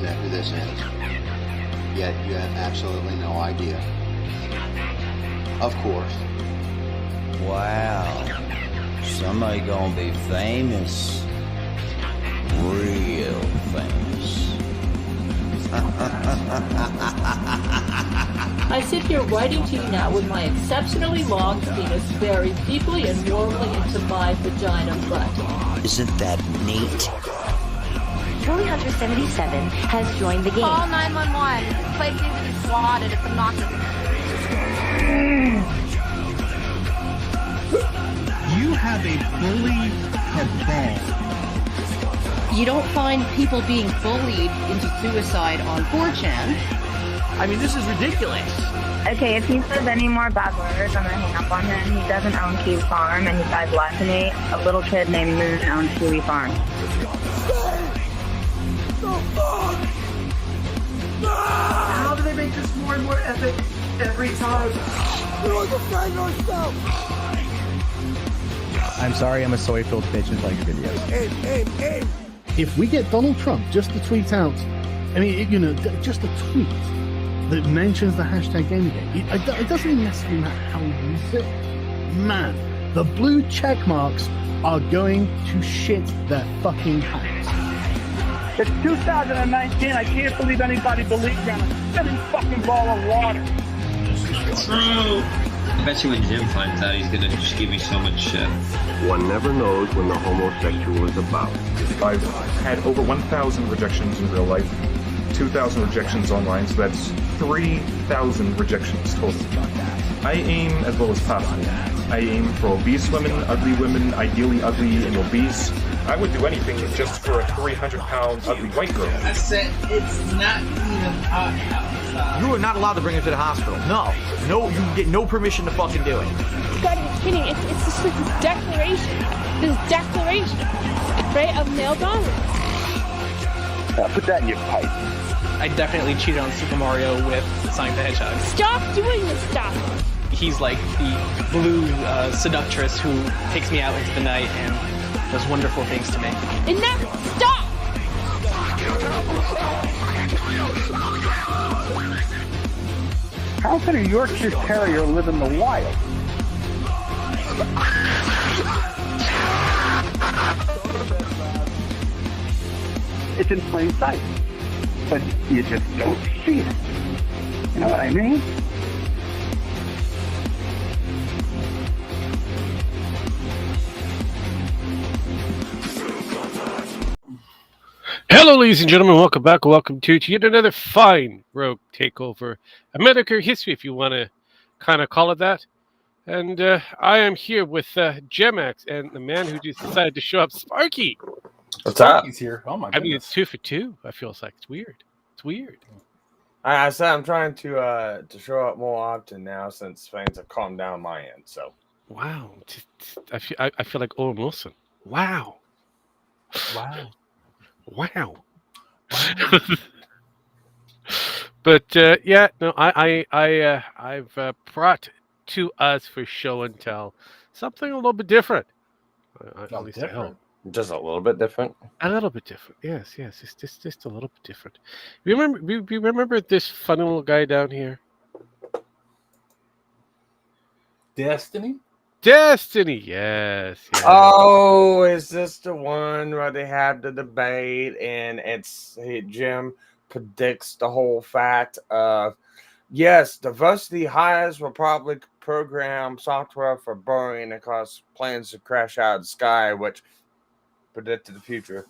internet who this is. Yet you have absolutely no idea. Of course. Wow. Somebody gonna be famous. Real famous. I sit here writing to you now with my exceptionally long penis buried deeply and warmly into my vagina butt. Isn't that neat? Julie Hunter 77 has joined the game. Call 911. This place needs to be swatted. It's obnoxious. You have a bully cabal. You don't find people being bullied into suicide on 4chan. I mean, this is ridiculous. Okay, if he says any more bad words, I'm gonna hang up on him. He doesn't own Kiwi Farm, and he died last to me. A little kid named Moon owns Kiwi Farm. How do they make this more and more epic every time? I'm sorry, I'm a soy-filled bitch and like videos. Aim. If we get Donald Trump just to tweet out, I mean, just a tweet that mentions the hashtag Gamergate, it doesn't necessarily matter how we use it. Man, the blue check marks are going to shit their fucking pants. It's 2019. I can't believe anybody believes in a spinning fucking ball of water. True. I bet you when Jim finds out, he's gonna just give me so much shit. One never knows when the homosexual is about. I've had over 1,000 rejections in real life, 2,000 rejections online, so that's 3,000 rejections total. I aim as low as possible. I aim for obese women, ideally ugly and obese. I would do anything just for a 300-pound ugly white girl. I said it's not even hot outside. You are not allowed to bring her to the hospital. No, you get no permission to fucking do it. You gotta be kidding. It's just like this declaration, right, of male dominance. Put that in your pipe. I definitely cheated on Super Mario with Sonic the Hedgehog. Stop doing this stuff. He's like the blue seductress who takes me out into the night and does wonderful things to me. Enough! Stop! How can a Yorkshire Terrier live in the wild? It's in plain sight, but you just don't see it. You know what I mean? Hello, ladies and gentlemen. Welcome back. Welcome to yet another fine Rogue Takeover. A Metokur history, if you want to kind of call it that. And I am here with Gemax and the man who just decided to show up, Sparky. What's up? Sparky's here. Oh my goodness. I mean, it's 2 for 2. I feel like it's weird. It's weird. I said I'm trying to show up more often now since things have calmed down my end. So. Wow. I feel like Owen Wilson. Wow. Wow. But yeah, no, I've brought to us for show and tell something a little bit different. At least I hope. Just a little bit different. A little bit different. Yes. It's just a little bit different. You remember this funny little guy down here? Destiny, yes. Oh, is this the one where they have the debate and Jim predicts the whole fact of, yes, diversity hires will probably program software for Boeing and cause planes to crash out of the sky, which predicted the future.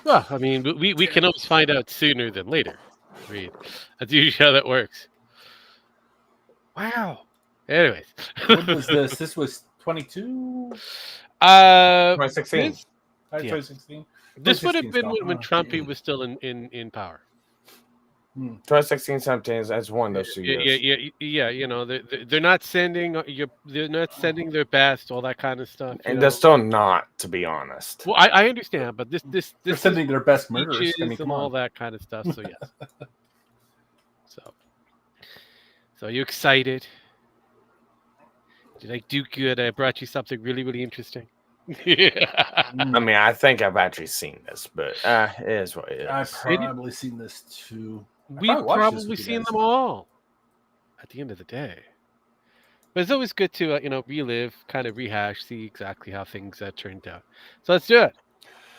Well, I mean, we can always find out sooner than later. I mean, that's usually how that works. Wow. Anyways. What was this? This was 22? 2016. 2016. This would have been when Trumpy was still in power. 2016, 17 that's one of those 2 years. Yeah. You know, they're not sending their best, all that kind of stuff. And they're still not, to be honst. Well, I understand, but this they're sending their best murderers. I mean, and all that kind of stuff. So yes. So you excited? Did I do good? I brought you something really, really interesting. Yeah. I mean, I think I've actually seen this, but it is what it is. I've probably seen this too. We've probably seen them all at the end of the day. But it's always good to, relive, kind of rehash, see exactly how things turned out. So let's do it.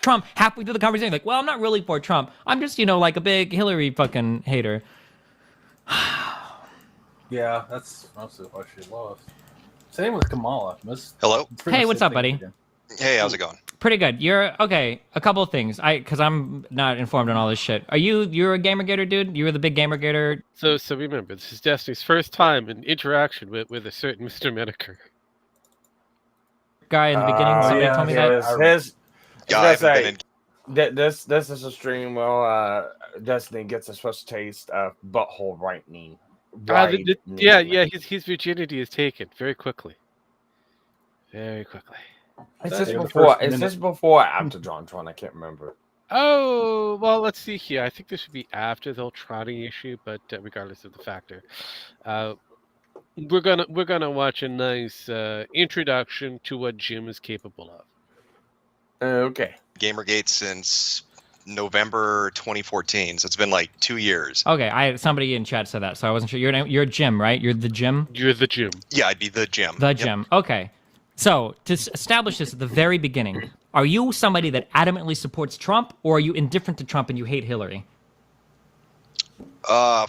Trump halfway through the conversation, like, well, I'm not really for Trump. I'm just, like a big Hillary fucking hater. Yeah, that's mostly why she lost. Same with Kamala. Hello. Hey, what's up, buddy? Hey, how's it going? Pretty good. You're okay. A couple of things. Because I'm not informed on all this shit. You're a Gamergator dude? You're the big Gamergator. So remember, this is Destiny's first time in interaction with a certain Mr. Metokur. Guy in the beginning. Somebody told me that. This is a stream. Well, Destiny gets a first taste of butthole rightening. His virginity is taken very quickly. Very quickly. Is this before or after JonTron? I can't remember. Oh, well, let's see here. I think this should be after the whole trotting issue, but regardless of the factor, we're gonna watch a nice introduction to what Jim is capable of. Okay. Gamergate since November 2014, so it's been like 2 years. Okay, somebody in chat said that, so I wasn't sure. You're Jim, right? You're the Jim? You're the Jim. Yeah, I'd be the Jim. The Jim. Okay. So, to establish this at the very beginning, are you somebody that adamantly supports Trump, or are you indifferent to Trump and you hate Hillary? I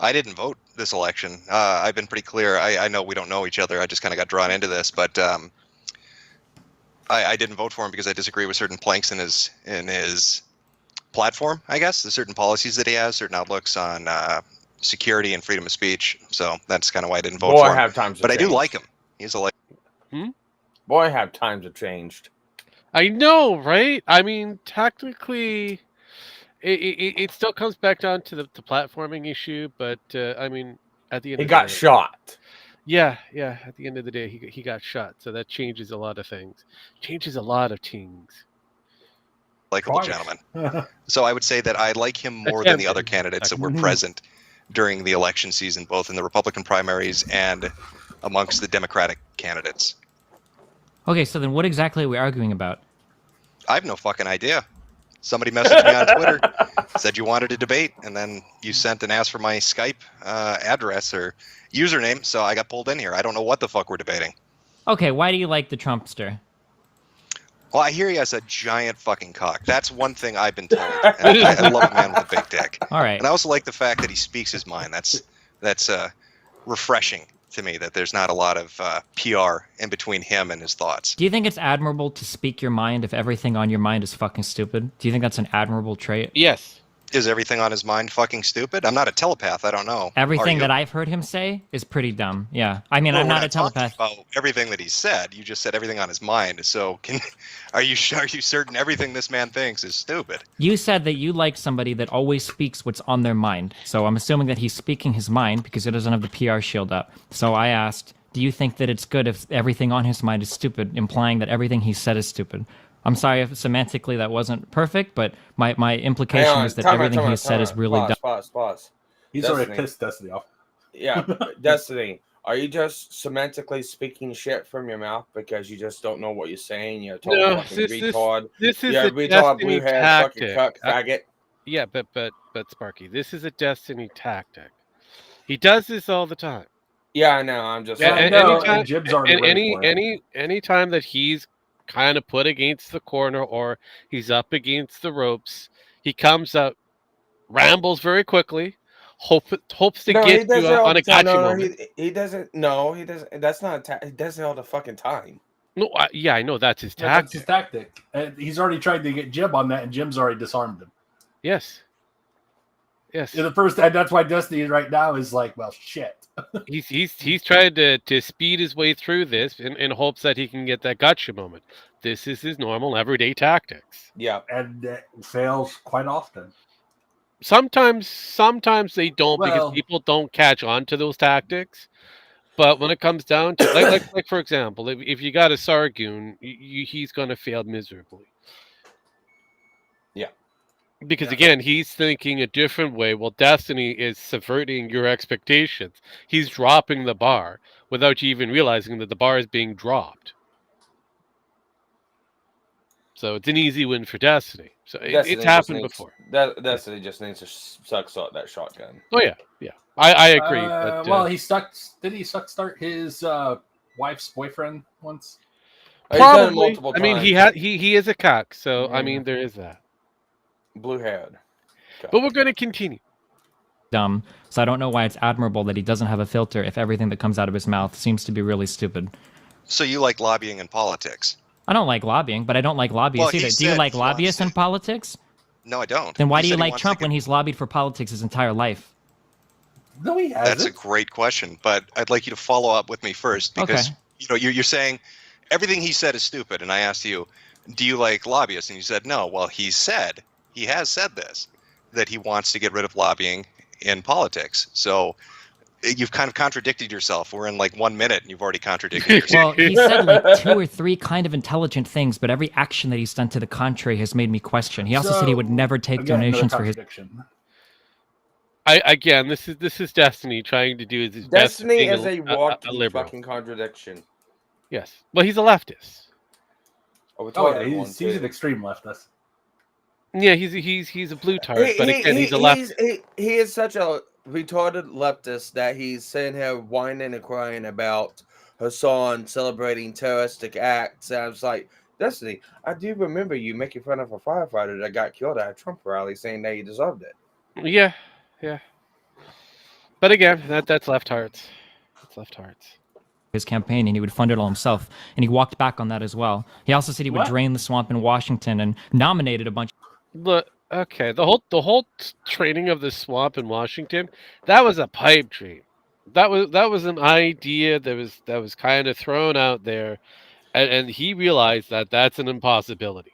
didn't vote this election. I've been pretty clear. I know we don't know each other. I just kind of got drawn into this, but I didn't vote for him because I disagree with certain planks in his platform, I guess. There's certain policies that he has, certain outlooks on security and freedom of speech. So that's kind of why I didn't vote for him. But I do like him. He's a Boy, have times have changed. I know, right? I mean, technically, it still comes back down to the platforming issue, but I mean, at the end he got shot. Yeah. At the end of the day, he got shot, so that changes a lot of things. Changes a lot of things. Likeable gentleman. So I would say that I like him more than the other candidates that were present during the election season, both in the Republican primaries and amongst the Democratic candidates. Okay, so then what exactly are we arguing about? I have no fucking idea. Somebody messaged me on Twitter, said you wanted to debate, and then you sent and asked for my Skype address or username, so I got pulled in here. I don't know what the fuck we're debating. Okay, why do you like the Trumpster? Well, I hear he has a giant fucking cock. That's one thing I've been told. And I love a man with a big dick. All right. And I also like the fact that he speaks his mind. That's refreshing to me, that there's not a lot of PR in between him and his thoughts. Do you think it's admirable to speak your mind if everything on your mind is fucking stupid? Do you think that's an admirable trait? Yes. Is everything on his mind fucking stupid? I'm not a telepath. I don't know. Everything that I've heard him say is pretty dumb. Yeah. I mean, I'm not a telepath. About everything that he said. You just said everything on his mind. So are you certain everything this man thinks is stupid? You said that you like somebody that always speaks what's on their mind. So I'm assuming that he's speaking his mind because he doesn't have the PR shield up. So I asked, do you think that it's good if everything on his mind is stupid, implying that everything he said is stupid? I'm sorry if semantically that wasn't perfect, but my implication is that everything he said is really dumb. Pause. He's already pissed Destiny off. Yeah, Destiny, are you just semantically speaking shit from your mouth because you just don't know what you're saying? You're a total fucking retard. This is a retard, blue head, fucking cuck, faggot. Yeah, but Sparky, this is a Destiny tactic. He does this all the time. Yeah, I know. I'm just any time that he's kind of put against the corner or he's up against the ropes, he comes up, rambles very quickly, hopes to get you on a gotcha moment. He doesn't. No, he doesn't. That's not. He does it all the fucking time. No, I know that's his tactic. That's his tactic. And he's already tried to get Jim on that, and Jim's already disarmed him. Yes. In the first, and that's why Destiny right now is like, well, shit. He's trying to speed his way through this in hopes that he can get that gotcha moment. This is his normal everyday tactics. Yeah, and it fails quite often. Sometimes they don't because people don't catch on to those tactics. But when it comes down to like for example, if you got a Sargoon, he's going to fail miserably. Yeah. Because again, he's thinking a different way. Well, Destiny is subverting your expectations. He's dropping the bar without you even realizing that the bar is being dropped. So it's an easy win for Destiny. So it's Destiny happened before. Destiny just needs to suck that shotgun. Oh yeah, yeah. I agree. Well, he stuck. Did he start his wife's boyfriend once? Probably. I mean, he is a cock, so I mean, there is that. Blue haired. But we're going to continue. Dumb. So I don't know why it's admirable that he doesn't have a filter if everything that comes out of his mouth seems to be really stupid. So you like lobbying in politics? I don't like lobbying, but I don't like lobbyists either. Do you like lobbyists in politics? No, I don't. Then why do you like Trump when he's lobbied for politics his entire life? No, he hasn't. That's a great question, but I'd like you to follow up with me first because you're saying everything he said is stupid, and I asked you, do you like lobbyists? And you said no. Well, he has said this, that he wants to get rid of lobbying in politics. So you've kind of contradicted yourself. We're in like 1 minute and you've already contradicted yourself. Well, he said like 2 or 3 kind of intelligent things, but every action that he's done to the contrary has made me question. He also said he would never take donations for his... This is Destiny trying to do his best. Destiny is a walking fucking contradiction. Yes. Well, he's a leftist. He's an extreme leftist. Yeah, he's a blue tart, but again, he's a leftist. He is such a retarded leftist that he's sitting here whining and crying about Hassan celebrating terroristic acts. And I was like, Destiny, I do remember you making fun of a firefighter that got killed at a Trump rally, saying that he deserved it. Yeah. But again, that's left hearts. That's left hearts. His campaign, and he would fund it all himself, and he walked back on that as well. He also said he would drain the swamp in Washington and nominated a bunch. Look, okay, the whole training of the swamp in Washington, that was a pipe dream. That was an idea that was kind of thrown out there, and he realized that that's an impossibility.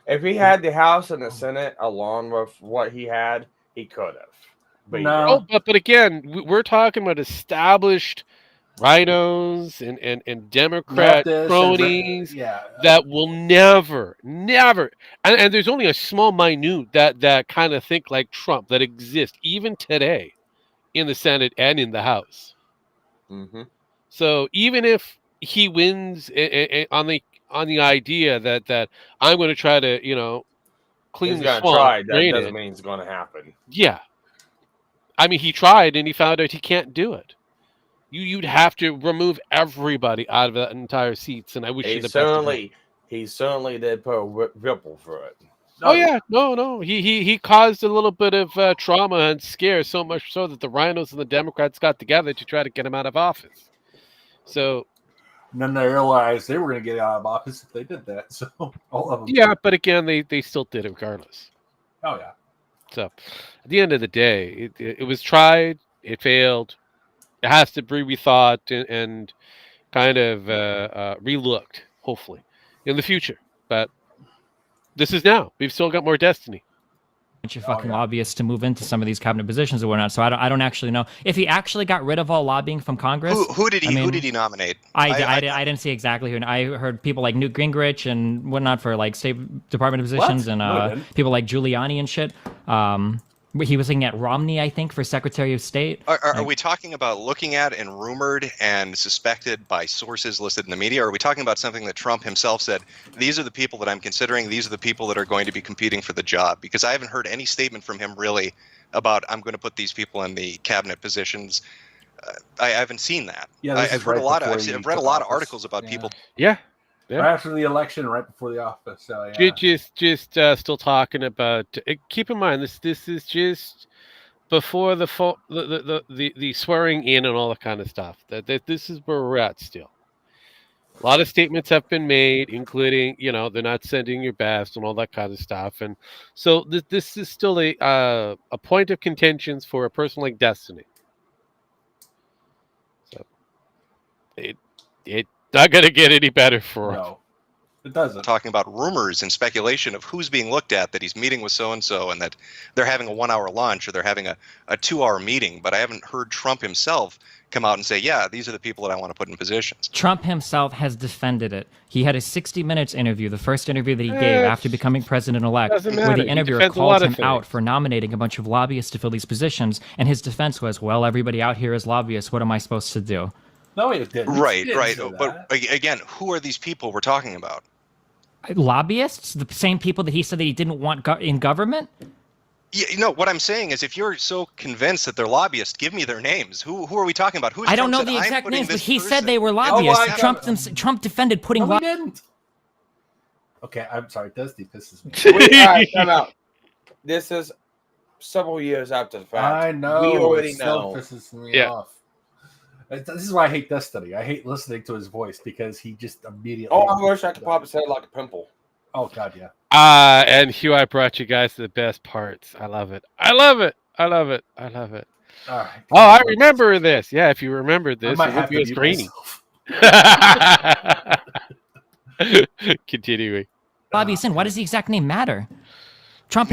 If he had the House and the Senate along with what he had, he could have. But again, we're talking about established rhinos and Democrat cronies that will never, and there's only a small minute that kind of think like Trump that exist even today in the Senate and in the House. Mm-hmm. So even if he wins on the idea that I'm going to try to clean the swamp, that doesn't mean it's going to happen. Yeah, I mean he tried and he found out he can't do it. You'd have to remove everybody out of that entire seats, and I wish he certainly did put a ripple for it. No. He caused a little bit of trauma and scare, so much so that the rhinos and the Democrats got together to try to get him out of office. So, and then they realized they were going to get out of office if they did that. So all of them. Yeah, but again, they still did it regardless. Oh yeah. So, at the end of the day, it was tried, it failed. It has to be rethought and kind of relooked, hopefully, in the future. But this is now. We've still got more Destiny. Bunch of fucking lobbyists to move into some of these cabinet positions or whatnot. So I don't actually know if he actually got rid of all lobbying from Congress. Who did he nominate? I didn't see exactly who. I heard people like Newt Gingrich and whatnot for like State Department positions, and people like Giuliani and shit. He was looking at Romney, I think, for Secretary of State. Are we talking about looking at and rumored and suspected by sources listed in the media? Or are we talking about something that Trump himself said, these are the people that I'm considering, these are the people that are going to be competing for the job? Because I haven't heard any statement from him really about, I'm going to put these people in the cabinet positions. I haven't seen that. Yeah, I've read a lot of articles about people. Yeah. Right after the election, right before the office. So, Just still talking about. Keep in mind, this is just before the swearing in and all that kind of stuff. That this is where we're at still. A lot of statements have been made, including they're not sending your best and all that kind of stuff. And so this is still a point of contention for a person like Destiny. So it. Not going to get any better for him. No, it doesn't. Talking about rumors and speculation of who's being looked at, that he's meeting with so-and-so and that they're having a 1-hour lunch or they're having a 2-hour meeting. But I haven't heard Trump himself come out and say, yeah, these are the people that I want to put in positions. Trump himself has defended it. He had a 60 Minutes interview, the first interview that he gave after becoming president-elect, where the interviewer called him out for nominating a bunch of lobbyists to fill these positions. And his defense was, well, everybody out here is lobbyists. What am I supposed to do? No, it didn't. Right. But again, who are these people we're talking about? Lobbyists? The same people that he said that he didn't want in government? Yeah, you know what I'm saying is, if you're so convinced that they're lobbyists, give me their names. Who are we talking about? I don't know the exact names, but he said they were lobbyists. Trump defended putting. No, he didn't. Okay, I'm sorry. Dusty pisses me. Time out. This is several years after the fact. I know. We already it still know. pisses me off. This is why I hate Destiny. I hate listening to his voice because he just immediately. Oh, I wish I could probably say it like a pimple. Oh God, yeah. And Hugh, I brought you guys the best parts. I love it. I love it. I love it. I love it. All right. Oh, I remember this. Yeah, if you remember this, might it would have be to as mute grainy. myself. Continuing. Bobby Sin, why does the exact name matter? Trump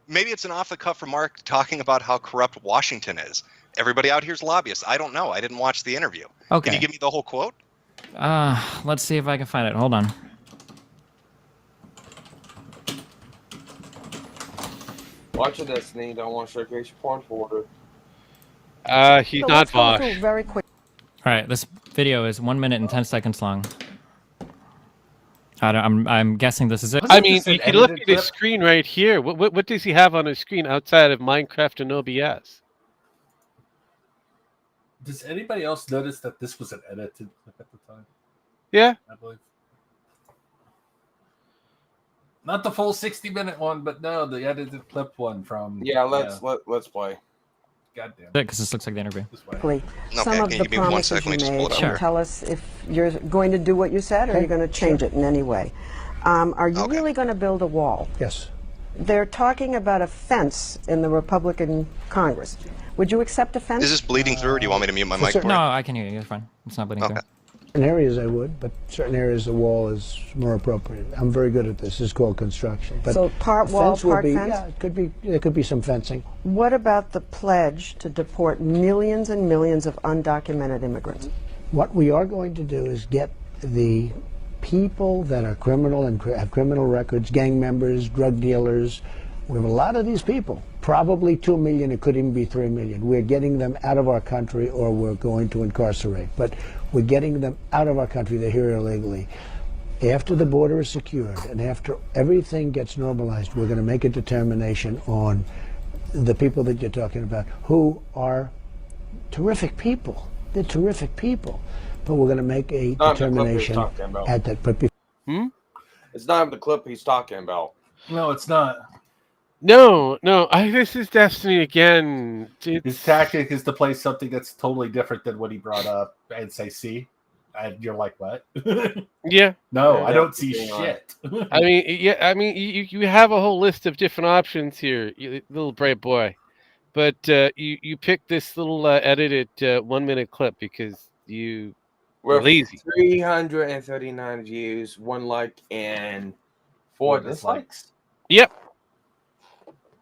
Maybe it's an off-the-cuff remark talking about how corrupt Washington is. Everybody out here's lobbyists. I don't know. I didn't watch the interview. Okay. Can you give me the whole quote? Let's see if I can find it. Hold on. Watch it, Destiny. Don't want to showcase your porn folder. He's not Vosh. Very quick. All right, this video is 1 minute and 10 seconds long. I'm guessing this is it. I mean, you can look at his screen right here. What does he have on his screen outside of Minecraft and OBS? Does anybody else notice that this was an edited clip at the time? Yeah, I believe. Not the full 60-minute one, but no, the edited clip one from. Yeah, let's play. Goddamn. Because this looks like the interview. Some of the promises you made. Tell us if you're going to do what you said, or you're going to change it in any way. Are you really going to build a wall? Yes. They're talking about a fence in the Republican Congress. Would you accept a fence? Is this bleeding through, or do you want me to mute my mic? For No, you? I can hear you. It's fine. It's not bleeding through. In areas I would, but certain areas the wall is more appropriate. I'm very good at this. It's called construction. But so part wall, part fence? Yeah, there could be some fencing. What about the pledge to deport millions and millions of undocumented immigrants? What we are going to do is get the people that are criminal and have criminal records, gang members, drug dealers. We have a lot of these people, probably 2 million, it could even be 3 million. We're getting them out of our country, or we're going to incarcerate. But we're getting them out of our country. They're here illegally. After the border is secured and after everything gets normalized, we're going to make a determination on the people that you're talking about, who are terrific people. They're terrific people. But we're going to make a determination at that. But It's not the clip he's talking about. No, it's not. No. This is Destiny again. His tactic is to play something that's totally different than what he brought up and say, "See," and you're like, "What?" Yeah. No, I don't see shit. I mean, you have a whole list of different options here, you little brave boy, but you picked this little edited 1 minute clip because we're lazy. 339 views, 1 like, and 4 dislikes. Yep.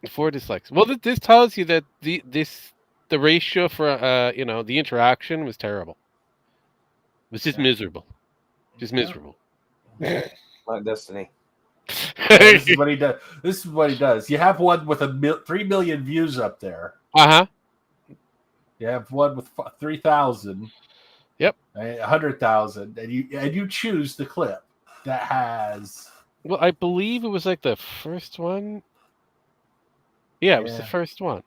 4 dislikes. Well, this tells you that the ratio for the interaction was terrible. It was just miserable. Just miserable. My Destiny. This is what he does. This is what he does. You have one with 3 million views up there. You have one with 3,000. Yep. 100,000, and you choose the clip that has. Well, I believe it was like the first one. Yeah, it was the first one.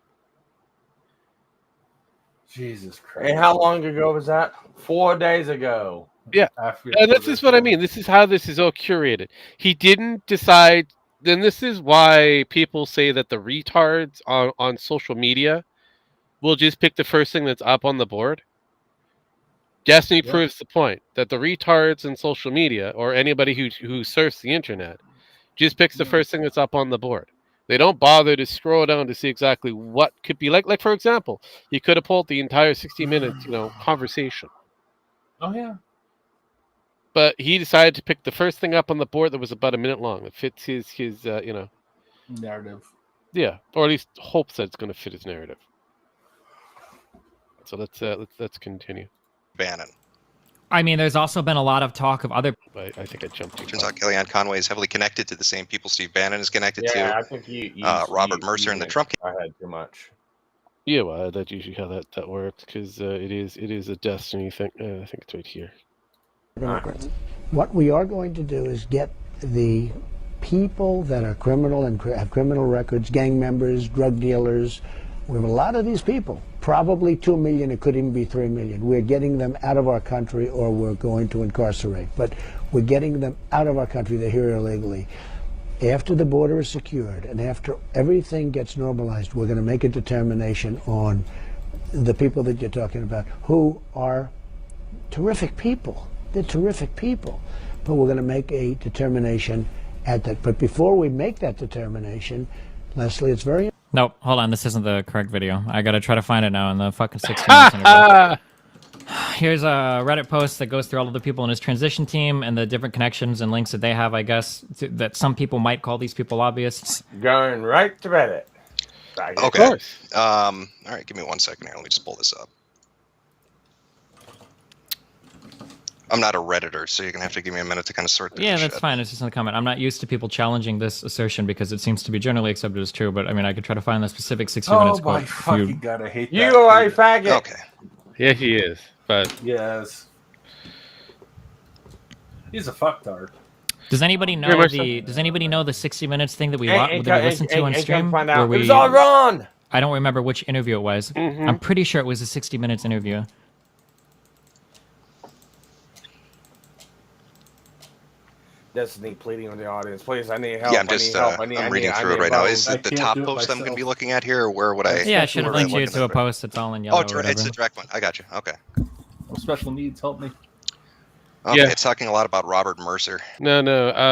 Jesus Christ. And how long ago was that? 4 days ago. Yeah. And this is what I mean. This is how this is all curated. He didn't decide. Then this is why people say that the retards on social media will just pick the first thing that's up on the board. Destiny proves the point that the retards in social media, or anybody who surfs the internet, just picks the first thing that's up on the board. They don't bother to scroll down to see exactly what could be like for example, he could have pulled the entire 60 minutes, conversation. Oh yeah. But he decided to pick the first thing up on the board that was about a minute long. It fits his narrative. Yeah, or at least hopes that it's going to fit his narrative. So let's continue. Bannon. I mean, there's also been a lot of talk of other. I think I jumped. Turns out Kellyanne Conway is heavily connected to the same people Steve Bannon is connected to. Yeah, I think Robert Mercer and the Trump. I had too much. Yeah, well, that's usually how that works because it is a Destiny thing. I think it's right here. What we are going to do is get the people that are criminal and have criminal records, gang members, drug dealers. We have a lot of these people, probably 2 million, it could even be 3 million. We're getting them out of our country or we're going to incarcerate. But we're getting them out of our country. They're here illegally. After the border is secured and after everything gets normalized, we're going to make a determination on the people that you're talking about, who are terrific people. They're terrific people. But we're going to make a determination at that. But before we make that determination, Leslie, it's very... Nope, hold on, this isn't the correct video. I gotta try to find it now in the fucking 16 minutes interview. Here's a Reddit post that goes through all of the people in his transition team and the different connections and links that they have, I guess, that some people might call these people lobbyists. Going right to Reddit. Okay. All right, give me 1 second here. Let me just pull this up. I'm not a Redditor, so you're going to have to give me a minute to kind of sort through this that's shit. fine. It's just in the comment. I'm not used to people challenging this assertion because it seems to be generally accepted as true, but I mean, I could try to find the specific 60 minutes quote. Oh my fucking god, I hate that. You are a faggot. Okay. Yeah, he is, but... Yes. He's a fucktard. Does anybody know Does anybody know the 60 minutes thing that we listened to on stream? It was all wrong. I don't remember which interview it was. I'm pretty sure it was a 60 minutes interview. Destiny pleading with the audience, please. I need help. Yeah, I'm reading through it right now. Is it the top post I'm going to be looking at here, or where would I? Yeah, I should have linked you to a post that's all in yellow. Oh, it's a direct one. I got you. Okay. Special needs, help me. Okay, it's talking a lot about Robert Mercer. No.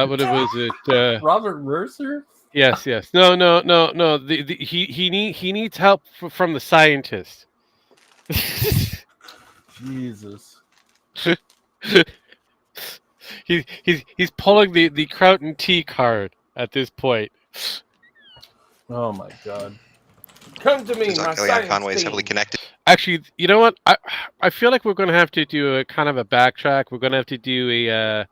What was it? Robert Mercer? Yes. No. He needs help from the scientist. Jesus. He's pulling the Kraut and Tea card at this point. Oh my god. Come to me, my science Conway's heavily connected. Actually, you know what? I feel like we're going to have to do a kind of a backtrack. We're going to have to do a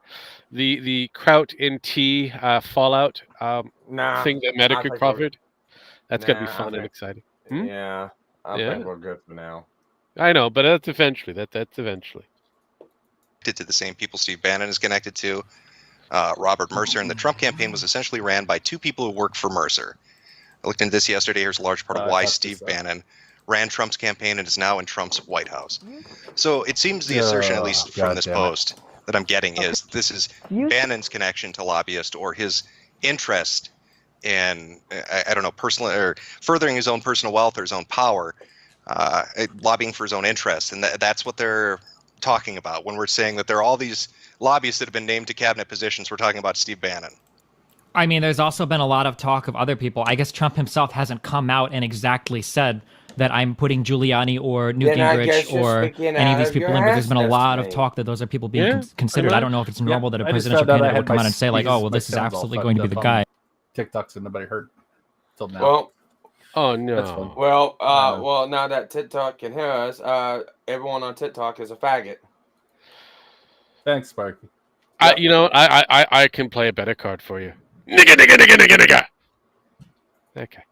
the Kraut and Tea Fallout thing that Metokur covered. That's going to be fun and exciting. Yeah, I think we're good for now. I know, but that's eventually. That's eventually. To the same people Steve Bannon is connected to. Robert Mercer, and the Trump campaign was essentially ran by two people who worked for Mercer. I looked into this yesterday. Here's a large part of why Steve Bannon ran Trump's campaign and is now in Trump's White House. So it seems the assertion, at least from this post that I'm getting, is this is Bannon's connection to lobbyists or his interest in, I don't know, personal or furthering his own personal wealth or his own power, lobbying for his own interests. And that's what they're talking about when we're saying that there are all these lobbyists that have been named to cabinet positions. We're talking about Steve Bannon. I mean, there's also been a lot of talk of other people. I guess Trump himself hasn't come out and exactly said that I'm putting Giuliani or Newt Gingrich or any of these people in, but there's been a lot of talk that those are people being considered. I don't know if it's normal that a presidential candidate would come out and say like, oh, well, this is absolutely going to be the guy. TikToks and nobody heard till now. Well, oh no. Well, now that TikTok can hear us, everyone on TikTok is a faggot. Thanks, Sparky. I can play a better card for you. Nigga. Okay.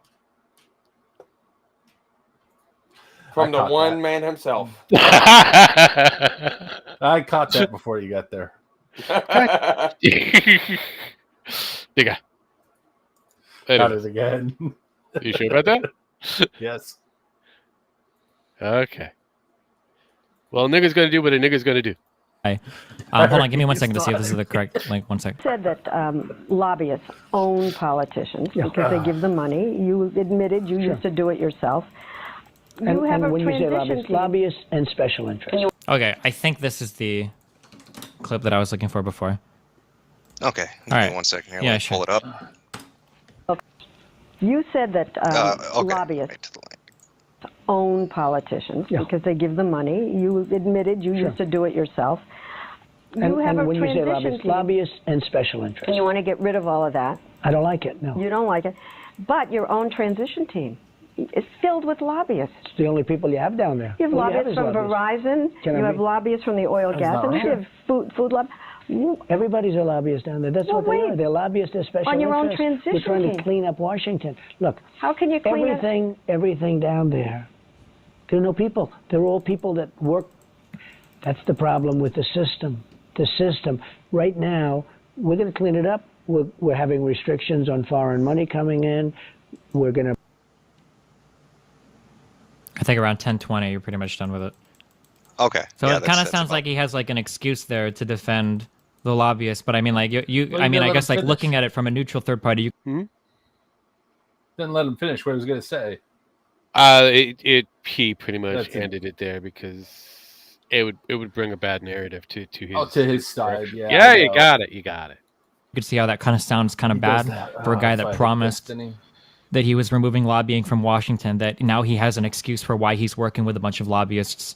From the one man himself. I caught that before you got there. Nigga. Got it again. You sure about that? Yes. Okay. Well, nigga's gonna do what a nigga's gonna do. Hold on, give me 1 second to see if this is the correct link. 1 second. Said that lobbyists own politicians because they give them money. You admitted you used to do it yourself. You have a when you say transition lobbyists and special interests. Okay, I think this is the clip that I was looking for before. Okay, give me 1 second here. Let me pull it up. You said that lobbyists own politicians because they give them money. You admitted you used to do it yourself. You have a when you say transition lobbyists and special interests. And you want to get rid of all of that. I don't like it, no. You don't like it. But your own transition team is filled with lobbyists. It's the only people you have down there. You have lobbyists from Verizon. You have lobbyists from the oil and gas industry. You have food lobbyists. Everybody's a lobbyist down there. That's what they are. They're lobbyists. They're special on your interests. own transition We're trying team. to clean up Washington. Look. How can you clean everything down there? There are no people. They're all people that work. That's the problem with the system. The system. Right now, we're going to clean it up. We're having restrictions on foreign money coming in. We're going to. I think around 10:20, you're pretty much done with it. Okay. So it kind of sounds like he has like an excuse there to defend the lobbyists, but I mean, like I guess like looking at it from a neutral third party, Didn't let him finish what he was going to say. He pretty much ended it there because it would bring a bad narrative to his side. Yeah, yeah, you got it. You could see how that kind of sounds kind of bad for a guy that promised that he was removing lobbying from Washington. That now he has an excuse for why he's working with a bunch of lobbyists.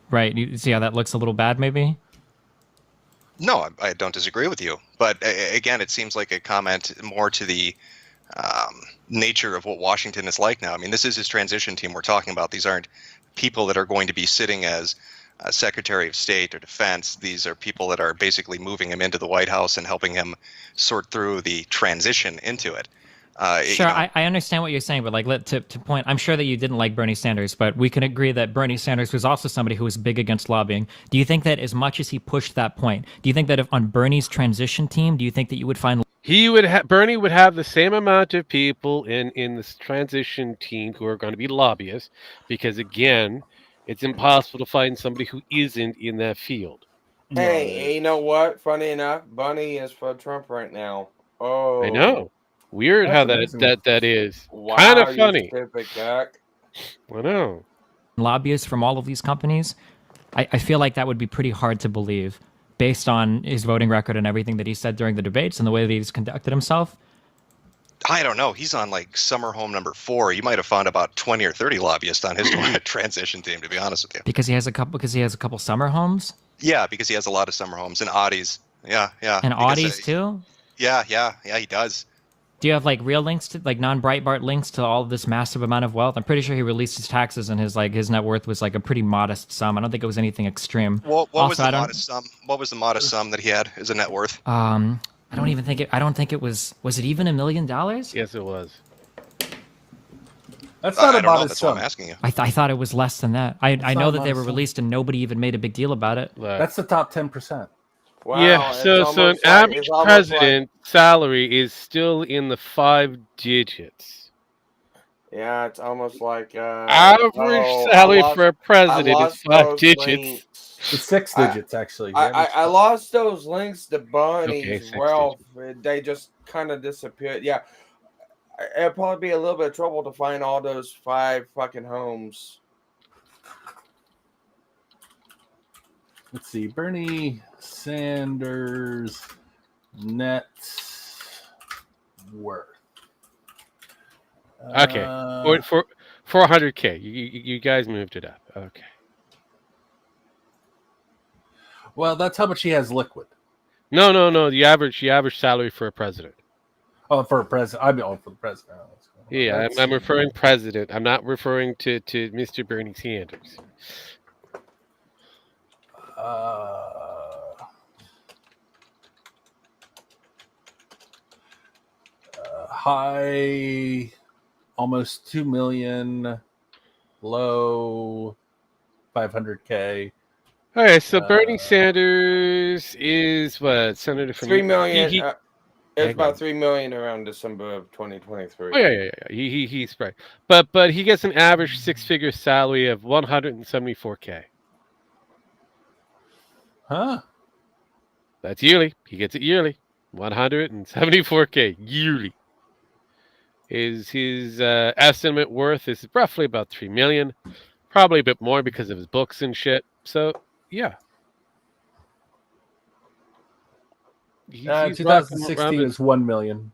Right? You see how that looks a little bad, maybe? No, I don't disagree with you. But again, it seems like a comment more to the nature of what Washington is like now. I mean, this is his transition team we're talking about. These aren't people that are going to be sitting as Secretary of State or Defense. These are people that are basically moving him into the White House and helping him sort through the transition into it. Sure, I understand what you're saying, but like to point, I'm sure that you didn't like Bernie Sanders, but we can agree that Bernie Sanders was also somebody who was big against lobbying. Do you think that as much as he pushed that point, do you think that if on Bernie's transition team, do you think that you would find Bernie would have the same amount of people in this transition team who are going to be lobbyists, because again, it's impossible to find somebody who isn't in that field. Hey, you know what? Funny enough, Bunny is for Trump right now. Oh, I know. Weird how that is. Wow, kind of funny. I know. Lobbyists from all of these companies, I feel like that would be pretty hard to believe based on his voting record and everything that he said during the debates and the way that he's conducted himself. I don't know. He's on like summer home number 4. You might have found about 20 or 30 lobbyists on his transition team, to be honest with you. Because he has a couple summer homes? Yeah, because he has a lot of summer homes and Audis. Yeah. And Audis too? Yeah, he does. Do you have like real links to like non-Breitbart links to all of this massive amount of wealth? I'm pretty sure he released his taxes and his net worth was like a pretty modest sum. I don't think it was anything extreme. What was the modest sum? What was the modest sum that he had as a net worth? I don't think it was. Was it even $1 million? Yes, it was. That's not a modest That's sum. what I'm asking you. I thought it was less than that. I know that they were released and nobody even made a big deal about it. That's the top 10%. Wow, yeah, so an average president salary is still in the 5 digits. Yeah, it's almost like average salary for a president is 5 digits. It's 6 digits, actually. I lost those links to Bunny's Okay, wealth. They just kind of disappeared. Yeah, it'd probably be a little bit of trouble to find all those 5 fucking homes. Let's see, Bernie Sanders net worth. Okay, for 400K. You guys moved it up. Okay. Well, that's how much he has liquid. No. The average salary for a president. Oh, for a president. I mean, for the president. Yeah, I'm referring president. I'm not referring to Mr. Bernie Sanders. High, almost 2 million. Low, 500K. All right, so Bernie Sanders is what, Senator from 3 million. It's about 3 million around December of 2023. Oh yeah. He's right, but he gets an average 6-figure salary of 174K. Huh? That's yearly. He gets it yearly. 174K yearly. His estimate worth is roughly about 3 million, probably a bit more because of his books and shit. So yeah. 2016 is 1 million.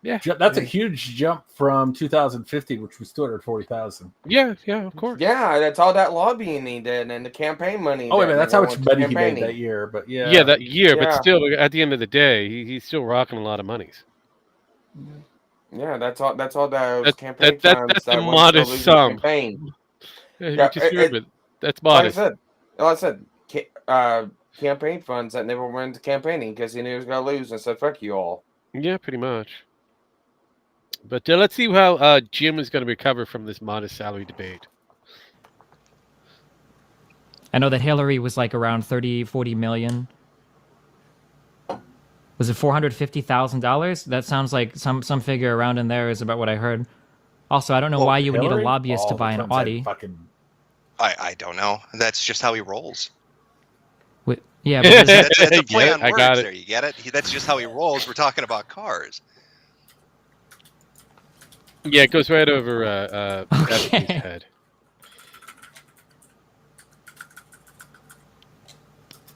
Yeah, that's a huge jump from 2015, which was 240,000. Yeah, of course. Yeah, that's all that lobbying he did and the campaign money. Oh, wait a minute, that's how much money he made that year. But yeah, that year. Yeah. But still, at the end of the day, he's still rocking a lot of monies. Yeah, that's all those campaign funds. That's a modest sum. That's modest. Like I said, campaign funds that never went into campaigning because he knew he was going to lose and said, fuck you all. Yeah, pretty much. But let's see how Jim is going to recover from this modest salary debate. I know that Hillary was like around 30, 40 million. Was it $450,000? That sounds like some figure around in there is about what I heard. Also, I don't know why you would need a lobbyist to buy an Audi. I don't know. That's just how he rolls. Yeah, but that's a play on words there. You get it? That's just how he rolls. We're talking about cars. Yeah, it goes right over Bethany's head.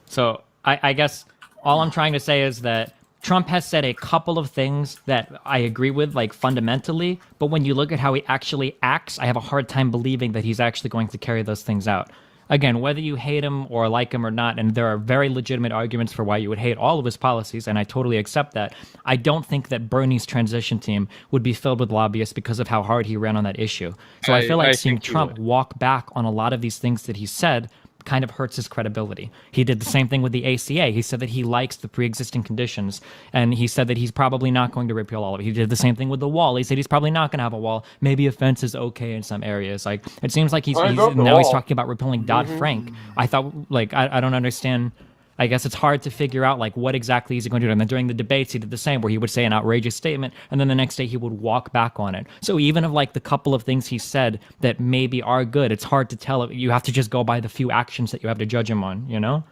So I guess all I'm trying to say is that Trump has said a couple of things that I agree with, like fundamentally, but when you look at how he actually acts, I have a hard time believing that he's actually going to carry those things out. Again, whether you hate him or like him or not, and there are very legitimate arguments for why you would hate all of his policies, and I totally accept that, I don't think that Bernie's transition team would be filled with lobbyists because of how hard he ran on that issue. So I feel like seeing Trump walk back on a lot of these things that he said kind of hurts his credibility. He did the same thing with the ACA. He said that he likes the pre-existing conditions, and he said that he's probably not going to repeal all of it. He did the same thing with the wall. He said he's probably not going to have a wall. Maybe a fence is okay in some areas. Like, it seems like he's talking about repealing Dodd-Frank. I thought, like, I don't understand. I guess it's hard to figure out, like, what exactly is he going to do. And then during the debates, he did the same, where he would say an outrageous statement, and then the next day he would walk back on it. So even of, like, the couple of things he said that maybe are good, it's hard to tell. You have to just go by the few actions that you have to judge him on, you know?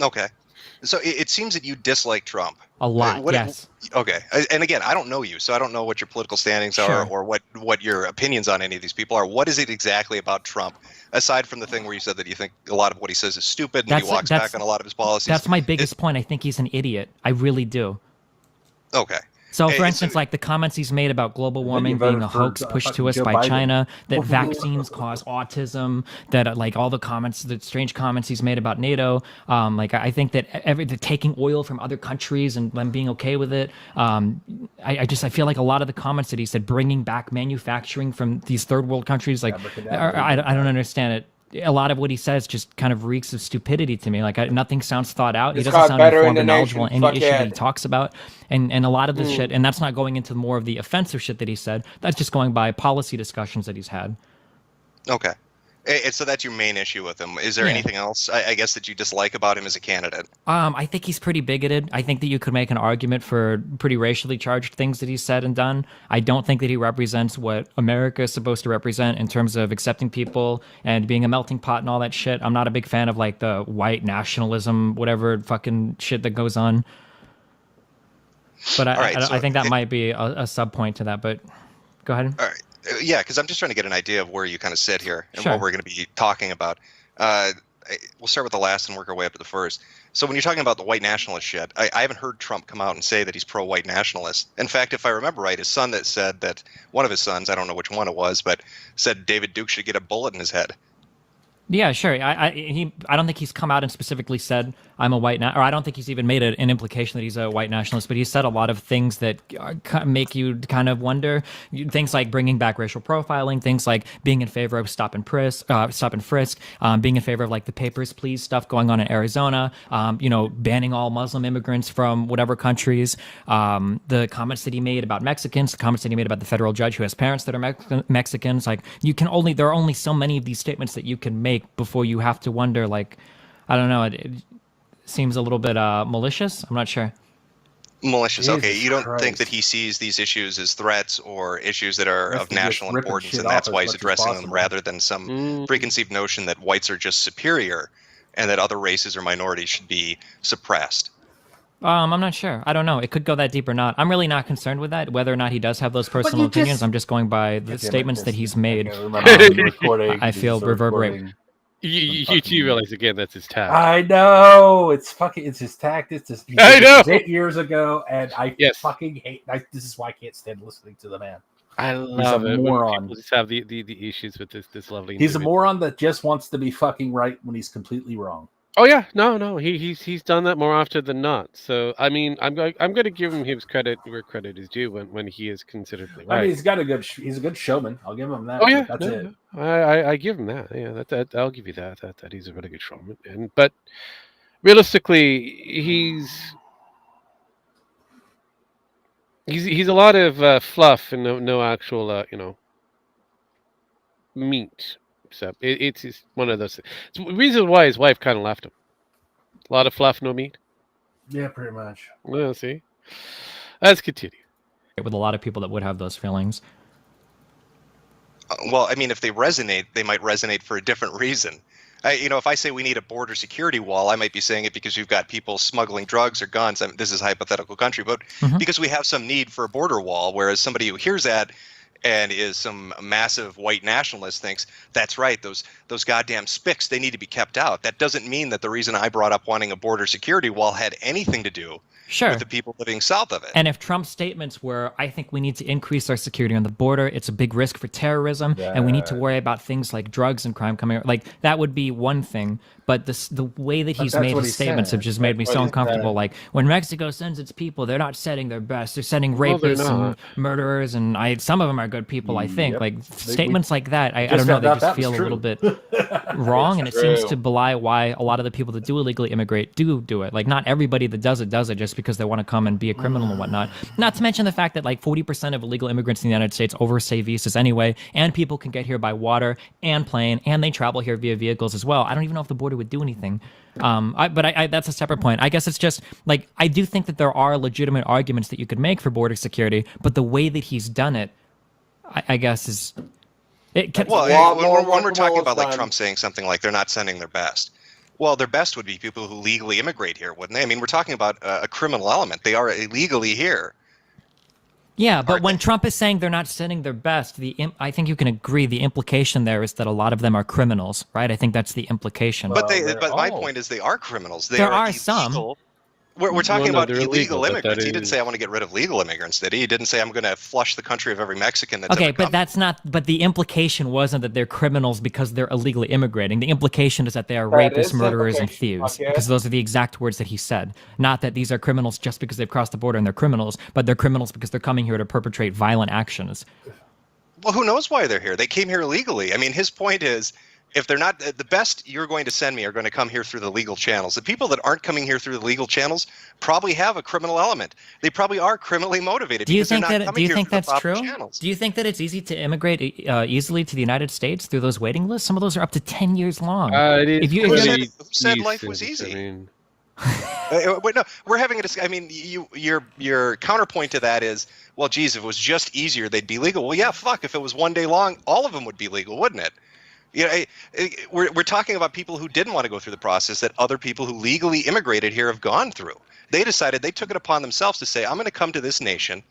Okay. So it seems that you dislike Trump. A lot, yes. Okay. And again, I don't know you, so I don't know what your political standings are or what your opinions on any of these people are. What is it exactly about Trump, aside from the thing where you said that you think a lot of what he says is stupid and he walks back on a lot of his policies? That's my biggest point. I think he's an idiot. I really do. Okay. So, for instance, like the comments he's made about global warming being a hoax pushed to us by China, that vaccines cause autism, that like all the comments, the strange comments he's made about NATO. Like I think that taking oil from other countries and them being okay with it. I feel like a lot of the comments that he said, bringing back manufacturing from these third world countries, like I don't understand it. A lot of what he says just kind of reeks of stupidity to me. Like nothing sounds thought out. He doesn't sound informed and knowledgeable on any issue that he talks about. And a lot of this shit, and that's not going into more of the offensive shit that he said. That's just going by policy discussions that he's had. Okay. And so that's your main issue with him. Is there anything else, I guess, that you dislike about him as a candidate? I think he's pretty bigoted. I think that you could make an argument for pretty racially charged things that he's said and done. I don't think that he represents what America is supposed to represent in terms of accepting people and being a melting pot and all that shit. I'm not a big fan of like the white nationalism, whatever fucking shit that goes on. But I think that might be a sub point to that, but go ahead. All right. Yeah, because I'm just trying to get an idea of where you kind of sit here and what we're going to be talking about. We'll start with the last and work our way up to the first. So when you're talking about the white nationalist shit, I haven't heard Trump come out and say that he's pro-white nationalist. In fact, if I remember right, his son that said that, one of his sons, I don't know which one it was, but said David Duke should get a bullet in his head. Yeah, sure. I don't think he's come out and specifically said I'm a white or I don't think he's even made an implication that he's a white nationalist. But he said a lot of things that make you kind of wonder. Things like bringing back racial profiling, things like being in favor of stop and frisk, being in favor of like the Papers, Please stuff going on in Arizona. Banning all Muslim immigrants from whatever countries. The comments that he made about Mexicans, the comments that he made about the federal judge who has parents that are Mexicans. Like there are only so many of these statements that you can make before you have to wonder, like, I don't know, it seems a little bit malicious. I'm not sure. Malicious. Okay, you don't think that he sees these issues as threats or issues that are of national importance, and that's why he's addressing them rather than some preconceived notion that whites are just superior and that other races or minorities should be suppressed? I'm not sure. I don't know. It could go that deep or not. I'm really not concerned with that, whether or not he does have those personal opinions. I'm just going by the statements that he's made. I feel reverberate. You do realize again that's his tact. I know it's his tact. I know. 8 years ago, and I fucking hate. This is why I can't stand listening to the man. I love it. Moron. People just have the issues with this lovely. He's a moron that just wants to be fucking right when he's completely wrong. Oh yeah, no, he's done that more often than not. So I mean, I'm going to give him his credit where credit is due when he is considerably right. I mean, he's a good showman. I'll give him that. Oh yeah, that's it. I give him that. Yeah, that I'll give you that he's a really good showman. But realistically, he's a lot of fluff and no actual meat. So it's one of those things. It's the reason why his wife kind of left him. A lot of fluff, no meat. Yeah, pretty much. Well, see. Let's continue. With a lot of people that would have those feelings. Well, I mean, if they resonate, they might resonate for a different reason. If I say we need a border security wall, I might be saying it because we've got people smuggling drugs or guns. This is a hypothetical country, but because we have some need for a border wall, whereas somebody who hears that and is some massive white nationalist thinks, that's right, those goddamn spics, they need to be kept out. That doesn't mean that the reason I brought up wanting a border security wall had anything to do with the people living south of it. And if Trump's statements were, I think we need to increase our security on the border, it's a big risk for terrorism, and we need to worry about things like drugs and crime coming, like that would be one thing. But the way that he's made his statements have just made me so uncomfortable. Like, when Mexico sends its people, they're not setting their best. They're sending rapists and murderers, and some of them are good people, I think. Like, statements like that, I don't know, they just feel a little bit wrong, and it seems to belie why a lot of the people that do illegally immigrate do it. Like, not everybody that does it just because they want to come and be a criminal and whatnot. Not to mention the fact that, like, 40% of illegal immigrants in the United States overstay visas anyway, and people can get here by water and plane, and they travel here via vehicles as well. I don't even know if the border would do anything. But that's a separate point. I guess it's just like, I do think that there are legitimate arguments that you could make for border security, but the way that he's done it, I guess is it. When we're talking about like Trump saying something like they're not sending their best, well, their best would be people who legally immigrate here, wouldn't they? I mean, we're talking about a criminal element. They are illegally here. Yeah, but when Trump is saying they're not sending their best, I think you can agree the implication there is that a lot of them are criminals, right? I think that's the implication. But my point is they are criminals. There are some. We're talking about illegal immigrants. He didn't say I want to get rid of legal immigrants, did he? He didn't say I'm going to flush the country of every Mexican that's ever come. But that's not. But the implication wasn't that they're criminals because they're illegally immigrating. The implication is that they are rapists, murderers, and thieves, because those are the exact words that he said. Not that these are criminals just because they've crossed the border and they're criminals, but they're criminals because they're coming here to perpetrate violent actions. Well, who knows why they're here? They came here illegally. I mean, his point is, if they're not the best you're going to send me are going to come here through the legal channels. The people that aren't coming here through the legal channels probably have a criminal element. They probably are criminally motivated. Do you think that's true? Do you think that it's easy to immigrate easily to the United States through those waiting lists? Some of those are up to 10 years long. Who said life was easy? Wait, no, we're having a discussion. I mean, your counterpoint to that is, well, geez, if it was just easier, they'd be legal. Well, yeah, fuck. If it was one day long, all of them would be legal, wouldn't it? We're talking about people who didn't want to go through the process that other people who legally immigrated here have gone through. They decided, they took it upon themselves to say, I'm going to come to this nation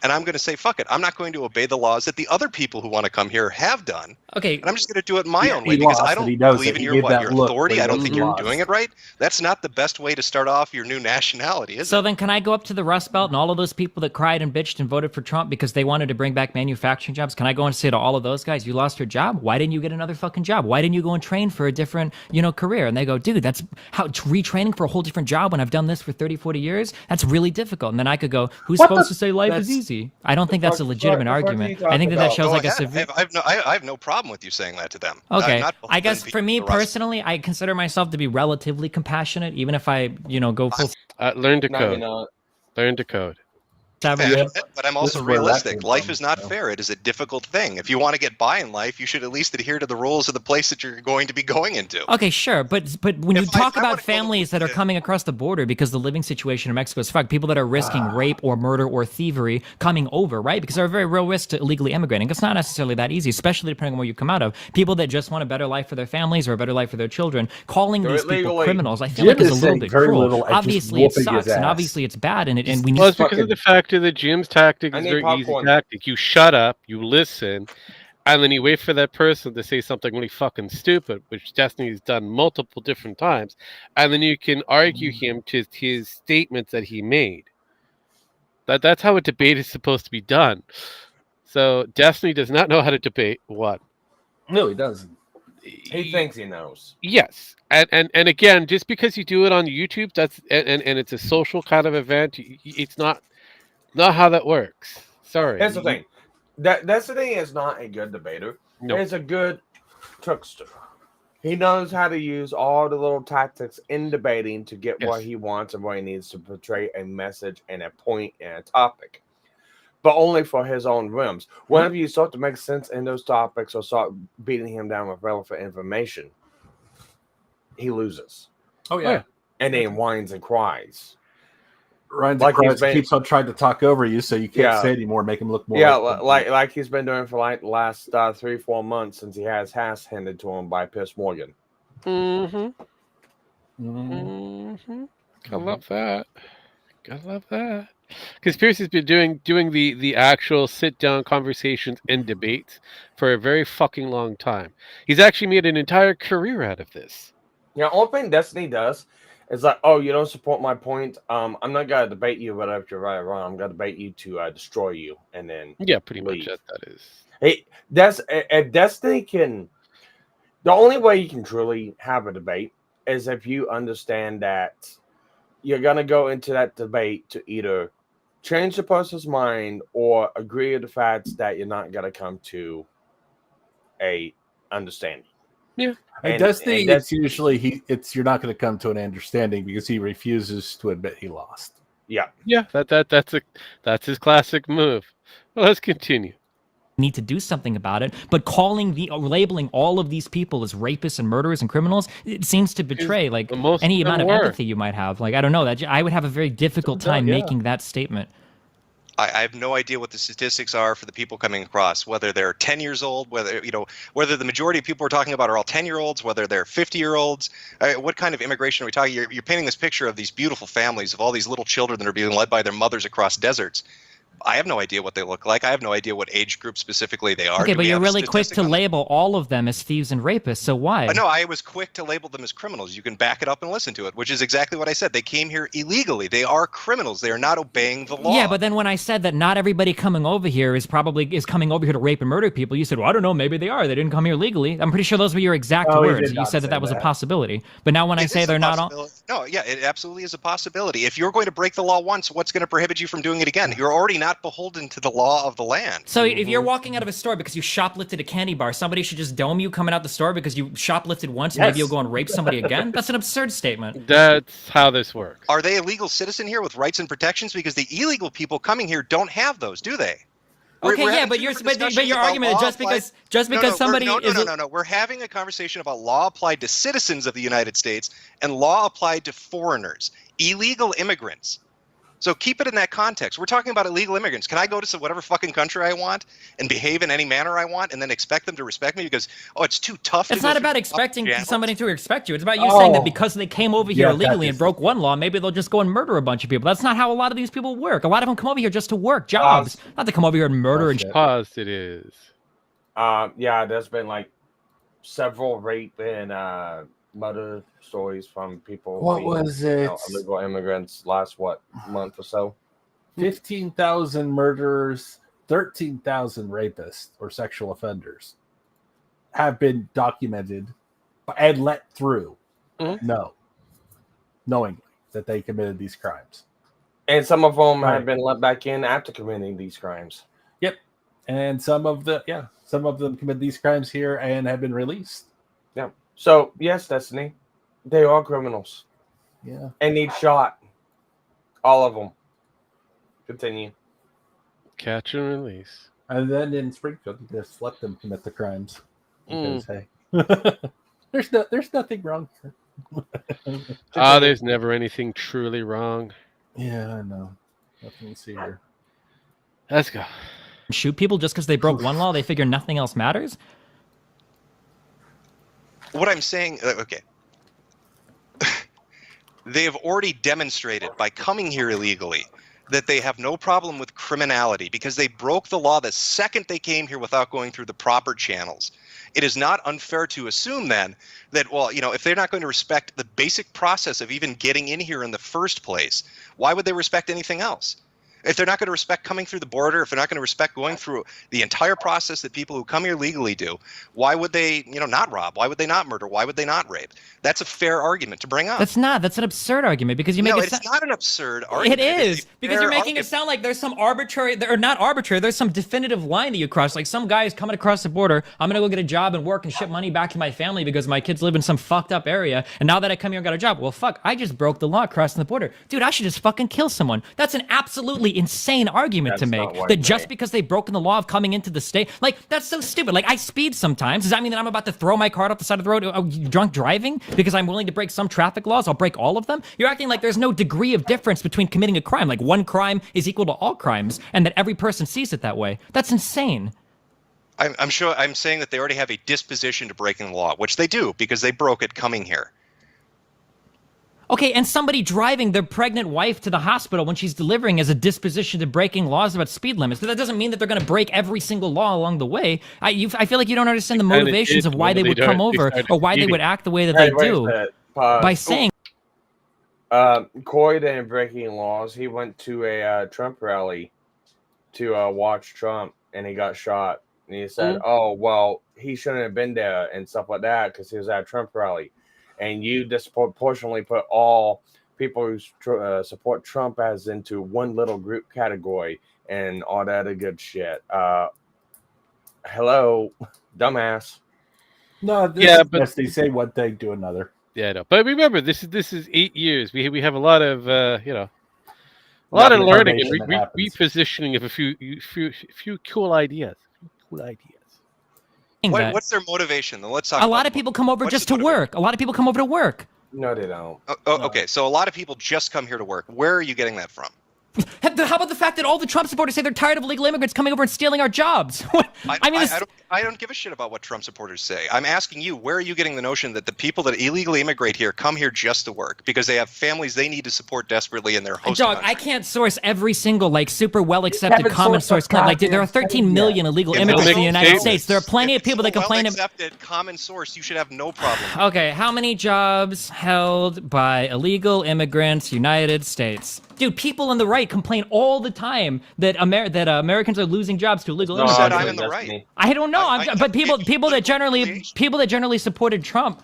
and I'm going to say, fuck it. I'm not going to obey the laws that the other people who want to come here have done. Okay. And I'm just going to do it my own way because I don't believe in your authority. I don't think you're doing it right. That's not the best way to start off your new nationality, is it? So then can I go up to the Rust Belt and all of those people that cried and bitched and voted for Trump because they wanted to bring back manufacturing jobs? Can I go and say to all of those guys, you lost your job? Why didn't you get another fucking job? Why didn't you go and train for a different, career? And they go, dude, that's how retraining for a whole different job when I've done this for 30, 40 years. That's really difficult. And then I could go, who's supposed to say life is easy? I don't think that's a legitimate argument. I think that shows like a severe. I have no problem with you saying that to them. Okay, I guess for me personally, I consider myself to be relatively compassionate, even if I, go full. Learn to code. Learn to code. But I'm also realistic. Life is not fair. It is a difficult thing. If you want to get by in life, you should at least adhere to the rules of the place that you're going to be going into. Okay, sure. But when you talk about families that are coming across the border because the living situation in Mexico is fucked, people that are risking rape or murder or thievery coming over, right? Because they're a very real risk to illegally immigrating. It's not necessarily that easy, especially depending on where you come out of. People that just want a better life for their families or a better life for their children, calling these people criminals, I feel like is a little bit cruel. Obviously, it sucks, and obviously it's bad, and we need. Well, it's because of the fact of the Jim's tactic is a very easy tactic. You shut up, you listen, and then you wait for that person to say something really fucking stupid, which Destiny's done multiple different times, and then you can argue him to his statements that he made. That's how a debate is supposed to be done. So Destiny does not know how to debate. What? No, he doesn't. He thinks he knows. Yes. And again, just because you do it on YouTube, that's and it's a social kind of event, it's not how that works. Sorry. Here's the thing. Destiny is not a good debater. No. He's a good trickster. He knows how to use all the little tactics in debating to get what he wants and what he needs to portray a message and a point and a topic. But only for his own whims. Whenever you start to make sense in those topics or start beating him down with relevant information, he loses. Oh, yeah. And then whines and cries. Ryan Like keeps on trying to talk over you, so you can't say anymore. Make him look more. Like he's been doing for like the last 3-4 months since he has hash handed to him by Piers Morgan. I love that. I love that. Because Pierce has been doing the actual sit-down conversations and debates for a very fucking long time. He's actually made an entire career out of this. Yeah, only thing Destiny does is like, oh, you don't support my point. I'm not gonna debate you, but if you're right or wrong, I'm gonna debate you to destroy you, and then pretty leave. much that is. Hey, if Destiny can, the only way you can truly have a debate is if you understand that you're gonna go into that debate to either change the person's mind or agree with the fact that you're not gonna come to a understanding. Yeah, and Destiny, it's usually you're not going to come to an understanding because he refuses to admit he lost. Yeah, that's his classic move. Well, let's continue. Need to do something about it, but labeling all of these people as rapists and murderers and criminals, it seems to betray like any amount of empathy you might have. Like, I don't know, that I would have a very difficult time making that statement. I have no idea what the statistics are for the people coming across, whether they're 10 years old, whether the majority of people we're talking about are all 10-year-olds, whether they're 50-year-olds. What kind of immigration are we talking? You're painting this picture of these beautiful families of all these little children that are being led by their mothers across deserts. I have no idea what they look like. I have no idea what age group specifically they are. Okay, but you're really quick to label all of them as thieves and rapists, so why? No, I was quick to label them as criminals. You can back it up and listen to it, which is exactly what I said. They came here illegally. They are criminals. They are not obeying the law. Yeah, but then when I said that not everybody coming over here is coming over here to rape and murder people, you said, well, I don't know, maybe they are. They didn't come here legally. I'm pretty sure those were your exact words. You said that was a possibility. But now when I say they're not all... No, yeah, it absolutely is a possibility. If you're going to break the law once, what's going to prohibit you from doing it again? You're already not beholden to the law of the land. So if you're walking out of a store because you shoplifted a candy bar, somebody should just dome you coming out the store because you shoplifted once, and maybe you'll go and rape somebody again? That's an absurd statement. That's how this works. Are they a legal citizen here with rights and protections? Because the illegal people coming here don't have those, do they? Okay, yeah, but your argument is just because somebody is... No. We're having a conversation about law applied to citizens of the United States and law applied to foreigners, illegal immigrants. So keep it in that context. We're talking about illegal immigrants. Can I go to whatever fucking country I want and behave in any manner I want and then expect them to respect me because, it's too tough to It's not about expecting somebody to respect you. It's about you saying that because they came over here illegally and broke one law, maybe they'll just go and murder a bunch of people. That's not how a lot of these people work. A lot of them come over here just to work jobs, not to come over here and murder and shit. Pause, it is. Yeah, there's been like several rape and murder stories from people. What was it? Illegal immigrants last month or so? 15,000 murderers, 13,000 rapists or sexual offenders have been documented and let through. Knowingly that they committed these crimes. And some of them have been let back in after committing these crimes. Yep. And some of them committed these crimes here and have been released. Yeah. So, yes, Destiny, they are criminals. Yeah. And need shot. All of them. Continue. Catch and release. And then in Springfield, you just let them commit the crimes. Because, hey, there's nothing wrong here. There's never anything truly wrong. Yeah, I know. Nothing to see here. Let's go. Shoot people just because they broke one law, they figure nothing else matters? What I'm saying, okay. They have already demonstrated by coming here illegally that they have no problem with criminality because they broke the law the second they came here without going through the proper channels. It is not unfair to assume then that, if they're not going to respect the basic process of even getting in here in the first place, why would they respect anything else? If they're not going to respect coming through the border, if they're not going to respect going through the entire process that people who come here legally do, why would they, not rob? Why would they not murder? Why would they not rape? That's a fair argument to bring up. That's an absurd argument because you make it it's not an absurd argument. It is because you're making it sound like there's some arbitrary, or not arbitrary, there's some definitive line that you cross. Like some guy is coming across the border, I'm going to go get a job and work and ship money back to my family because my kids live in some fucked up area. And now that I come here and got a job, well, fuck, I just broke the law crossing the border. Dude, I should just fucking kill someone. That's an absolutely absolutely insane argument to make. That just because they've broken the law of coming into the state, like, that's so stupid. Like, I speed sometimes. Does that mean that I'm about to throw my car off the side of the road drunk driving? Because I'm willing to break some traffic laws, I'll break all of them? You're acting like there's no degree of difference between committing a crime. Like, one crime is equal to all crimes, and that every person sees it that way. That's insane. I'm sure I'm saying that they already have a disposition to breaking the law, which they do because they broke it coming here. Okay, and somebody driving their pregnant wife to the hospital when she's delivering has a disposition to breaking laws about speed limits. But that doesn't mean that they're going to break every single law along the way. I feel like you don't understand the motivations of why they would come over or why they would act the way that they do by saying. Coy didn't breaking laws. He went to a Trump rally to watch Trump, and he got shot. And he said, "Oh, well, he shouldn't have been there," and stuff like that because he was at a Trump rally. And you disproportionately put all people who support Trump as into one little group category and all that other good shit. Hello, dumbass. No, but they say one thing, do another. Yeah, no. But remember, this is 8 years. We have a lot of a lot of learning and repositioning of a few cool ideas. What's their motivation? Then let's talk. A lot of people come over just to work. A lot of people come over to work. No, they don't. Okay, so a lot of people just come here to work. Where are you getting that from? How about the fact that all the Trump supporters say they're tired of illegal immigrants coming over and stealing our jobs? I don't give a shit about what Trump supporters say. I'm asking you, where are you getting the notion that the people that illegally immigrate here come here just to work because they have families they need to support desperately in their host country? I can't source every single super well accepted common source claim. Like, there are 13 million illegal immigrants in the United States. There are plenty of people that complain. Accepted common source, you should have no problem. Okay, how many jobs held by illegal immigrants, United States? Dude, people on the right complain all the time that Americans are losing jobs to illegal immigrants. Who said I'm in the right? I don't know. But people that generally supported Trump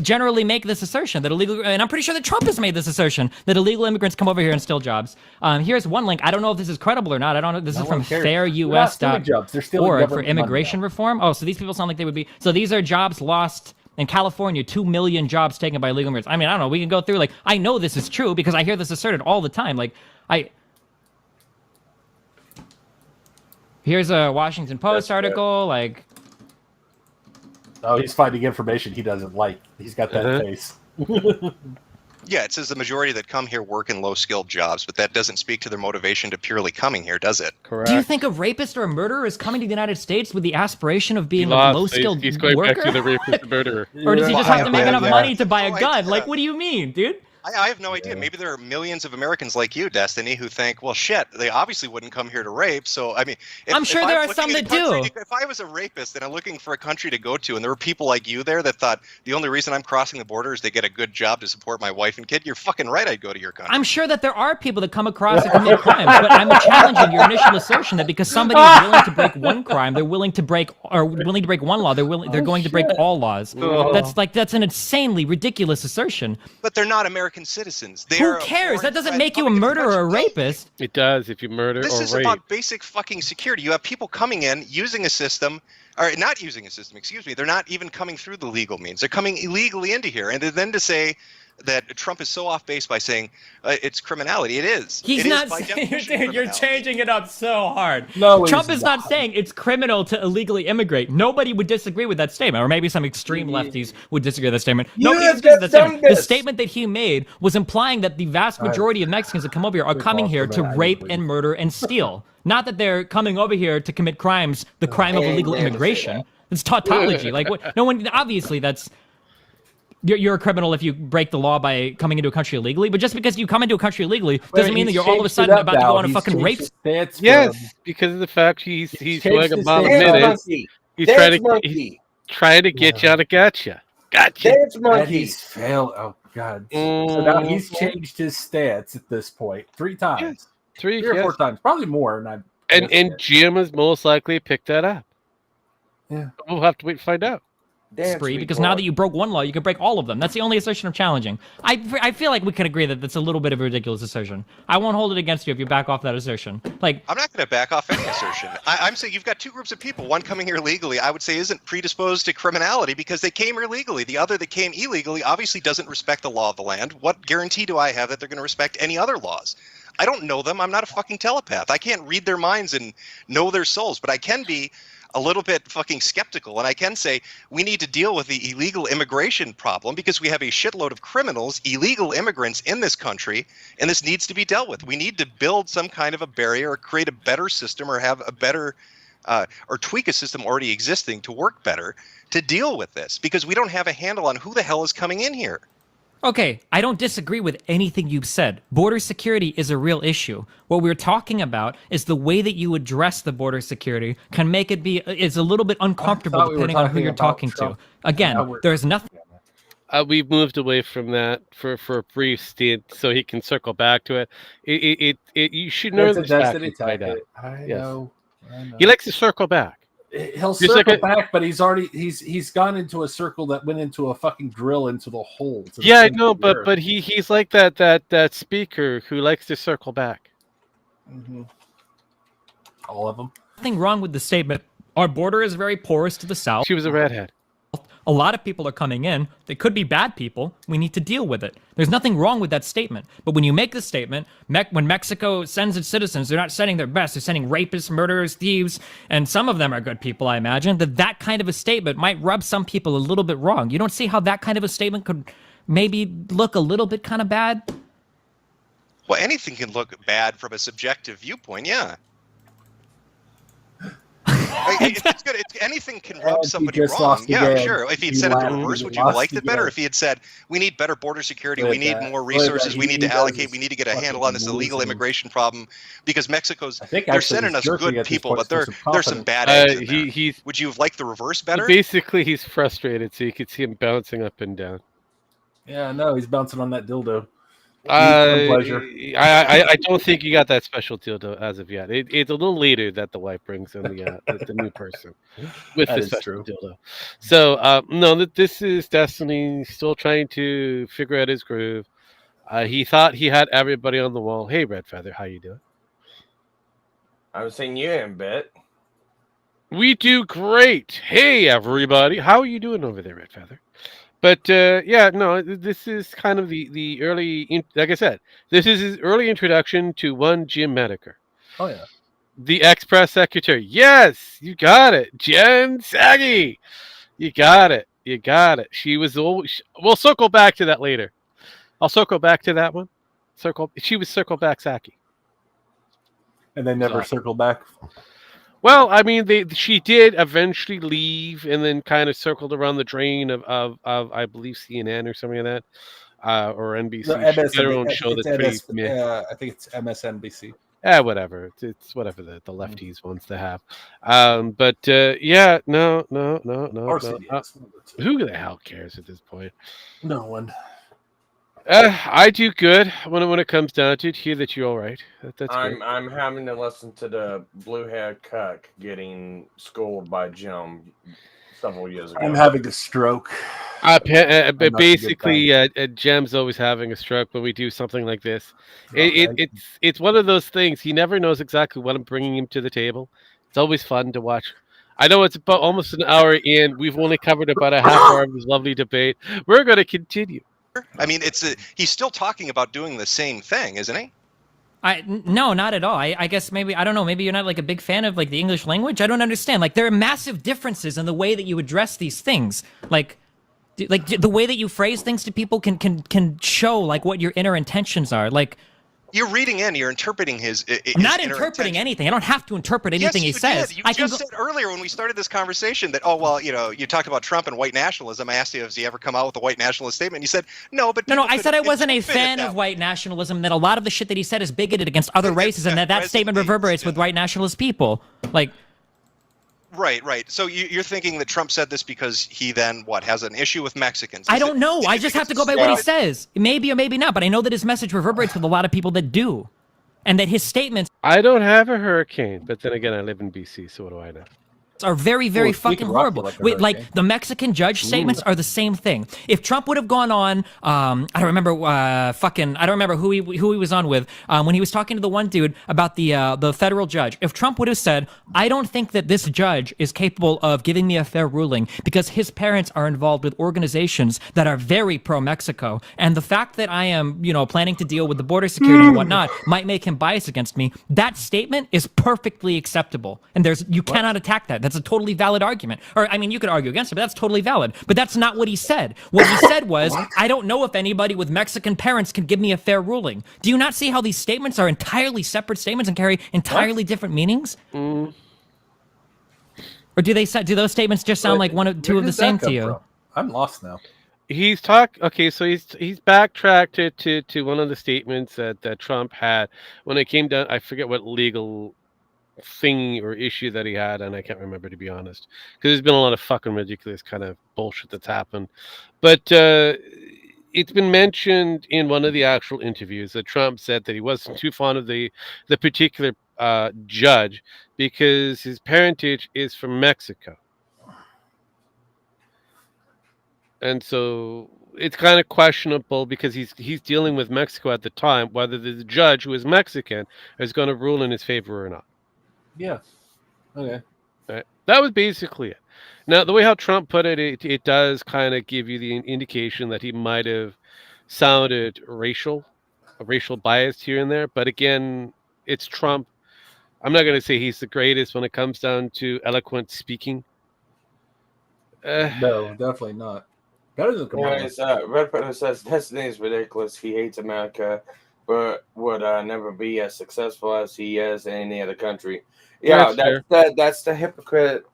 generally make this assertion that and I'm pretty sure that Trump has made this assertion that illegal immigrants come over here and steal jobs. Here's one link. I don't know if this is credible or not. I don't know. This is from fairus.org for immigration reform. Oh, so these people sound like they would be. So these are jobs lost. In California, 2 million jobs taken by illegal immigrants. I mean, I don't know. We can go through, I know this is true because I hear this asserted all the time. Here's a Washington Post article, Oh, he's finding information he doesn't like. He's got that face. Yeah, it says the majority that come here work in low-skilled jobs, but that doesn't speak to their motivation to purely coming here, does it? Correct. Do you think a rapist or a murderer is coming to the United States with the aspiration of being a low-skilled worker? He's going back to the rapist and murderer. Or does he just have to make enough money to buy a gun? What do you mean, dude? I have no idea. Maybe there are millions of Americans like you, Destiny, who think, well, shit, they obviously wouldn't come here to rape. So, I mean, I'm sure there are some that do. If I was a rapist and I'm looking for a country to go to, and there were people like you there that thought the only reason I'm crossing the border is to get a good job to support my wife and kid, you're fucking right. I'd go to your country. I'm sure that there are people that come across and commit crimes, but I'm challenging your initial assertion that because somebody is willing to break one crime, they're willing to break one law. They're going to break all laws. That's an insanely ridiculous assertion. But they're not American citizens. Who cares? That doesn't make you a murderer or a rapist. It does if you murder or rape. This is about basic fucking security. You have people coming in, using a system, or not using a system, excuse me. They're not even coming through the legal means. They're coming illegally into here. And then to say that Trump is so off base by saying it's criminality. It is. He's not saying, dude, you're changing it up so hard. No, Trump is not saying it's criminal to illegally immigrate. Nobody would disagree with that statement, or maybe some extreme lefties would disagree with that statement. Nobody would disagree with that statement. The statement that he made was implying that the vast majority of Mexicans that come over here are coming here to rape and murder and steal. Not that they're coming over here to commit crimes, the crime of illegal immigration. It's tautology. No one, obviously that's... You're a criminal if you break the law by coming into a country illegally, but just because you come into a country illegally doesn't mean that you're all of a sudden about to go on a fucking rape. Yes, because of the fact he's going about a minute. He's trying to get you out of gotcha. Gotcha. And he's failed. Oh God. So now he's changed his stance at this point 3 times. Yes. 3 or 4 times, probably more. And Jim has most likely picked that up. Yeah, we'll have to wait and find out. Spree, because now that you broke one law, you can break all of them. That's the only assertion I'm challenging. I feel like we can agree that that's a little bit of a ridiculous assertion. I won't hold it against you if you back off that assertion. I'm not going to back off any assertion. I'm saying you've got 2 groups of people. One coming here legally, I would say, isn't predisposed to criminality because they came here legally. The other that came illegally obviously doesn't respect the law of the land. What guarantee do I have that they're going to respect any other laws? I don't know them. I'm not a fucking telepath. I can't read their minds and know their souls, but I can be a little bit fucking skeptical, and I can say we need to deal with the illegal immigration problem because we have a shitload of criminals, illegal immigrants in this country, and this needs to be dealt with. We need to build some kind of a barrier or create a better system or have a better or tweak a system already existing to work better to deal with this because we don't have a handle on who the hell is coming in here. Okay, I don't disagree with anything you've said. Border security is a real issue. What we're talking about is the way that you address the border security can make it be, it's a little bit uncomfortable depending on who you're talking to. Again, there's nothing. We've moved away from that for a brief stint so he can circle back to it. You should know this by now. I know. He likes to circle back. He'll circle back, but he's gone into a circle that went into a fucking drill into the hole. Yeah, I know, but he's like that speaker who likes to circle back. Mm-hmm. All of them. Nothing wrong with the statement. Our border is very porous to the south. She was a redhead. A lot of people are coming in. They could be bad people. We need to deal with it. There's nothing wrong with that statement. But when you make the statement, when Mexico sends its citizens, they're not sending their best. They're sending rapists, murderers, thieves, and some of them are good people, I imagine. That kind of a statement might rub some people a little bit wrong. You don't see how that kind of a statement could maybe look a little bit kind of bad? Well, anything can look bad from a subjective viewpoint, yeah. It's good. Anything can rub somebody wrong. Yeah, sure. If he had said it the reverse, would you have liked it better? If he had said, we need better border security, we need more resources, we need to allocate, we need to get a handle on this illegal immigration problem, because Mexico's, they're sending us good people, but there's some bad eggs in there. Would you have liked the reverse better? Basically, he's frustrated, so you could see him bouncing up and down. Yeah, no, he's bouncing on that dildo. I don't think you got that special dildo as of yet. It's a little later that the wife brings in the new person with the special dildo. So no, this is Destiny still trying to figure out his groove. He thought he had everybody on the wall. Hey, Red Feather, how you doing? I was saying you in bit. We do great. Hey, everybody, how are you doing over there, Red Feather? But yeah, no, this is kind of the early, like I said, this is his early introduction to one Jim Metokur. Oh yeah, the ex-press secretary. Yes, you got it, Jen Psaki. You got it. You got it. She was always. We'll circle back to that later. I'll circle back to that one. She was circle back Psaki. And they never circled back. Well, I mean, she did eventually leave, and then kind of circled around the drain of I believe CNN or something like that, or NBC. No, their own show that's pretty. I think it's MSNBC. Yeah, whatever. It's whatever the lefties wants to have. But yeah, no. Who the hell cares at this point? No one. I do good when it comes down to it. Hear that you're all right. That's great. I'm having to listen to the blue-haired cuck getting schooled by Jim several years ago. I'm having a stroke. Basically, Jem's always having a stroke when we do something like this. It's one of those things. He never knows exactly what I'm bringing him to the table. It's always fun to watch. I know it's about almost an hour in. We've only covered about a half hour of this lovely debate. We're going to continue. I mean, he's still talking about doing the same thing, isn't he? No, not at all. I guess maybe, I don't know, maybe you're not like a big fan of like the English language. I don't understand. Like, there are massive differences in the way that you address these things. Like the way that you phrase things to people can show like what your inner intentions are. Like, you're reading in, you're interpreting his I'm not interpreting anything. I don't have to interpret anything he says. You just said earlier when we started this conversation that, oh, well, you talked about Trump and white nationalism. I asked you, has he ever come out with a white nationalist statement? You said, no, but... No, I said I wasn't a fan of white nationalism, that a lot of the shit that he said is bigoted against other races, and that statement reverberates with white nationalist people. Like... Right. So you're thinking that Trump said this because he then, has an issue with Mexicans? I don't know. I just have to go by what he says. Maybe or maybe not, but I know that his message reverberates with a lot of people that do. And that his statements... I don't have a hurricane, but then again, I live in BC, so what do I know? are very, very fucking horrible. Like the Mexican judge statements are the same thing. If Trump would have gone on, I don't remember who he was on with when he was talking to the one dude about the federal judge. If Trump would have said, "I don't think that this judge is capable of giving me a fair ruling because his parents are involved with organizations that are very pro-Mexico, and the fact that I am, planning to deal with the border security and whatnot might make him biased against me," that statement is perfectly acceptable, and you cannot attack that. That's a totally valid argument. Or, I mean, you could argue against it, but that's totally valid. But that's not what he said. What he said was, "I don't know if anybody with Mexican parents can give me a fair ruling." Do you not see how these statements are entirely separate statements and carry entirely different meanings? Or do those statements just sound like two of the same to you? From? I'm lost now. He's he's backtracked it to one of the statements that Trump had when it came down. I forget what legal thing or issue that he had, and I can't remember, to be honest, because there's been a lot of fucking ridiculous kind of bullshit that's happened. But it's been mentioned in one of the actual interviews that Trump said that he wasn't too fond of the particular judge because his parentage is from Mexico. And so it's kind of questionable because he's dealing with Mexico at the time, whether the judge who is Mexican is going to rule in his favor or not. Yeah. Okay. Right. That was basically it. Now, the way how Trump put it, it does kind of give you the indication that he might have sounded racial bias here and there. But again, it's Trump. I'm not going to say he's the greatest when it comes down to eloquent speaking. No, definitely not. Better than Red Panda says Destiny is ridiculous. He hates America, but would never be as successful as he is in any other country. Yeah, that's the hypocrite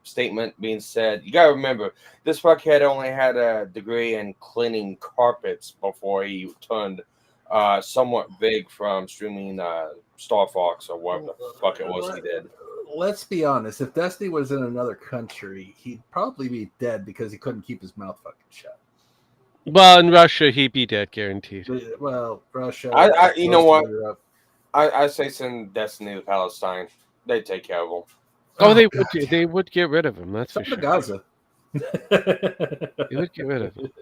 statement being said. You gotta remember, this fuckhead only had a degree in cleaning carpets before he turned somewhat big from streaming Star Fox or whatever the fuck it was he did. Let's be honest. If Destiny was in another country, he'd probably be dead because he couldn't keep his mouth fucking shut. Well, in Russia, he'd be dead, guaranteed. Well, Russia. You know what? I say send Destiny to Palestine. They take care of him. Oh, they would get rid of him. That's for sure. Gaza. They would get rid of him.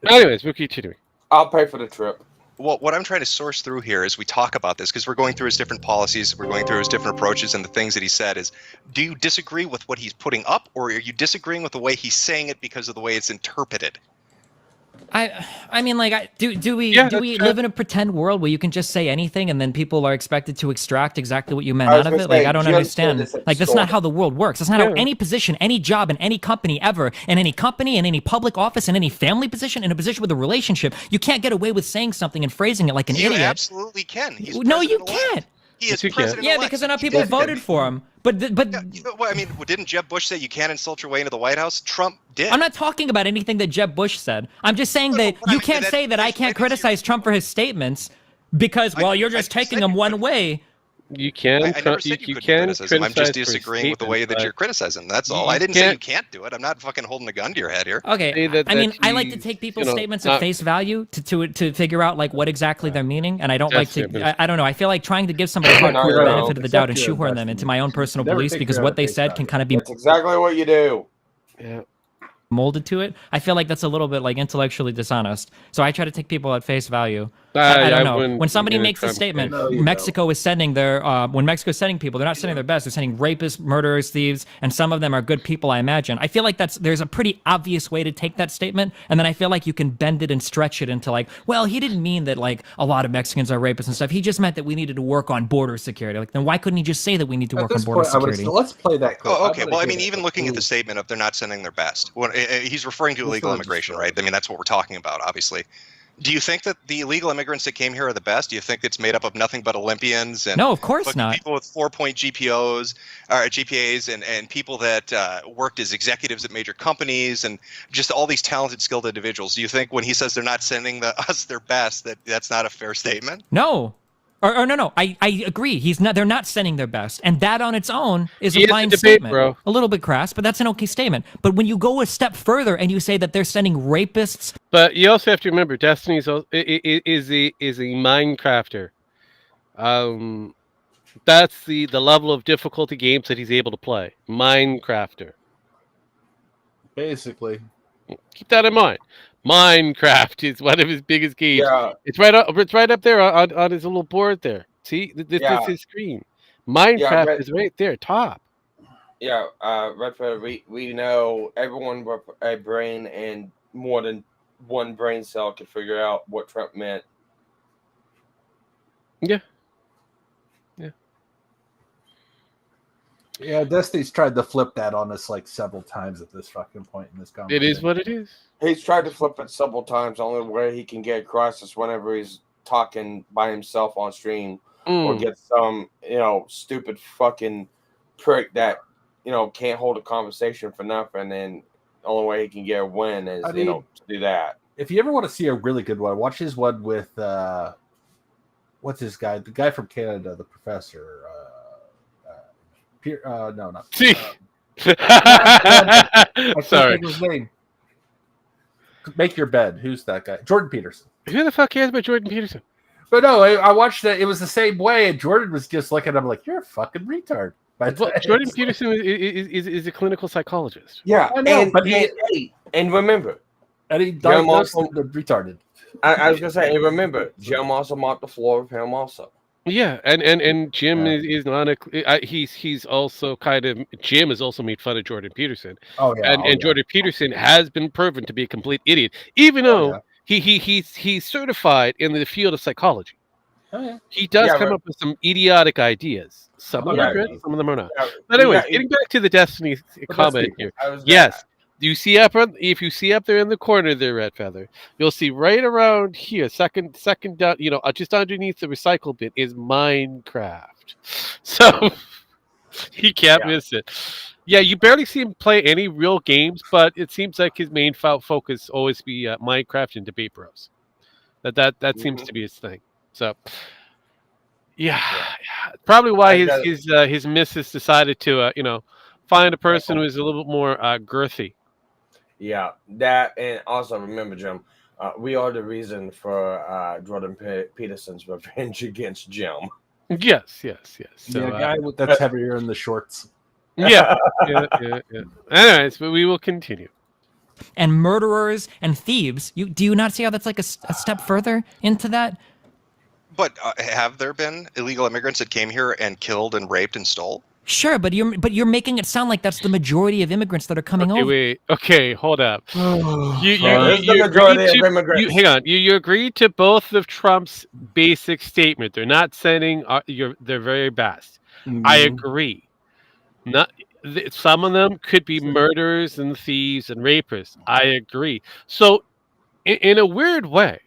Anyways, we'll continue. I'll pay for the trip. Well, what I'm trying to source through here as we talk about this, because we're going through his different policies, we're going through his different approaches and the things that he said is, do you disagree with what he's putting up, or are you disagreeing with the way he's saying it because of the way it's interpreted? I mean, like, do we live in a pretend world where you can just say anything and then people are expected to extract exactly what you meant out of it? Like, I don't understand. Like, that's not how the world works. That's not how any position, any job in any company ever, in any company, in any public office, in any family position, in a position with a relationship, you can't get away with saying something and phrasing it like an idiot. You absolutely can. No, you can't. He is president. Yeah, because enough people voted for him. But I mean, didn't Jeb Bush say you can't insult your way into the White House? Trump did. I'm not talking about anything that Jeb Bush said. I'm just saying that you can't say that I can't criticize Trump for his statements because, well, you're just taking them one way. You can. I never said you couldn't criticize him. I'm just disagreeing with the way that you're criticizing. That's all. I didn't say you can't do it. I'm not fucking holding a gun to your head here. Okay. I mean, I like to take people's statements at face value to figure out like what exactly they're meaning, and I don't like to. I don't know. I feel like trying to give somebody the benefit of the doubt and shoehorn them into my own personal beliefs because what they said can kind of be. That's exactly what you do. Yeah. Molded to it. I feel like that's a little bit like intellectually dishonest. So I try to take people at face value. I don't know. When somebody makes a statement, Mexico is sending when Mexico is sending people, they're not sending their best. They're sending rapists, murderers, thieves, and some of them are good people, I imagine. I feel like there's a pretty obvious way to take that statement, and then I feel like you can bend it and stretch it into like, well, he didn't mean that like a lot of Mexicans are rapists and stuff. He just meant that we needed to work on border security. Like, then why couldn't he just say that we need to work on border security? Let's play that clip. Oh, okay. Well, I mean, even looking at the statement of they're not sending their best, he's referring to illegal immigration, right? I mean, that's what we're talking about, obviously. Do you think that the illegal immigrants that came here are the best? Do you think it's made up of nothing but Olympians? And no, of course not. People with 4-point GPAs and people that worked as executives at major companies and just all these talented, skilled individuals. Do you think when he says they're not sending us their best, that's not a fair statement? No. Or no. I agree. They're not sending their best, and that on its own is a fine statement. Bro. A little bit crass, but that's an okay statement. But when you go a step further and you say that they're sending rapists, but you also have to remember, Destiny is a Minecrafter. That's the level of difficulty games that he's able to play. Minecrafter. Basically. Keep that in mind. Minecraft is one of his biggest games. Yeah. It's right up there on his little board there. See, this is his screen. Minecraft is right there, top. Yeah, Redford, we know everyone with a brain and more than one brain cell could figure out what Trump meant. Yeah. Yeah, Destiny's tried to flip that on us like several times at this fucking point in this conversation. It is what it is. He's tried to flip it several times. The only way he can get across is whenever he's talking by himself on stream or get some, stupid fucking prick that, can't hold a conversation for nothing. And the only way he can get a win is, to do that. If you ever want to see a really good one, watch his one with, what's his guy? The guy from Canada, the professor. No, not. See. Sorry. His name. Make your bed. Who's that guy? Jordan Peterson. Who the fuck cares about Jordan Peterson? But no, I watched it. It was the same way, and Jordan was just looking at him like, "You're a fucking retard." Jordan Peterson is a clinical psychologist. Yeah, I know, and remember, and he diagnosed retarded. I was gonna say, and remember, Jim also mopped the floor with him also. Yeah, and Jim is not he's also kind of Jim has also made fun of Jordan Peterson. Oh yeah, and Jordan Peterson has been proven to be a complete idiot, even though he's certified in the field of psychology. Oh, yeah. He does come up with some idiotic ideas. Some of them are good, some of them are not. But anyways, getting back to the Destiny comment here. Yes. You see if you see up there in the corner there, Red Feather, you'll see right around here, second down, just underneath the recycle bin is Minecraft. So you can't miss it. Yeah, you barely see him play any real games, but it seems like his main focus always be Minecraft and Debate Bros. That seems to be his thing. So yeah. Probably why his missus decided to find a person who is a little bit more girthy. Yeah, that, and also remember, Jim, we are the reason for Jordan Peterson's revenge against Jim. Yes. So, a guy that's heavier in the shorts. Yeah. Anyways, but we will continue. And murderers and thieves. Do you not see how that's like a step further into that? But have there been illegal immigrants that came here and killed and raped and stole? Sure, but you're making it sound like that's the majority of immigrants that are coming over. Okay, hold up. You hang on. You agreed to both of Trump's basic statement. They're not sending their very best. Mm-hmm. I agree. Some of them could be murderers and thieves and rapists. I agree. So, in a weird way.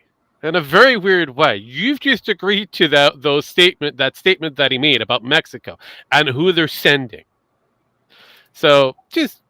In a very weird way, you've just agreed to that statement that he made about Mexico and who they're sending. So just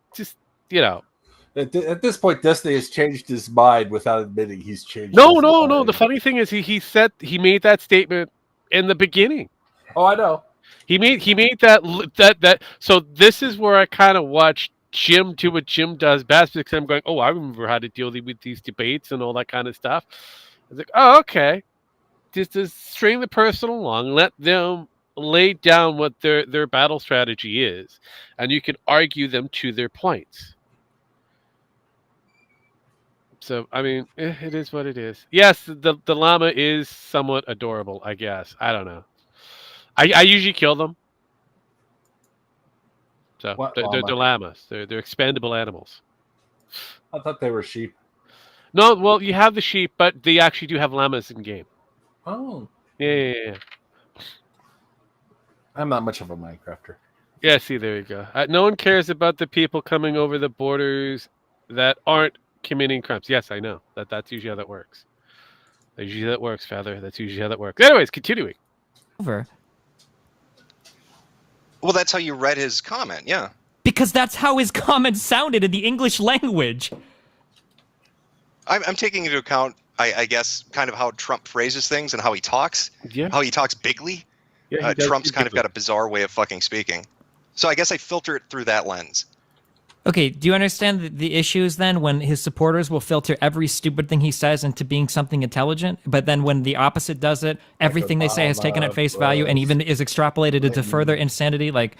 At this point, Destiny has changed his mind without admitting he's changed. No. The funny thing is, he made that statement in the beginning. Oh, I know. He made that. So this is where I kind of watched Jim do what Jim does best, because I'm going, I remember how to deal with these debates and all that kind of stuff. I was like, oh, okay. Just string the person along, let them lay down what their battle strategy is, and you can argue them to their points. So, I mean, it is what it is. Yes, the llama is somewhat adorable, I guess. I don't know. I usually kill them. So they're llamas. They're expendable animals. I thought they were sheep. No, well, you have the sheep, but they actually do have llamas in game. Oh. Yeah. I'm not much of a Minecrafter. Yeah, see, there you go. No one cares about the people coming over the borders that aren't committing crimes. Yes, I know. That's usually how that works. That's usually how that works, Feather. That's usually how that works. Anyways, continuing. Over. Well, that's how you read his comment, yeah. Because that's how his comment sounded in the English language. I'm taking into account, I guess, kind of how Trump phrases things and how he talks. Yeah. How he talks bigly. Yeah, Trump's kind of got a bizarre way of fucking speaking. So I guess I filter it through that lens. Okay, do you understand the issues then when his supporters will filter every stupid thing he says into being something intelligent, but then when the opposite does it, everything they say is taken at face value and even is extrapolated into further insanity? Like,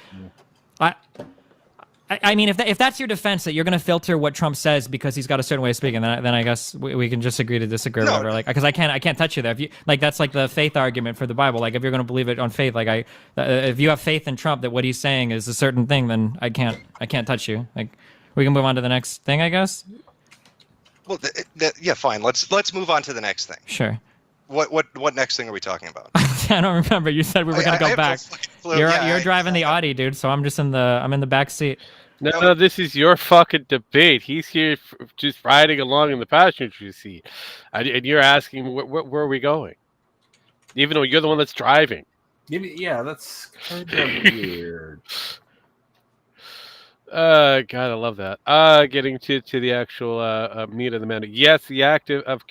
I mean, if that's your defense, that you're going to filter what Trump says because he's got a certain way of speaking, then I guess we can just agree to disagree or whatever. Like, because I can't touch you there. If you like, that's like the faith argument for the Bible. Like, if you're going to believe it on faith, like if you have faith in Trump that what he's saying is a certain thing, then I can't touch you. Like, we can move on to the next thing, I guess. Well, yeah, fine. Let's move on to the next thing. Sure. What next thing are we talking about? I don't remember. You said we were going to go back. You're driving the Audi, dude. So I'm just in the back seat. No, this is your fucking debate. He's here just riding along in the passenger seat, and you're asking where are we going, even though you're the one that's driving. Yeah, that's kind of weird. God, I love that. Getting to the actual meat of the matter. Yes, the act of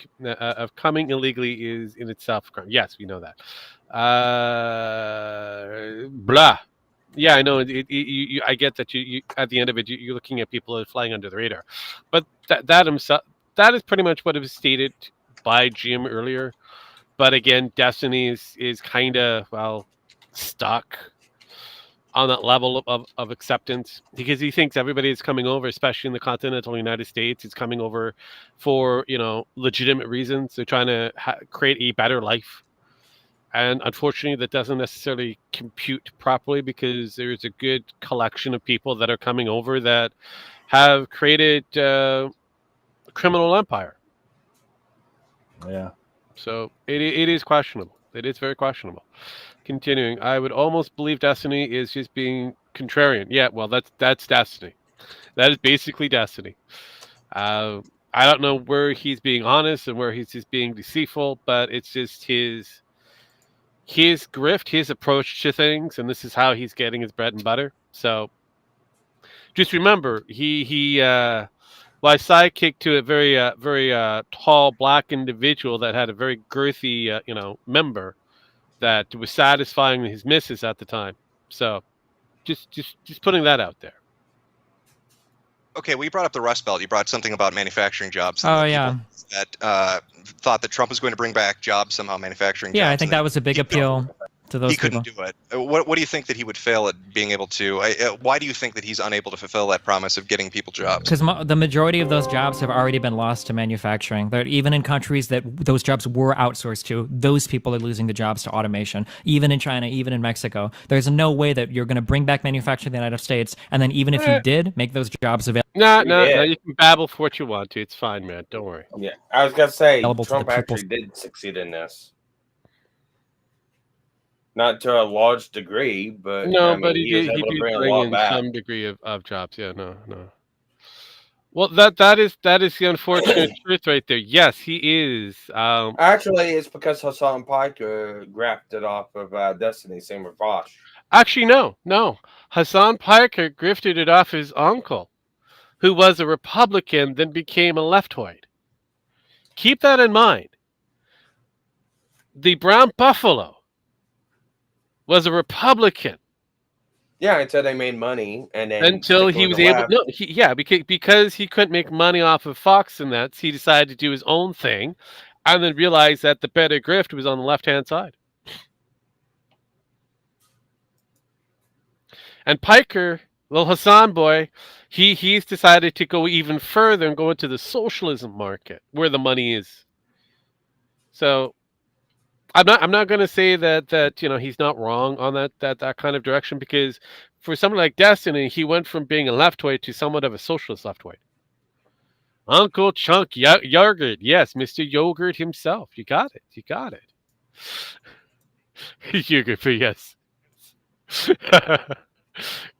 coming illegally is in itself a crime. Yes, we know that. Blah. Yeah, I know. I get that you at the end of it, you're looking at people that are flying under the radar, but that is pretty much what it was stated by Jim earlier. But again, Destiny is kind of stuck on that level of acceptance because he thinks everybody is coming over, especially in the continental United States, is coming over for legitimate reasons. They're trying to create a better life. And unfortunately, that doesn't necessarily compute properly because there's a good collection of people that are coming over that have created a criminal empire. Yeah. So it is questionable. It is very questionable. Continuing, I would almost believe Destiny is just being contrarian. Yeah, well, that's Destiny. That is basically Destiny. I don't know where he's being honest and where he's just being deceitful, but it's just his grift, his approach to things, and this is how he's getting his bread and butter. So just remember, he sidekick to a very tall black individual that had a very girthy member that was satisfying his misses at the time. So just putting that out there. Okay, well, you brought up the Rust Belt. You brought something about manufacturing jobs. Oh, yeah. That thought that Trump was going to bring back jobs somehow, manufacturing jobs. Yeah, I think that was a big appeal to those people. He couldn't do it. What do you think that he would fail at being able to? Why do you think that he's unable to fulfill that promise of getting people jobs? Because the majority of those jobs have already been lost to manufacturing. Even in countries that those jobs were outsourced to, those people are losing the jobs to automation. Even in China, even in Mexico. There's no way that you're going to bring back manufacturing in the United States, and then even if you did, make those jobs available. No, you can babble for what you want to. It's fine, man. Don't worry. Yeah, I was going to say, Trump actually did succeed in this. Not to a large degree, but but he did bring in some degree of jobs. Yeah, no. Well, that is the unfortunate truth right there. Yes, he is. Actually, it's because Hassan Piker grafted off of Destiny, same with Vosh. Actually, no. Hassan Piker grifted it off his uncle, who was a Republican, then became a leftoid. Keep that in mind. The Brown Buffalo was a Republican. Yeah, until they made money, and then until he was able. No, because he couldn't make money off of Fox and that, he decided to do his own thing, and then realized that the better grift was on the left-hand side. And Piker, little Hassan boy, he's decided to go even further and go into the socialism market where the money is. So I'm not going to say that he's not wrong on that kind of direction, because for someone like Destiny, he went from being a leftoid to somewhat of a socialist leftoid. Uncle Chunk Yogurt, yes, Mr. Yogurt himself. You got it. Yogurt for yes.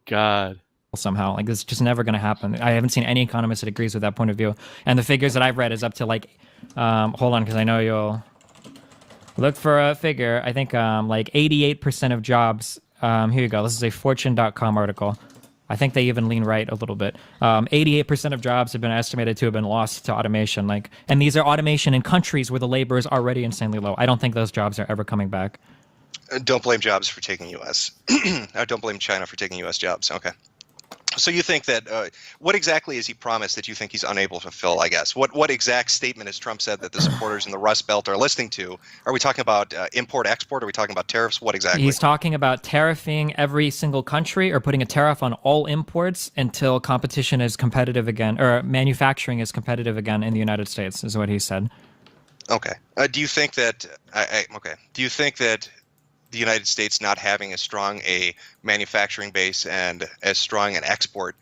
God. Somehow, like, this is just never going to happen. I haven't seen any economist that agrees with that point of view, and the figures that I've read is up to like, hold on, because I know you'll look for a figure. I think like 88% of jobs. Here you go. This is a Fortune.com article. I think they even lean right a little bit. 88% of jobs have been estimated to have been lost to automation. And these are automation in countries where the labor is already insanely low. I don't think those jobs are ever coming back. Don't blame jobs for taking U.S. Don't blame China for taking U.S. jobs. Okay. So you think that what exactly has he promised that you think he's unable to fulfill? I guess what exact statement has Trump said that the supporters in the Rust Belt are listening to? Are we talking about import export? Are we talking about tariffs? What exactly? He's talking about tariffing every single country or putting a tariff on all imports until competition is competitive again, or manufacturing is competitive again in the United States, is what he said. Okay. Do you think that? Okay. Do you think that the United States not having as strong a manufacturing base and as strong an export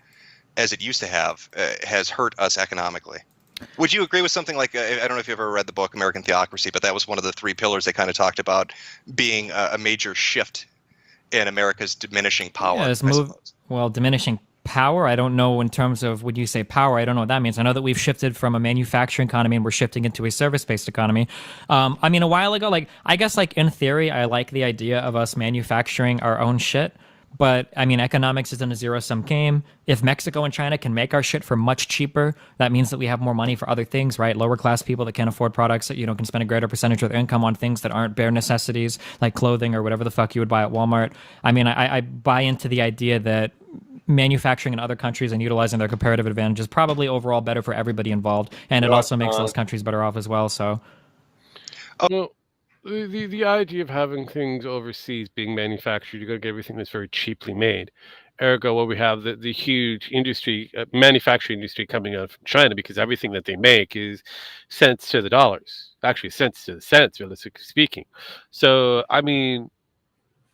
as it used to have has hurt us economically? Would you agree with something like, I don't know if you've ever read the book American Theocracy, but that was one of the 3 pillars they kind of talked about being a major shift in America's diminishing power. Yeah, diminishing power, I don't know in terms of, when you say power, I don't know what that means. I know that we've shifted from a manufacturing economy and we're shifting into a service-based economy. I mean, a while ago, like, I guess, like, in theory, I like the idea of us manufacturing our own shit. But, I mean, economics isn't a zero-sum game. If Mexico and China can make our shit for much cheaper, that means that we have more money for other things, right? Lower-class people that can't afford products that, can spend a greater percentage of their income on things that aren't bare necessities, like clothing or whatever the fuck you would buy at Walmart. I mean, I buy into the idea that manufacturing in other countries and utilizing their comparative advantage is probably overall better for everybody involved, and it also makes those countries better off as well. So, well, the idea of having things overseas being manufactured, you got to get everything that's very cheaply made. Ergo, what we have the huge industry, manufacturing industry coming out from China, because everything that they make is cents to the dollars, actually cents to the cents, realistically speaking. So, I mean,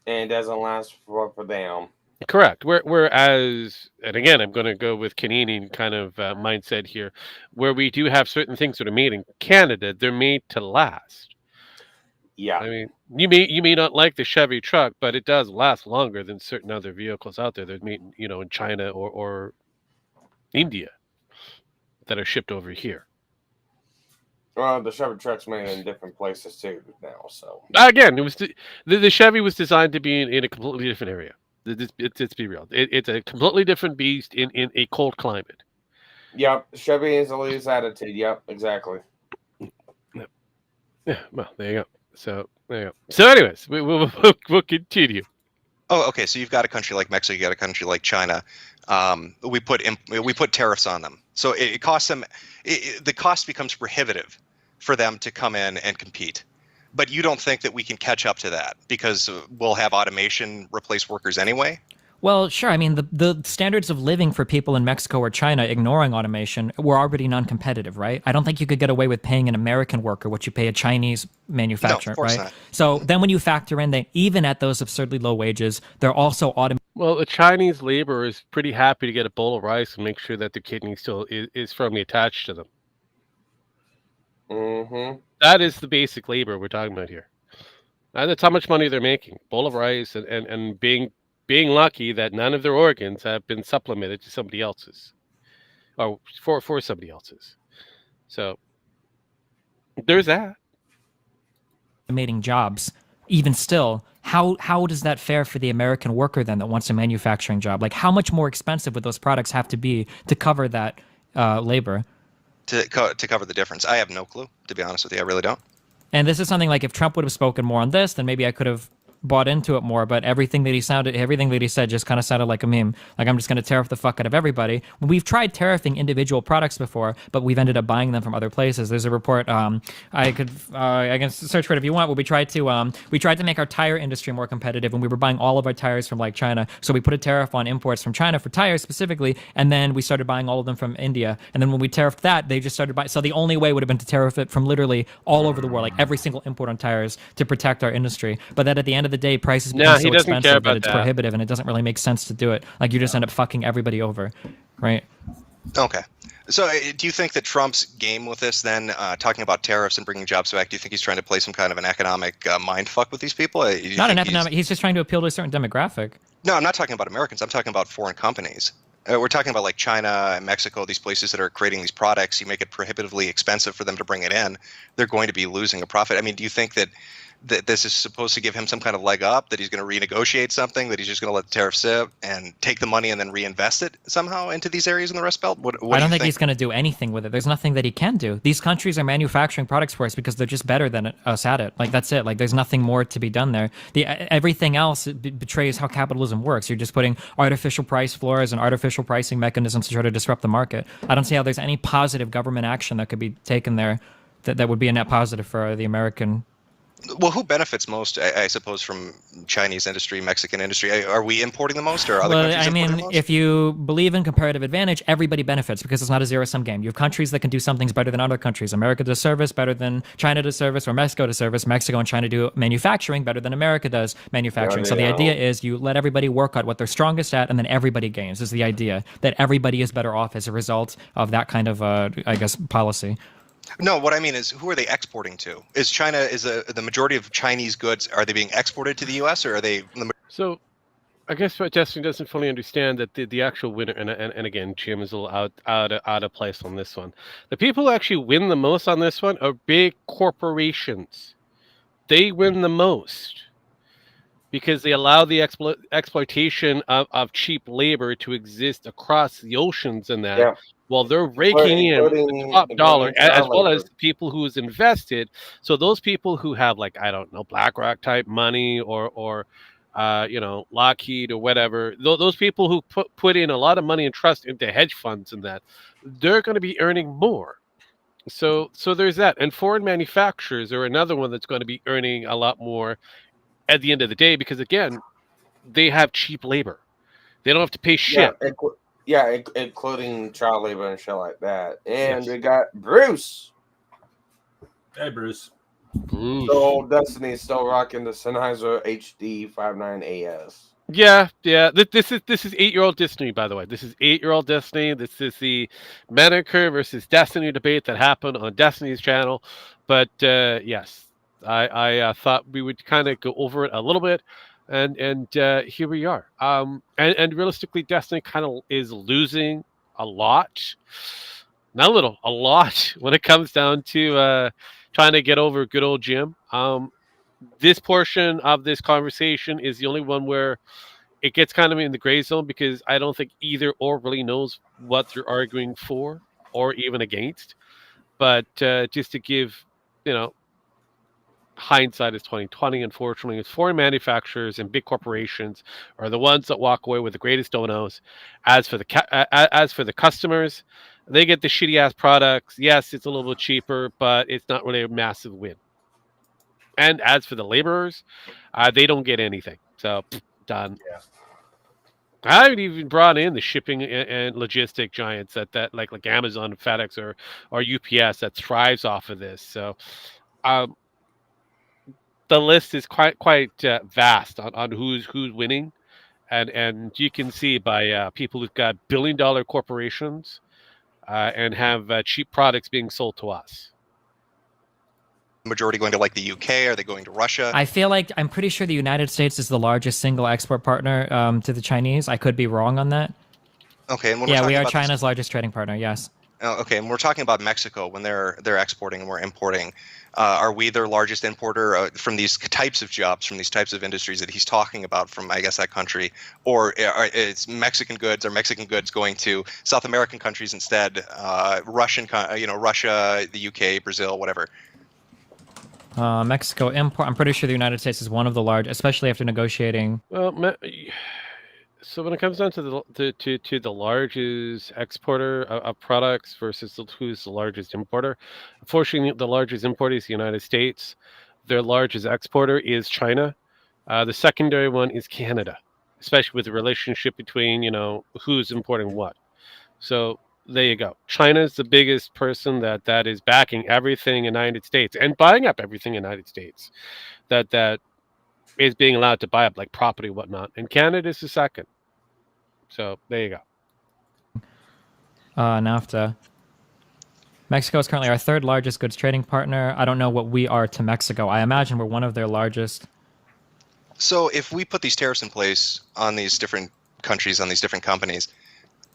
and it doesn't last for them. Correct. Whereas, and again, I'm going to go with Canadian kind of mindset here, where we do have certain things that are made in Canada, they're made to last. Yeah. I mean, you may not like the Chevy truck, but it does last longer than certain other vehicles out there that are made, in China or India that are shipped over here. Well, the Chevy truck's made in different places too now. So again, it was the Chevy was designed to be in a completely different area. Let's be real. It's a completely different beast in a cold climate. Yep, Chevy is a loose attitude. Yep, exactly. Yep. Yeah, well, there you go. So there you go. So, anyways, we'll continue. Oh, okay. So you've got a country like Mexico, you got a country like China. We put tariffs on them, so it costs them. The cost becomes prohibitive for them to come in and compete. But you don't think that we can catch up to that because we'll have automation replace workers anyway? Well, sure. I mean, the standards of living for people in Mexico or China, ignoring automation, were already non-competitive, right? I don't think you could get away with paying an American worker what you pay a Chinese manufacturer, right? Not. So then when you factor in that even at those absurdly low wages, they're also automated. Well, a Chinese laborer is pretty happy to get a bowl of rice and make sure that the kidney still is firmly attached to them. Mm-hmm. That is the basic labor we're talking about here. And that's how much money they're making. Bowl of rice and being lucky that none of their organs have been supplemented to somebody else's. Or for somebody else's. So there's that. Automating jobs. Even still, how does that fare for the American worker then that wants a manufacturing job? Like, how much more expensive would those products have to be to cover that labor? To cover the difference. I have no clue, to be honest with you. I really don't. And this is something like if Trump would have spoken more on this, then maybe I could have bought into it more, but everything that he said just kind of sounded like a meme. Like, I'm just going to tariff the fuck out of everybody. We've tried tariffing individual products before, but we've ended up buying them from other places. There's a report, I can search for it if you want, where we tried to make our tire industry more competitive, and we were buying all of our tires from like China. So we put a tariff on imports from China for tires specifically, and then we started buying all of them from India. And then when we tariffed that, they just started buying. So the only way would have been to tariff it from literally all over the world, like every single import on tires, to protect our industry. But then at the end of the day, prices become so expensive that it's prohibitive, and it doesn't really make sense to do it. Like, you just end up fucking everybody over, right? Okay. So do you think that Trump's game with this then, talking about tariffs and bringing jobs back, do you think he's trying to play some kind of an economic mind fuck with these people? Not an economic, he's just trying to appeal to a certain demographic. No, I'm not talking about Americans. I'm talking about foreign companies. We're talking about like China and Mexico, these places that are creating these products. You make it prohibitively expensive for them to bring it in. They're going to be losing a profit. I mean, do you think that that this is supposed to give him some kind of leg up, that he's going to renegotiate something, that he's just going to let the tariff sit and take the money and then reinvest it somehow into these areas in the Rust Belt? What I don't think he's going to do anything with it. There's nothing that he can do. These countries are manufacturing products for us because they're just better than us at it. Like, that's it. Like, there's nothing more to be done there. Everything else betrays how capitalism works. You're just putting artificial price floors and artificial pricing mechanisms to try to disrupt the market. I don't see how there's any positive government action that could be taken there that would be a net positive for the American. Well, who benefits most, I suppose, from Chinese industry, Mexican industry? Are we importing the most, or are other countries importing the most? If you believe in comparative advantage, everybody benefits because it's not a zero-sum game. You have countries that can do some things better than other countries. America does service better than China does service, or Mexico does service. Mexico and China do manufacturing better than America does manufacturing. So the idea is you let everybody work at what they're strongest at, and then everybody gains. Is the idea that everybody is better off as a result of that kind of, policy. No, what I mean is, who are they exporting to? Is China, the majority of Chinese goods, are they being exported to the U.S. or are they? So, I guess what Destiny doesn't fully understand that the actual winner, and again, Jim is a little out of place on this one. The people who actually win the most on this one are big corporations. They win the most because they allow the exploitation of cheap labor to exist across the oceans and that. Yeah. While they're raking in the top dollar, as well as people who's invested. So those people who have, like, I don't know, BlackRock type money or Lockheed or whatever, those people who put in a lot of money and trust into hedge funds and that, they're going to be earning more. So there's that. And foreign manufacturers are another one that's going to be earning a lot more at the end of the day because, again, they have cheap labor. They don't have to pay shit. Yeah, including child labor and shit like that. And we got Bruce. Hey, Bruce. So Destiny's still rocking the Sennheiser HD 59AS. Yeah. This is 8-year-old Destiny, by the way. This is 8-year-old Destiny. This is the Metokur versus Destiny debate that happened on Destiny's channel. But yes, I thought we would kind of go over it a little bit. And here we are. And realistically, Destiny kind of is losing a lot. Not a little, a lot when it comes down to trying to get over good old Jim. This portion of this conversation is the only one where it gets kind of in the gray zone because I don't think either or really knows what they're arguing for or even against. But just to give, hindsight is 2020. Unfortunately, it's foreign manufacturers and big corporations are the ones that walk away with the greatest donos. As for the customers, they get the shitty ass products. Yes, it's a little bit cheaper, but it's not really a massive win. And as for the laborers, they don't get anything. So done. Yeah. I haven't even brought in the shipping and logistic giants that like Amazon, FedEx, or UPS that thrives off of this. So. The list is quite vast on who's winning, and you can see by people who've got billion-dollar corporations and have cheap products being sold to us. Majority going to like the UK? Are they going to Russia? I feel like I'm pretty sure the United States is the largest single export partner to the Chinese. I could be wrong on that. Okay, and we are China's largest trading partner. Yes. Oh, okay, and we're talking about Mexico when they're exporting and we're importing. Are we their largest importer from these types of jobs, from these types of industries that he's talking about from, I guess, that country? Or it's Mexican goods? Are Mexican goods going to South American countries instead? Russia, the UK, Brazil, whatever. Mexico import. I'm pretty sure the United States is one of the large, especially after negotiating. Well, so when it comes down to the largest exporter of products versus who's the largest importer, unfortunately, the largest importer is the United States. Their largest exporter is China. The secondary one is Canada, especially with the relationship between who's importing what. So there you go. China is the biggest person that is backing everything in the United States and buying up everything in the United States that is being allowed to buy up, like property and whatnot. And Canada is the second. So there you go. NAFTA. Mexico is currently our third largest goods trading partner. I don't know what we are to Mexico. I imagine we're one of their largest. So if we put these tariffs in place on these different countries, on these different companies,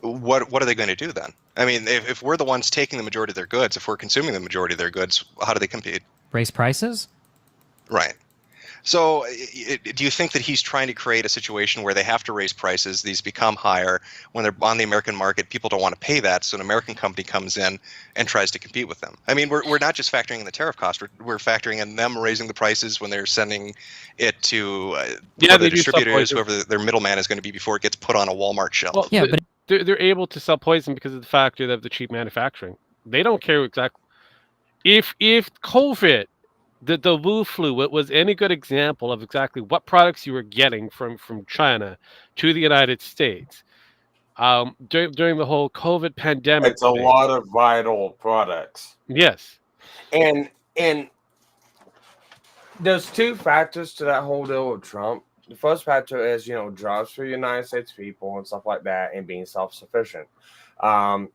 what are they going to do then? I mean, if we're the ones taking the majority of their goods, if we're consuming the majority of their goods, how do they compete? Raise prices? Right. So, do you think that he's trying to create a situation where they have to raise prices, these become higher, when they're on the American market, people don't want to pay that, so an American company comes in and tries to compete with them? I mean, we're not just factoring in the tariff cost, we're factoring in them raising the prices when they're sending it to the distributors, whoever their middleman is going to be before it gets put on a Walmart shelf. Well, yeah, but they're able to sell poison because of the factor of the cheap manufacturing. They don't care exactly. If COVID, the Wu flu, was any good example of exactly what products you were getting from China to the United States during the whole COVID pandemic. It's a lot of vital products. Yes. And there's two factors to that whole deal with Trump. The first factor is, jobs for the United States people and stuff like that, and being self-sufficient.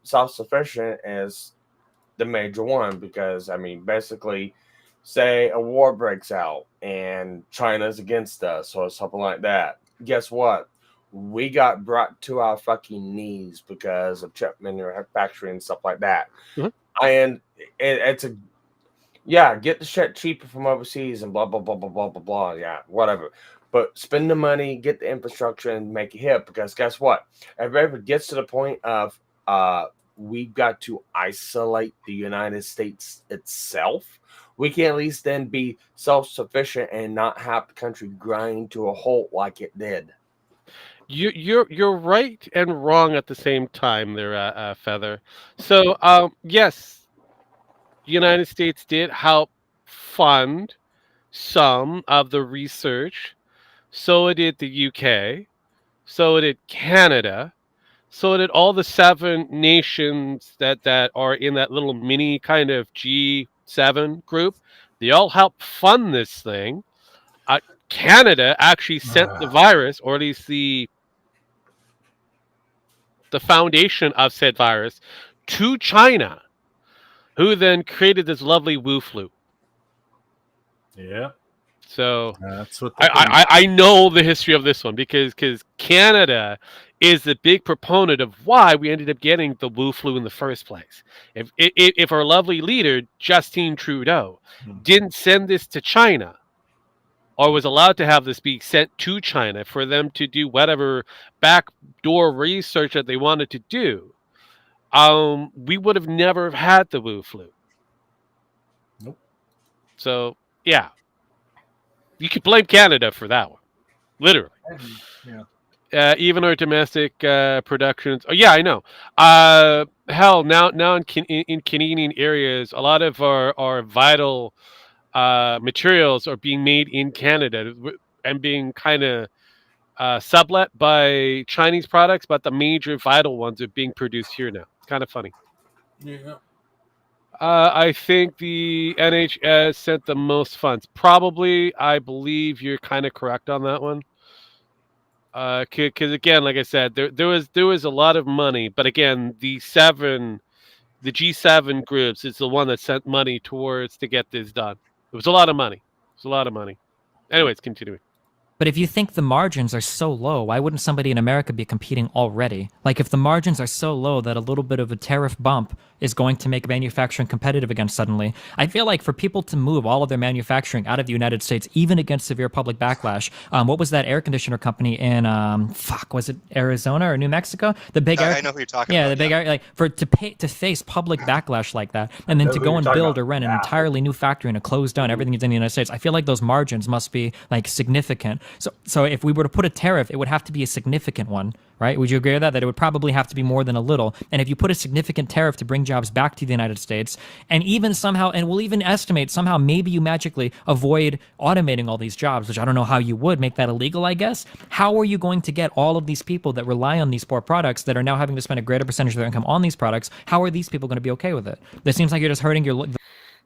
Self-sufficient is the major one because, basically, say a war breaks out and China's against us or something like that. Guess what? We got brought to our fucking knees because of chip manufacturing and stuff like that. Mm-hmm. And it's get the shit cheaper from overseas and blah, blah, blah, blah, blah, blah, blah. Yeah, whatever. But spend the money, get the infrastructure, and make it hit. Because guess what? If it ever gets to the point of we've got to isolate the United States itself, we can at least then be self-sufficient and not have the country grind to a halt like it did. You're right and wrong at the same time there, Feather. So, yes, the United States did help fund some of the research. So did the UK. So did Canada. So did all the 7 nations that are in that little mini kind of G7 group. They all helped fund this thing. Canada actually sent the virus, or at least the foundation of said virus, to China, who then created this lovely Wu flu. Yeah. So that's what I know the history of this one because Canada is the big proponent of why we ended up getting the Wu flu in the first place. If our lovely leader, Justin Trudeau, didn't send this to China, or was allowed to have this be sent to China for them to do whatever backdoor research that they wanted to do, we would have never had the Wu flu. Nope. So, yeah. You could blame Canada for that one. Literally. Yeah. Even our domestic productions. Oh, yeah, I know. Hell, now in Canadian areas, a lot of our vital materials are being made in Canada and being kind of sublet by Chinese products, but the major vital ones are being produced here now. It's kind of funny. Yeah. I think the NHS sent the most funds. Probably, I believe you're kind of correct on that one. Because again, like I said, there was a lot of money, but again, the G7 groups is the one that sent money towards to get this done. It was a lot of money. Anyways, continuing. But if you think the margins are so low, why wouldn't somebody in America be competing already? Like, if the margins are so low that a little bit of a tariff bump is going to make manufacturing competitive again suddenly, I feel like for people to move all of their manufacturing out of the United States, even against severe public backlash, what was that air conditioner company in, was it Arizona or New Mexico? The big I know who you're talking about. Yeah, the big air, to face public backlash like that, and then to go and build or rent an entirely new factory and a closed down, everything is in the United States. I feel like those margins must be like significant. So if we were to put a tariff, it would have to be a significant one, right? Would you agree with that? That it would probably have to be more than a little. And if you put a significant tariff to bring jobs back to the United States, and even somehow, and we'll even estimate somehow maybe you magically avoid automating all these jobs, which I don't know how you would make that illegal, I guess. How are you going to get all of these people that rely on these poor products that are now having to spend a greater percentage of their income on these products? How are these people going to be okay with it? It seems like you're just hurting your...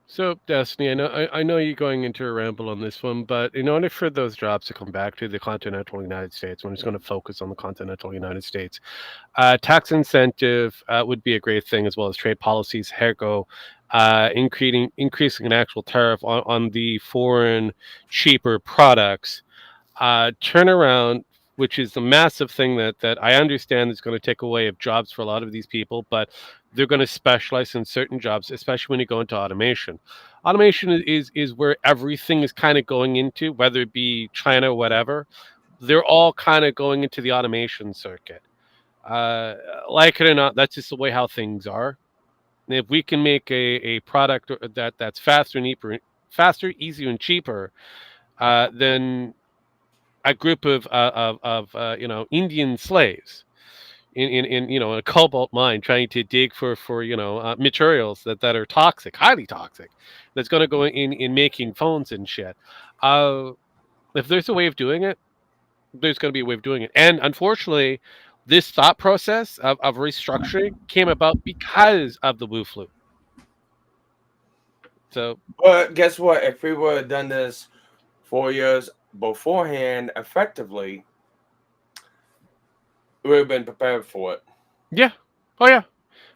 So, Destiny, I know you're going into a ramble on this one, but in order for those jobs to come back to the continental United States, I'm just going to focus on the continental United States. Tax incentive would be a great thing, as well as trade policies, ergo, increasing an actual tariff on the foreign cheaper products. Turnaround, which is a massive thing that I understand is going to take away of jobs for a lot of these people, but they're going to specialize in certain jobs, especially when you go into automation. Automation is where everything is kind of going into, whether it be China or whatever. They're all kind of going into the automation circuit. Like it or not, that's just the way how things are. And if we can make a product that's faster, easier, and cheaper, than a group of Indian slaves in a cobalt mine trying to dig for materials that are toxic, highly toxic, that's going to go in making phones and shit. If there's a way of doing it, there's going to be a way of doing it. And unfortunately, this thought process of restructuring came about because of the Wu flu. So, but guess what? If we would have done this 4 years beforehand effectively, we would have been prepared for it. Yeah. Oh, yeah.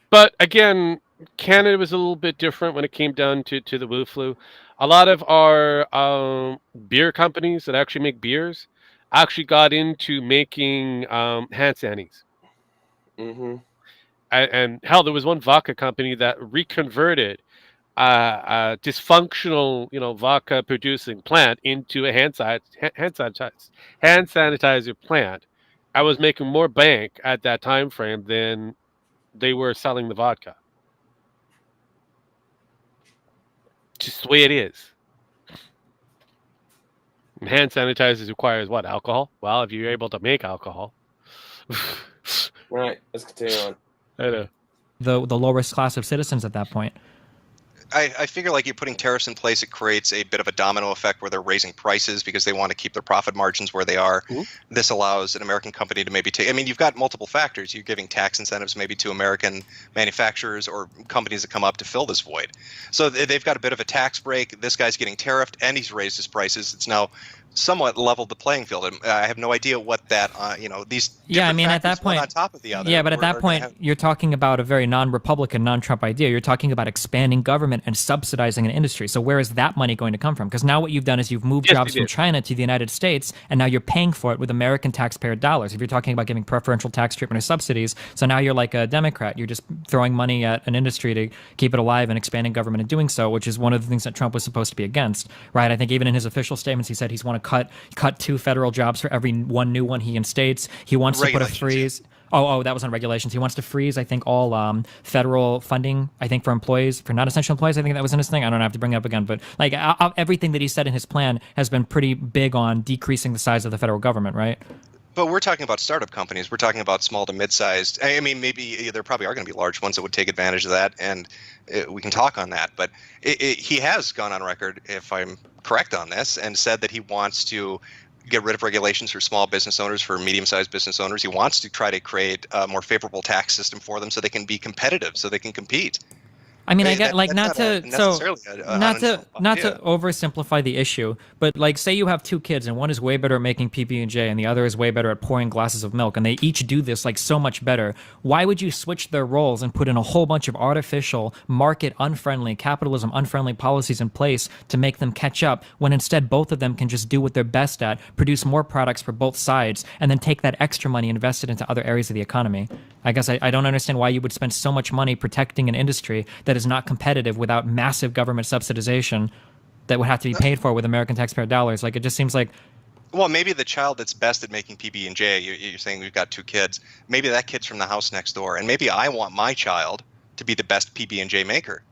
But again, Canada was a little bit different when it came down to the Wu flu. A lot of our beer companies that actually make beers actually got into making hand sanities. Mm-hmm. And hell, there was one vodka company that reconverted a dysfunctional, vodka producing plant into a hand sanitizer plant. I was making more bank at that time frame than they were selling the vodka. Just the way it is. And hand sanitizers requires what? Alcohol? Well, if you're able to make alcohol. Right. Let's continue on. I know. The lowest class of citizens at that point. I figure like you're putting tariffs in place, it creates a bit of a domino effect where they're raising prices because they want to keep their profit margins where they are. Mm-hmm. This allows an American company to maybe take, you've got multiple factors. You're giving tax incentives maybe to American manufacturers or companies that come up to fill this void. So they've got a bit of a tax break. This guy's getting tariffed and he's raised his prices. It's now somewhat leveled the playing field. I have no idea what that, these at that point, on top of the other. Yeah, but at that point, you're talking about a very non-Republican, non-Trump idea. You're talking about expanding government and subsidizing an industry. So where is that money going to come from? Because now what you've done is you've moved jobs from China to the United States, and now you're paying for it with American taxpayer dollars. If you're talking about giving preferential tax treatment or subsidies, so now you're like a Democrat. You're just throwing money at an industry to keep it alive and expanding government and doing so, which is one of the things that Trump was supposed to be against, right? I think even in his official statements, he said he's want to cut 2 federal jobs for every one new one he instates. He wants to put a freeze. Oh, that was on regulations. He wants to freeze, I think, all federal funding, I think, for employees, for non-essential employees. I think that was in his thing. I don't have to bring it up again. But like everything that he said in his plan has been pretty big on decreasing the size of the federal government, right? But we're talking about startup companies. We're talking about small to mid-sized. Maybe there probably are going to be large ones that would take advantage of that, and we can talk on that. But he has gone on record, if I'm correct on this, and said that he wants to get rid of regulations for small business owners, for medium-sized business owners. He wants to try to create a more favorable tax system for them so they can be competitive, so they can compete. I get not to oversimplify the issue, but like say you have 2 kids and one is way better at making PB&J and the other is way better at pouring glasses of milk, and they each do this like so much better. Why would you switch their roles and put in a whole bunch of artificial, market unfriendly, capitalism unfriendly policies in place to make them catch up when instead both of them can just do what they're best at, produce more products for both sides, and then take that extra money and invest it into other areas of the economy? I guess I don't understand why you would spend so much money protecting an industry that is not competitive without massive government subsidization that would have to be paid for with American taxpayer dollars. Like, it just seems like... Well, maybe the child that's best at making PB&J, you're saying we've got 2 kids, maybe that kid's from the house next door, and maybe I want my child to be the best PB&J maker.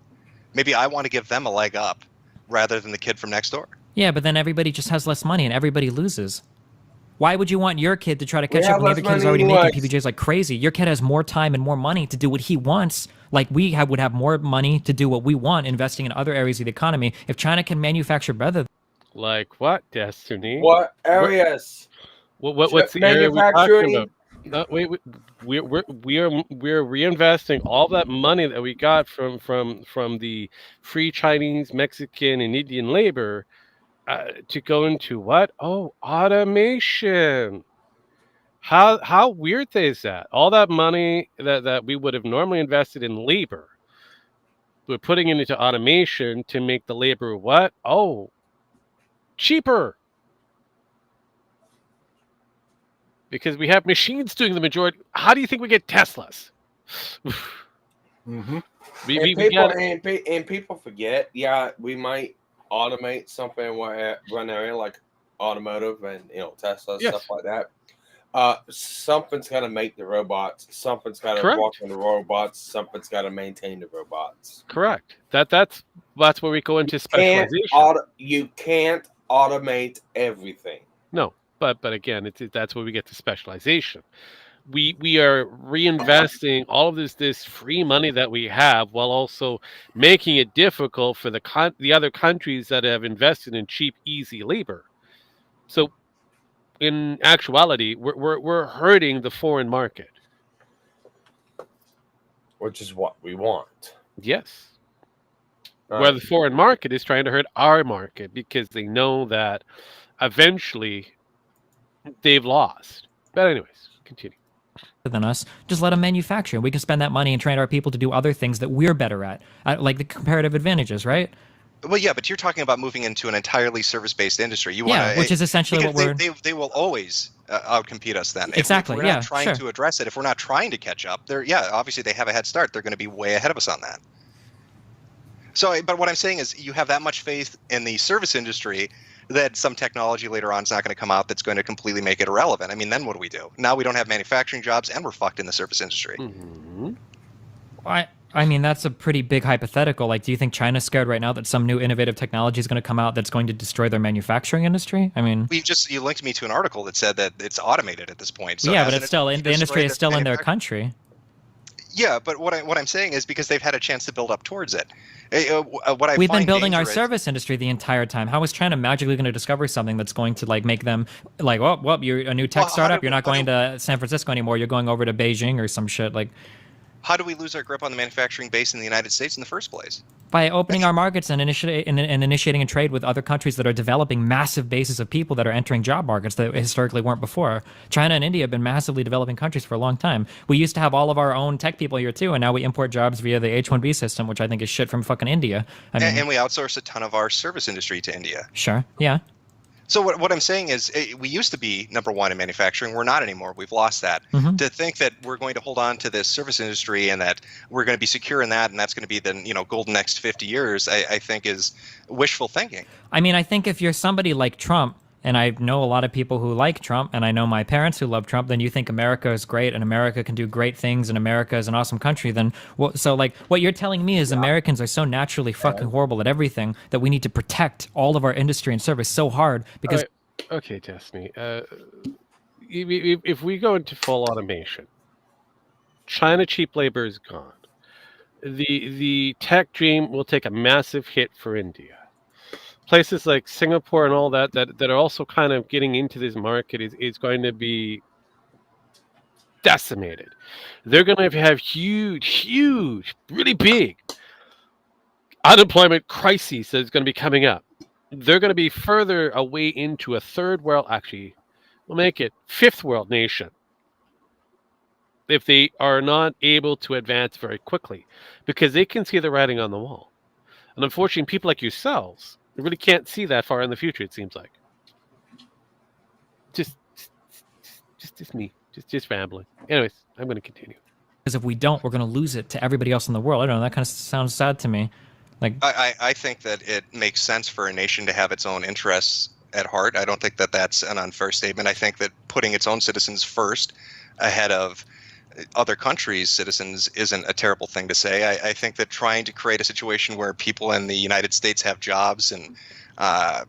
Maybe I want to give them a leg up rather than the kid from next door. Yeah, but then everybody just has less money and everybody loses. Why would you want your kid to try to catch up when the other kid is already making PBJs like crazy? Your kid has more time and more money to do what he wants. Like we would have more money to do what we want, investing in other areas of the economy. If China can manufacture better, like what, Destiny? What areas? What's the area we're talking about? No, wait, we're reinvesting all that money that we got from the free Chinese, Mexican, and Indian labor to go into what? Oh, automation. How weird is that? All that money that we would have normally invested in labor, we're putting it into automation to make the labor what? Oh, cheaper. Because we have machines doing the majority. How do you think we get Teslas? Mm-hmm. And people forget. Yeah, we might automate something in one area like automotive and Tesla stuff like that. Something's got to make the robots. Something's got to walk in the robots. Something's got to maintain the robots. Correct. That's where we go into specialization. You can't automate everything. No, but again, that's where we get to specialization. We are reinvesting all of this free money that we have, while also making it difficult for the other countries that have invested in cheap, easy labor. So, in actuality, we're hurting the foreign market, which is what we want. Yes. Where the foreign market is trying to hurt our market because they know that eventually they've lost. But anyways, continue. Than us, just let them manufacture. We can spend that money and train our people to do other things that we're better at, like the comparative advantages, right? Well, yeah, but you're talking about moving into an entirely service-based industry. Which is essentially what we're... They will always outcompete us then. Exactly, if we're not trying to address it, if we're not trying to catch up, obviously they have a head start. They're going to be way ahead of us on that. So, but what I'm saying is you have that much faith in the service industry that some technology later on is not going to come out that's going to completely make it irrelevant. I mean, then what do? Now we don't have manufacturing jobs and we're fucked in the service industry. Mm-hmm. I mean, that's a pretty big hypothetical. Like, do you think China's scared right now that some new innovative technology is going to come out that's going to destroy their manufacturing industry? I mean... You linked me to an article that said that it's automated at this point. So yeah, but it's still... the industry is still in their country. Yeah, but what I'm saying is because they've had a chance to build up towards it. We've been building our service industry the entire time. How is China magically going to discover something that's going to make them you're a new tech startup. You're not going to San Francisco anymore. You're going over to Beijing or some shit How do we lose our grip on the manufacturing base in the United States in the first place? By opening our markets and initiating a trade with other countries that are developing massive bases of people that are entering job markets that historically weren't before. China and India have been massively developing countries for a long time. We used to have all of our own tech people here too, and now we import jobs via the H-1B system, which I think is shit from fucking India. And we outsource a ton of our service industry to India. Sure, yeah. So what I'm saying is we used to be number one in manufacturing. We're not anymore. We've lost that. Mm-hmm. To think that we're going to hold on to this service industry and that we're going to be secure in that and that's going to be the golden next 50 years, I think is wishful thinking. I mean, I think if you're somebody like Trump, and I know a lot of people who like Trump, and I know my parents who love Trump, then you think America is great and America can do great things and America is an awesome country, then what you're telling me is Americans are so naturally fucking horrible at everything that we need to protect all of our industry and service so hard because... Right. Okay, Destiny. If we go into full automation, China cheap labor is gone. The tech dream will take a massive hit for India. Places like Singapore and all that are also kind of getting into this market is going to be decimated. They're going to have huge, really big unemployment crises that's going to be coming up. They're going to be further away into a third world, actually, we'll make it fifth world nation if they are not able to advance very quickly because they can see the writing on the wall. And unfortunately, people like yourselves really can't see that far in the future, it seems like. Just me. Just rambling. Anyways, I'm going to continue. Because if we don't, we're going to lose it to everybody else in the world. I don't know. That kind of sounds sad to me. I think that it makes sense for a nation to have its own interests at heart. I don't think that that's an unfair statement. I think that putting its own citizens first ahead of other countries' citizens isn't a terrible thing to say. I think that trying to create a situation where people in the United States have jobs and a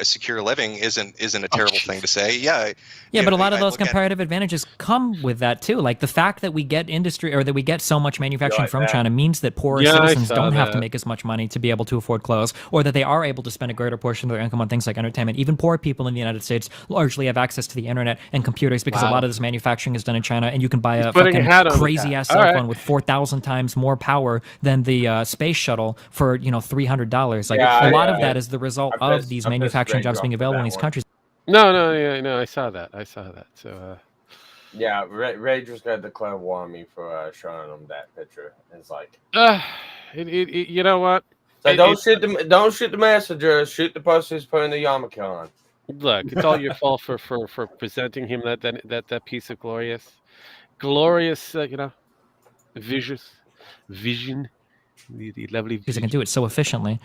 secure living isn't a terrible thing to say. Yeah, but a lot of those comparative advantages come with that too. Like the fact that we get industry or that we get so much manufacturing from China means that poorer citizens don't have to make as much money to be able to afford clothes, or that they are able to spend a greater portion of their income on things like entertainment. Even poor people in the United States largely have access to the internet and computers because a lot of this manufacturing is done in China, and you can buy a fucking crazy-ass cell phone with 4,000 times more power than the space shuttle for $300. A lot of that is the result of these manufacturing jobs being available in these countries. No, I saw that. So, yeah, Ray just got declared war on me for showing him that picture. It's like, you know what? So don't shoot the messenger. Shoot the person who's putting the yarmulke on. Look, it's all your fault for presenting him that piece of glorious, vicious. vision, the lovely because I can do it so efficiently.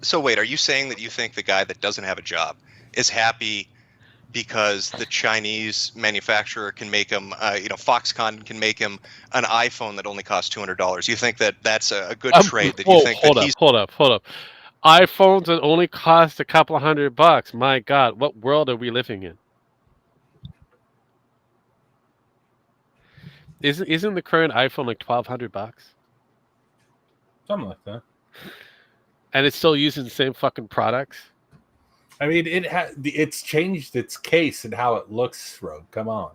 So wait, are you saying that you think the guy that doesn't have a job is happy because the Chinese manufacturer can make him, Foxconn can make him an iPhone that only costs $200? You think that that's a good trade? That you think hold that up, he's hold up. iPhones that only cost a couple $100. My God, what world are we living in? Isn't the current iPhone like $1,200? Something like that. And it's still using the same fucking products. I mean, it's changed its case and how it looks, Rogue. Come on.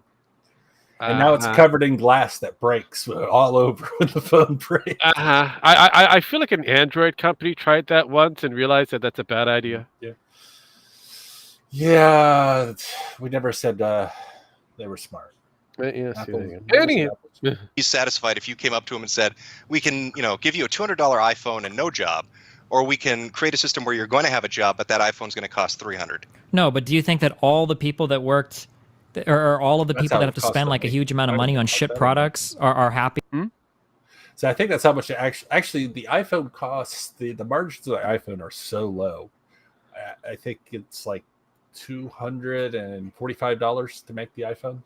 And now it's covered in glass that breaks all over when the phone breaks. I feel like an Android company tried that once and realized that that's a bad idea. Yeah, we never said they were smart. He's satisfied if you came up to him and said, we can, give you a $200 iPhone and no job, or we can create a system where you're going to have a job, but that iPhone's going to cost $300. No, but do you think that all the people that worked, or all of the people that have to spend like a huge amount of money on shit products are happy? So I think that's how much it actually the iPhone costs. The margins of the iPhone are so low. I think it's like $245 to make the iPhone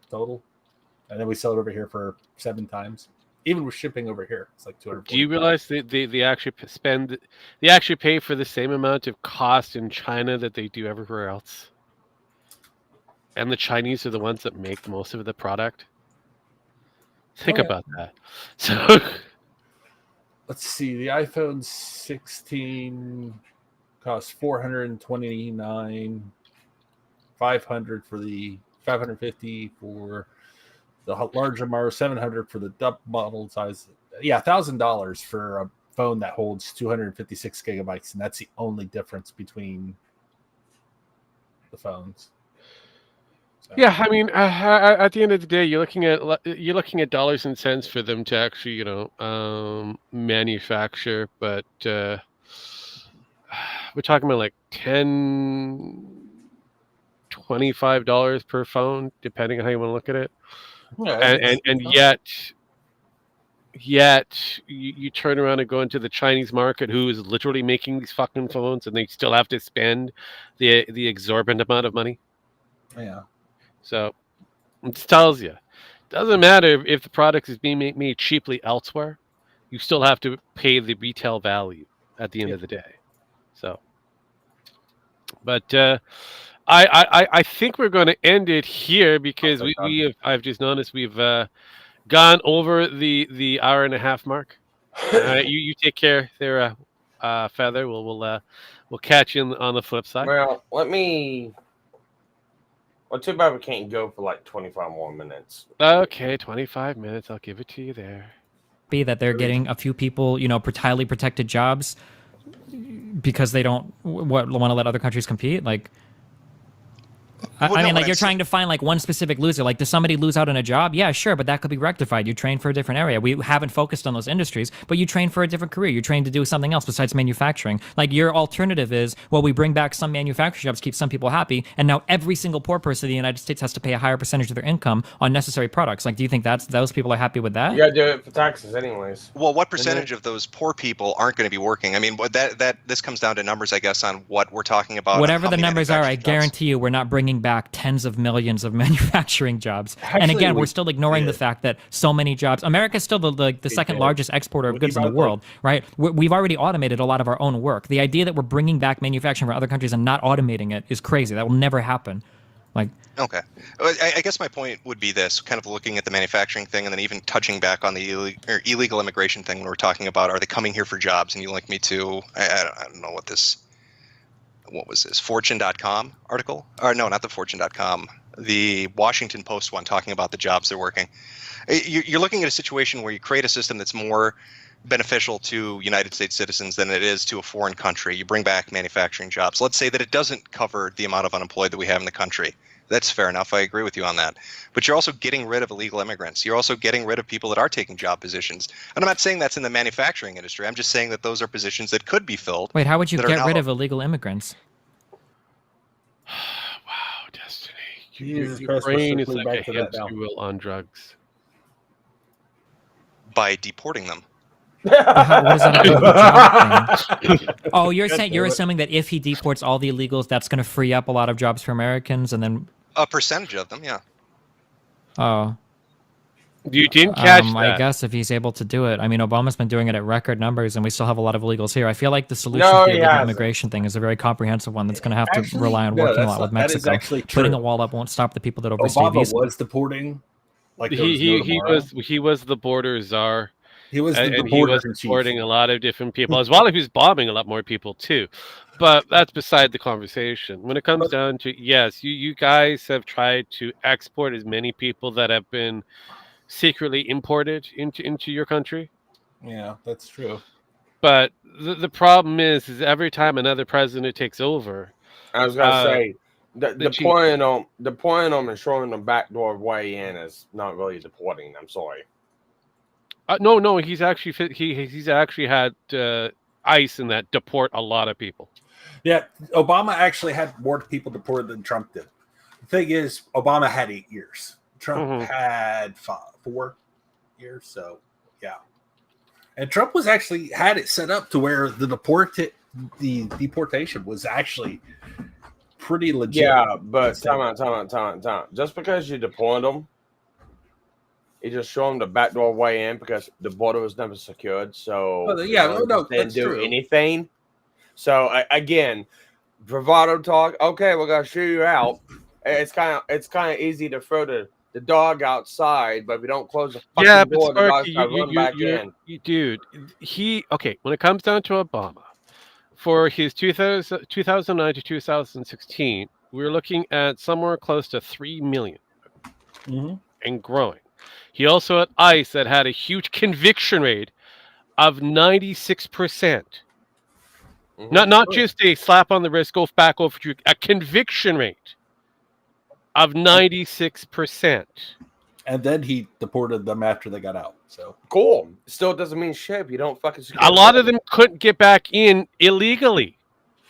total, and then we sell it over here for 7 times. Even with shipping over here, it's like $200. Do you realize they actually they actually pay for the same amount of cost in China that they do everywhere else? And the Chinese are the ones that make most of the product. Think about that. So let's see. The iPhone 16 costs $429, $500 for the 550 for the larger model, $700 for the dub model size. Yeah, $1,000 for a phone that holds 256 gigabytes, and that's the only difference between the phones. So. Yeah, I mean, at the end of the day, you're looking at dollars and cents for them to actually, manufacture. But we're talking about like $25 per phone, depending on how you want to look at it. Yeah, and yet you turn around and go into the Chinese market, who is literally making these fucking phones, and they still have to spend the exorbitant amount of money. Yeah. So it tells you, doesn't matter if the product is being made cheaply elsewhere, you still have to pay the retail value at the end of the day. So, but I think we're going to end it here because I've just noticed we've gone over the hour and a half mark. You take care there, Feather. We'll catch you on the flip side. Well, too bad we can't go for like 25 more minutes. Okay, 25 minutes. I'll give it to you there. Be that they're getting a few people, highly protected jobs because they don't want to let other countries compete. Like, I mean, you're trying to find like one specific loser. Like, does somebody lose out on a job? Yeah, sure, but that could be rectified. You train for a different area. We haven't focused on those industries, but you train for a different career. You train to do something else besides manufacturing. Like, your alternative is, well, we bring back some manufacturing jobs, keep some people happy, and now every single poor person in the United States has to pay a higher percentage of their income on necessary products. Like, do you think those people are happy with that? You gotta do it for taxes anyways. Well, what percentage of those poor people aren't going to be working? I mean, this comes down to numbers, I guess, on what we're talking about. Whatever the numbers are, I guarantee you we're not bringing back tens of millions of manufacturing jobs. Actually, and again, we're still ignoring the fact that so many jobs. America's still the second largest exporter of goods in the world, right? We've already automated a lot of our own work. The idea that we're bringing back manufacturing from other countries and not automating it is crazy. That will never happen. Okay. I guess my point would be this, kind of looking at the manufacturing thing and then even touching back on the illegal immigration thing when we're talking about, are they coming here for jobs? And you link me to, I don't know what was this, Fortune.com article? Or no, not the Fortune.com, the Washington Post one talking about the jobs they're working. You're looking at a situation where you create a system that's more beneficial to United States citizens than it is to a foreign country. You bring back manufacturing jobs. Let's say that it doesn't cover the amount of unemployed that we have in the country. That's fair enough. I agree with you on that. But you're also getting rid of illegal immigrants. You're also getting rid of people that are taking job positions. And I'm not saying that's in the manufacturing industry. I'm just saying that those are positions that could be filled. Wait, how would you get rid of illegal immigrants? Wow, Destiny. Your brain is like a hamster wheel on drugs. By deporting them. What does that have to do with the job thing? Oh, you're assuming that if he deports all the illegals, that's going to free up a lot of jobs for Americans, and then A percentage of them, yeah. oh, you didn't catch that. I guess if he's able to do it. I mean, Obama's been doing it at record numbers, and we still have a lot of illegals here. I feel like the solution to the illegal immigration thing is a very comprehensive one that's going to have to rely on working a lot with Mexico. That is actually true. Putting a wall up won't stop the people that overstay Obama visas. was deporting. Like he was the border czar. He was the and he was deporting a lot of different people, as well as he was bombing a lot more people too. But that's beside the conversation. When it comes down to, yes, you guys have tried to export as many people that have been secretly imported into your country. Yeah, that's true. But the problem is every time another president takes over, I was gonna say deporting them and showing them backdoor way in is not really deporting them. Sorry. No, he's actually had ICE in that deport a lot of people. Yeah, Obama actually had more people deported than Trump did. The thing is, Obama had 8 years. Trump had 4 years, so yeah. And Trump was actually had it set up to where the deportation was actually pretty legit. Yeah, but time out. Just because you deport them, you just show them the backdoor way in because the border was never secured. So they didn't do anything. So again, bravado talk. Okay, we're gonna shoot you out. It's kind of easy to throw the dog outside, but if you don't close the fucking door, the dog's gonna run back in. Dude, when it comes down to Obama, for his 2009 to 2016, we were looking at somewhere close to 3 million and growing. He also had ICE that had a huge conviction rate of 96%. Not just a slap on the wrist, go back over to a conviction rate of 96%. And then he deported them after they got out. So cool. Still doesn't mean shit. You don't fucking. A lot of them couldn't get back in illegally.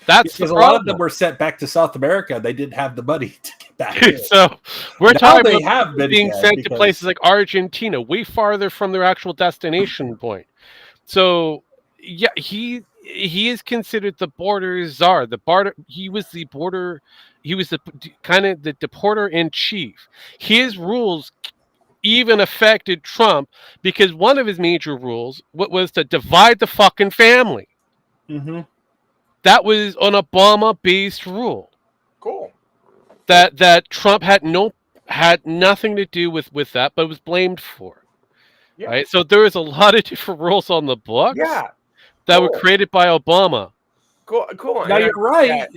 That's because a lot of them were sent back to South America. They didn't have the money to get back in. So we're talking about being sent to places like Argentina, way farther from their actual destination point. So yeah, he is considered the border czar. He was the kind of the deporter in chief. His rules even affected Trump because one of his major rules was to divide the fucking family. That was an Obama-based rule. Cool. That Trump had nothing to do with that, but was blamed for. Yeah. Right. So there was a lot of different rules on the books. Yeah. That were created by Obama. Cool. Now you're right.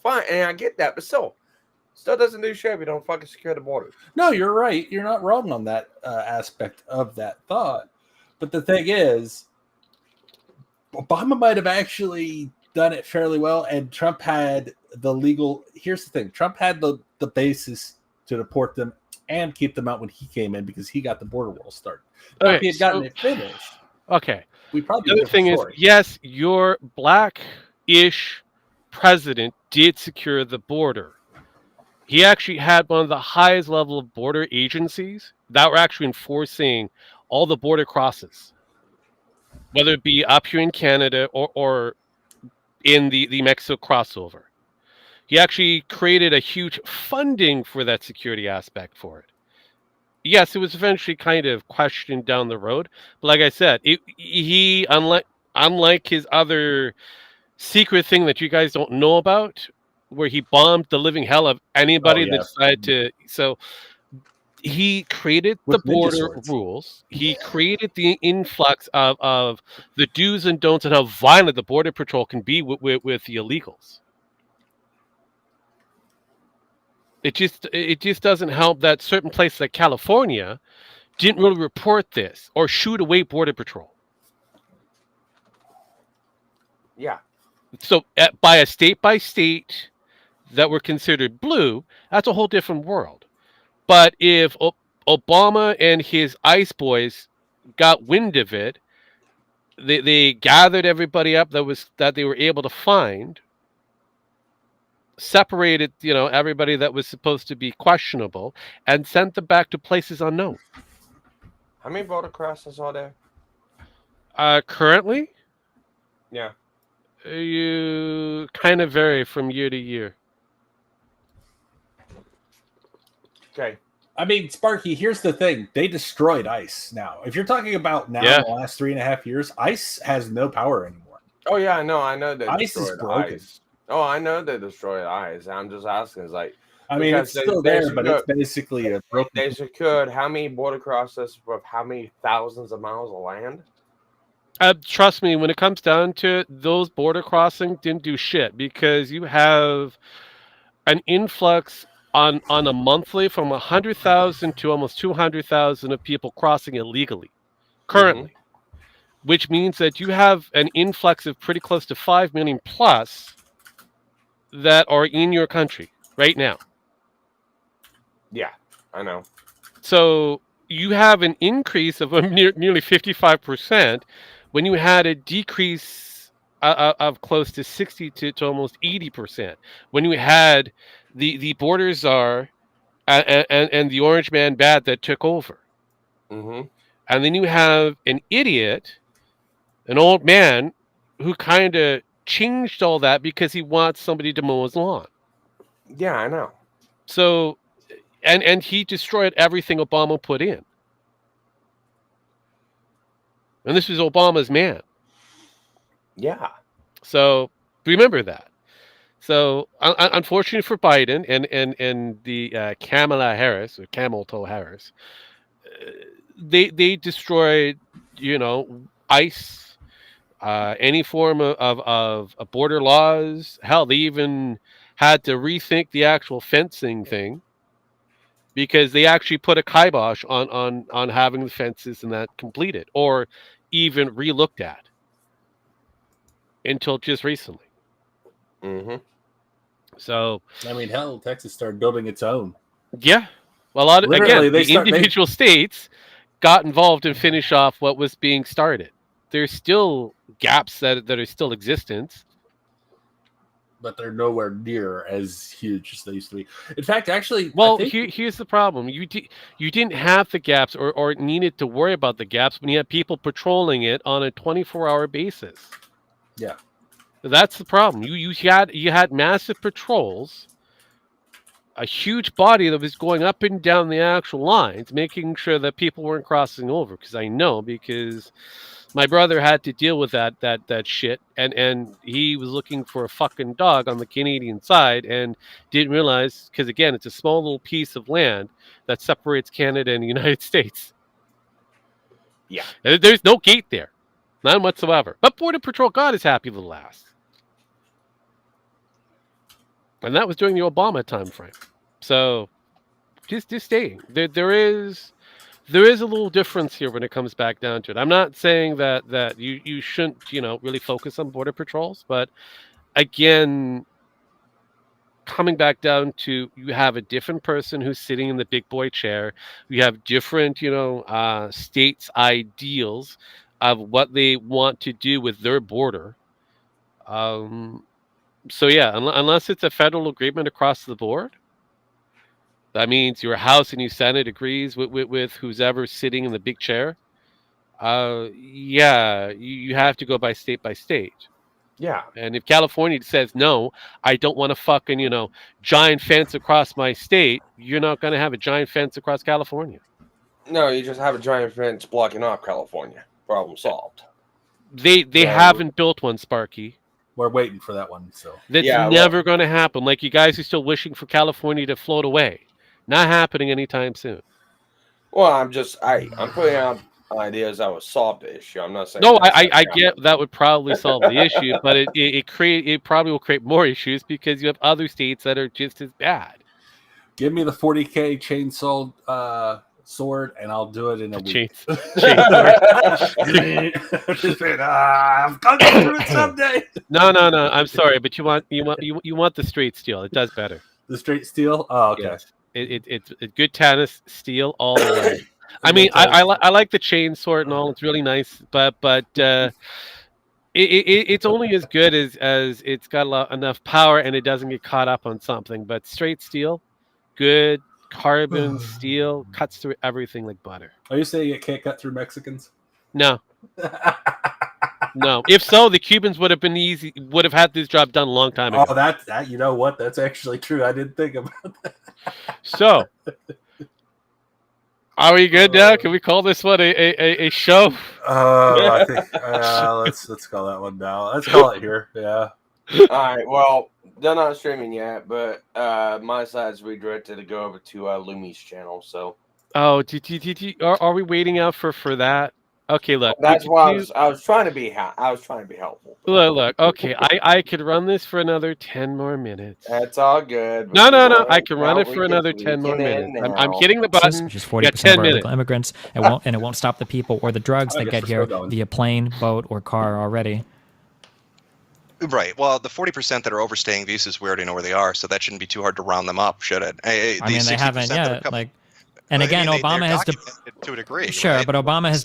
Fine. And I get that, but still doesn't do shit if you don't fucking secure the border. No, you're right. You're not wrong on that aspect of that thought. But the thing is, Obama might have actually done it fairly well, and Trump had the legal. Here's the thing: Trump had the basis to deport them and keep them out when he came in because he got the border wall started. If he had gotten it finished, we probably. The other thing is, yes, your black-ish president did secure the border. He actually had one of the highest level of border agencies that were actually enforcing all the border crosses, whether it be up here in Canada or in the Mexico crossover. He actually created a huge funding for that security aspect for it. Yes, it was eventually kind of questioned down the road, but like I said, he unlike his other secret thing that you guys don't know about, where he bombed the living hell of anybody that decided to. So he created the border rules. He created the influx of the do's and don'ts and how violent the border patrol can be with the illegals. It just doesn't help that certain places like California didn't really report this or shoot away border patrol. Yeah. So by state that were considered blue, that's a whole different world. But if Obama and his ICE boys got wind of it, they gathered everybody up that they were able to find, separated everybody that was supposed to be questionable, and sent them back to places unknown. How many border crossings are there? Currently, Yeah. you kind of vary from year to year. Okay. I mean, Sparky, here's the thing. They destroyed ICE now. If you're talking about now Yeah. in the last 3.5 years, ICE has no power anymore. Oh, yeah, I know they ICE is destroyed broken. ICE. Oh, I know they destroyed ICE. I'm just asking. It's like, I mean, it's still there, but it's basically a broken. They secured how many border crossings with how many thousands of miles of land? Trust me, when it comes down to it, those border crossings didn't do shit because you have an influx on a monthly from 100,000 to almost 200,000 of people crossing illegally currently, which means that you have an influx of pretty close to 5 million plus that are in your country right now. Yeah, I know. So you have an increase of nearly 55% when you had a decrease of close to 60 to almost 80%. When you had the border czar and the orange man bat that took over. Mm-hmm. And then you have an idiot, an old man, who kind of changed all that because he wants somebody to mow his lawn. Yeah, I know. So, and he destroyed everything Obama put in. And this was Obama's man. Yeah. So remember that. So unfortunately for Biden and the Kamala Harris or Camel Toe Harris, they destroyed, ICE, any form of border laws. Hell, they even had to rethink the actual fencing thing because they actually put a kibosh on having the fences and that completed or even re-looked at until just recently. Mm-hmm. So I mean, hell, Texas started building its own. Yeah, well, individual states got involved and finished off what was being started. There's still gaps that are still existent, but they're nowhere near as huge as they used to be. In fact, actually, well, here's the problem: you didn't have the gaps or needed to worry about the gaps when you had people patrolling it on a 24-hour basis. Yeah. That's the problem. You had massive patrols, a huge body that was going up and down the actual lines, making sure that people weren't crossing over. Because I know, because my brother had to deal with that shit, and he was looking for a fucking dog on the Canadian side and didn't realize, because again, it's a small little piece of land that separates Canada and the United States. Yeah, there's no gate there, none whatsoever. But Border Patrol, God is happy to last. And that was during the Obama time frame. So just staying. There is a little difference here when it comes back down to it. I'm not saying that you shouldn't, really focus on border patrols, but again, coming back down to you have a different person who's sitting in the big boy chair. You have different, states' ideals of what they want to do with their border. So yeah, unless it's a federal agreement across the board, that means your House and your Senate agrees with who's ever sitting in the big chair. Yeah, you have to go by state. Yeah. And if California says no, I don't want a fucking giant fence across my state, you're not going to have a giant fence across California. No, you just have a giant fence blocking off California. Problem solved. They haven't built one, Sparky. We're waiting for that one. So that's never going to happen. Like, you guys are still wishing for California to float away. Not happening anytime soon. Well, I'm putting out ideas that would solve the issue. I'm not saying. No, I get that would probably solve the issue, but it probably will create more issues because you have other states that are just as bad. Give me the 40K chainsaw sword, and I'll do it in a week. I'm gonna go through it someday. No. I'm sorry, but you want the straight steel. It does better. The straight steel. Oh, okay. Yes. It's good tennis steel all the way. I mean, I like the chain sword and all. It's really nice, but it's only as good as it's got enough power and it doesn't get caught up on something. But straight steel, good carbon, steel, cuts through everything like butter. Are you saying it can't cut through Mexicans? No. No. If so, the Cubans would have had this job done a long time ago. Oh, that you know what? That's actually true. I didn't think about that. So, are we good now? Can we call this one a show? I think let's call that one now. Let's call it here. Yeah. All right. Well, they're not streaming yet, but my side's redirected to go over to Lumi's channel. So. Oh, are we waiting out for that? Okay, look. That's why I was trying to be helpful. Look. Okay, I could run this for another 10 more minutes. That's all good. No. I can run it for another 10 more minutes. I'm hitting the button. Which is 40% of our illegal immigrants. It won't stop the people or the drugs that get here via plane, boat, or car already. Right. Well, the 40% that are overstaying visas, we already know where they are, so that shouldn't be too hard to round them up, should it? I mean, they haven't yet. And again, Obama has to a degree. Sure, right? but Obama has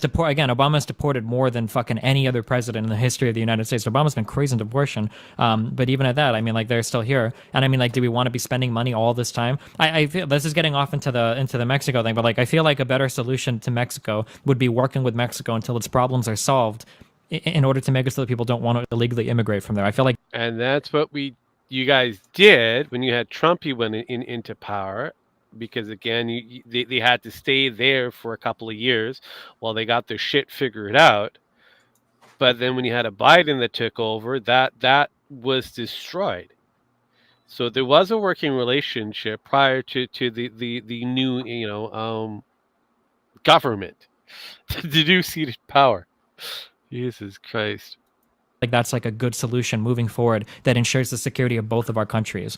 deported more than fucking any other president in the history of the United States. Obama's been crazy in deportation. But even at that, I mean, they're still here. And I mean, do we want to be spending money all this time? I feel this is getting off into the Mexico thing, but I feel like a better solution to Mexico would be working with Mexico until its problems are solved, in order to make it so that people don't want to illegally immigrate from there. I feel like, and that's what you guys did when you had Trump. He went into power. Because again, they had to stay there for a couple of years while they got their shit figured out. But then when you had a Biden that took over, that was destroyed. So there was a working relationship prior to the new government, the new seated power. Jesus Christ. That's a good solution moving forward that ensures the security of both of our countries.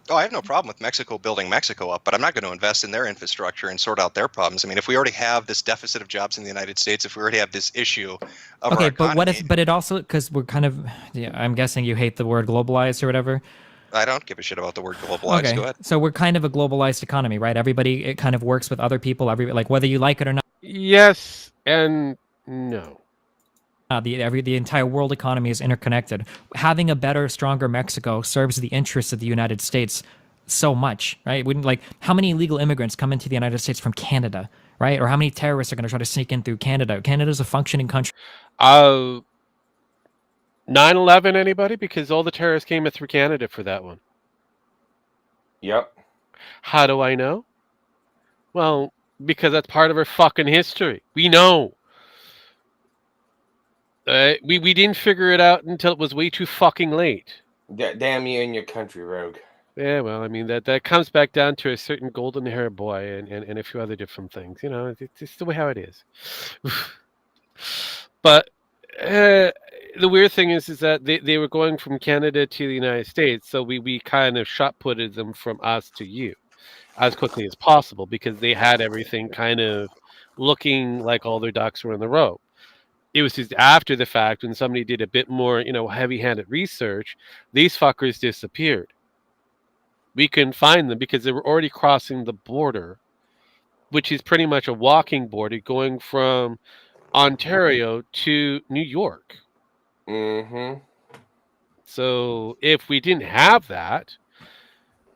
Oh, I have no problem with Mexico building Mexico up, but I'm not going to invest in their infrastructure and sort out their problems. I mean, if we already have this deficit of jobs in the United States, if we already have this issue of our economy, but it also, because we're kind of, I'm guessing you hate the word globalized or whatever. I don't give a shit about the word globalized. Okay. Go ahead. So we're kind of a globalized economy, right? Everybody, it kind of works with other people, whether you like it or not. Yes and no. The entire world economy is interconnected. Having a better, stronger Mexico serves the interests of the United States so much, right? How many illegal immigrants come into the United States from Canada, right? Or how many terrorists are going to try to sneak in through Canada? Canada's a functioning country. 9/11, anybody? Because all the terrorists came in through Canada for that one. Yep. How do I know? Well, because that's part of our fucking history. We know. We didn't figure it out until it was way too fucking late. Damn you and your country, rogue. Yeah, well, I mean, that comes back down to a certain golden-haired boy and a few other different things. It's just the way how it is. But the weird thing is that they were going from Canada to the United States, so we kind of shot-putted them from us to you as quickly as possible because they had everything kind of looking like all their ducks were in the row. It was just after the fact when somebody did a bit more, heavy-handed research, these fuckers disappeared. We couldn't find them because they were already crossing the border, which is pretty much a walking border going from Ontario to New York. Mm-hmm. So if we didn't have that,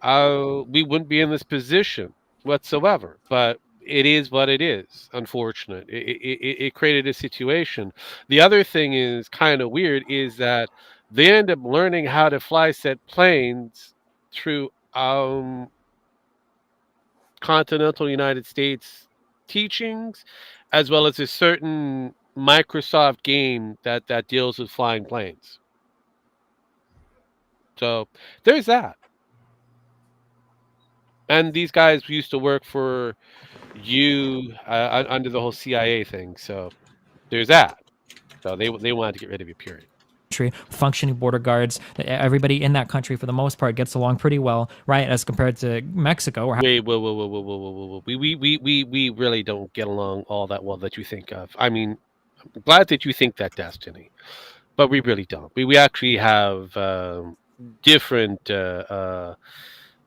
we wouldn't be in this position whatsoever. But it is what it is, unfortunate. It created a situation. The other thing is kind of weird is that they end up learning how to fly said planes through continental United States teachings, as well as a certain Microsoft game that deals with flying planes. So there's that. And these guys used to work for you under the whole CIA thing. So there's that. So they wanted to get rid of you, period. Functioning border guards. Everybody in that country, for the most part, gets along pretty well, right? As compared to Mexico. Wait, whoa. We really don't get along all that well that you think of. I mean, I'm glad that you think that, Destiny, but we really don't. We actually have different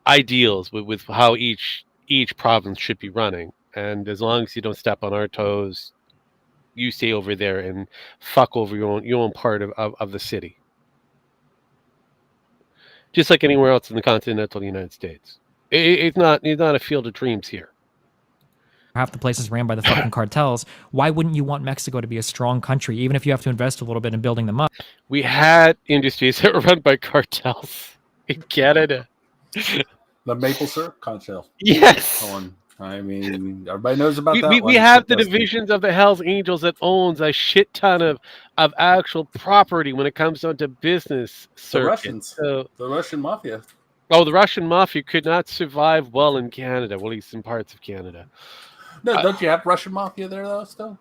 ideals with how each province should be running, and as long as you don't step on our toes, you stay over there and fuck over your own part of the city, just like anywhere else in the continental United States. It's not a field of dreams here. Half the place is ran by the fucking cartels. Why wouldn't you want Mexico to be a strong country, even if you have to invest a little bit in building them up? We had industries that were run by cartels in Canada. The maple syrup cartel. Yes. I mean, everybody knows about that. We have the divisions of the Hells Angels that owns a shit ton of actual property when it comes down to business. The Russians. The Russian mafia. Oh, the Russian mafia could not survive well in Canada, well, at least in parts of Canada. No, don't you have Russian mafia there, though, still?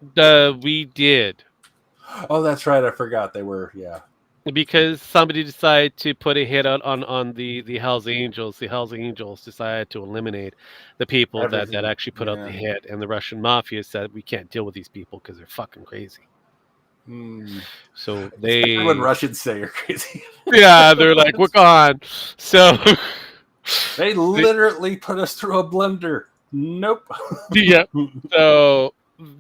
We did. Oh, that's right. I forgot. They were, yeah. Because somebody decided to put a hit on the Hells Angels. The Hells Angels decided to eliminate the people that actually put out the hit. And the Russian mafia said, we can't deal with these people because they're fucking crazy. So they... when Russians say you're crazy. Yeah, they're like, we're gone. So... They literally put us through a blender. Nope. Yeah. So...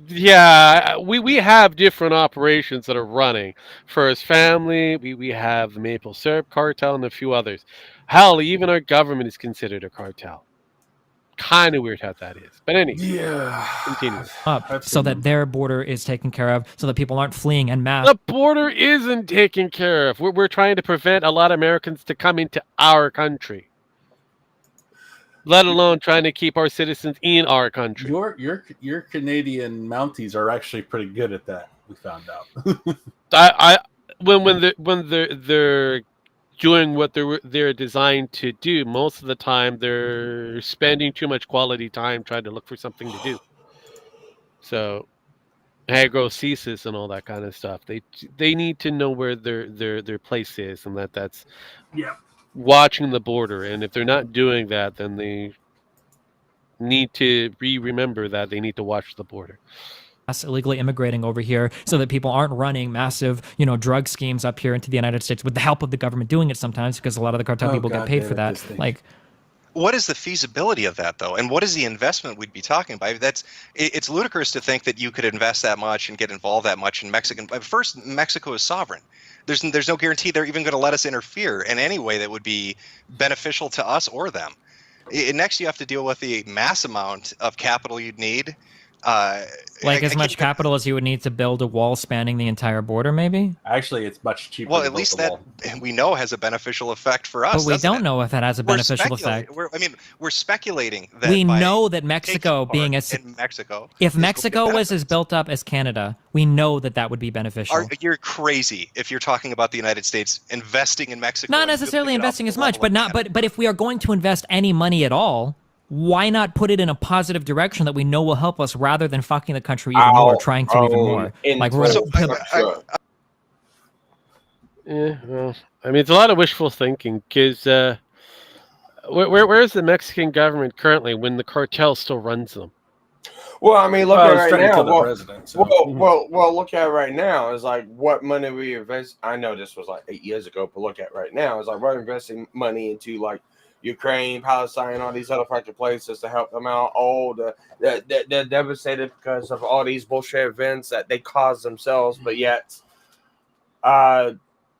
Yeah, we have different operations that are running. First Family, we have the Maple Syrup Cartel and a few others. Hell, even our government is considered a cartel. Kind of weird how that is. But anyway, continue. Up so that their border is taken care of, so that people aren't fleeing en masse. The border isn't taken care of. We're trying to prevent a lot of Americans to come into our country. Let alone trying to keep our citizens in our country. Your Canadian Mounties are actually pretty good at that. We found out. When they're doing what they're designed to do, most of the time they're spending too much quality time trying to look for something to do. So, agrocesis and all that kind of stuff. They need to know where their place is, and that's watching the border. And if they're not doing that, then they need to remember that they need to watch the border. Us illegally immigrating over here so that people aren't running massive, drug schemes up here into the United States with the help of the government doing it sometimes, because a lot of the cartel people get paid for that. Like, what is the feasibility of that, though? And what is the investment we'd be talking about? It's ludicrous to think that you could invest that much and get involved that much in Mexican. First, Mexico is sovereign. There's no guarantee they're even going to let us interfere in any way that would be beneficial to us or them. Next, you have to deal with the mass amount of capital you'd need. As much capital as you would need to build a wall spanning the entire border, maybe? Actually, it's much cheaper. Well, at least that we know has a beneficial effect for us. But we don't know if that has a beneficial effect. We're speculating that we know that Mexico being in Mexico. If Mexico was as built up as Canada, we know that would be beneficial. You're crazy if you're talking about the United States investing in Mexico. Not necessarily investing as much, but if we are going to invest any money at all, why not put it in a positive direction that we know will help us, rather than fucking the country even more, trying to even more? Like we're well, I mean, it's a lot of wishful thinking, because where's the Mexican government currently when the cartel still runs them? Well, I mean, look at right now. Well, look at right now. It's like what money we invest. I know this was like 8 years ago, but look at right now. It's like we're investing money into like Ukraine, Palestine, all these other fucking places to help them out. They're devastated because of all these bullshit events that they caused themselves, but yet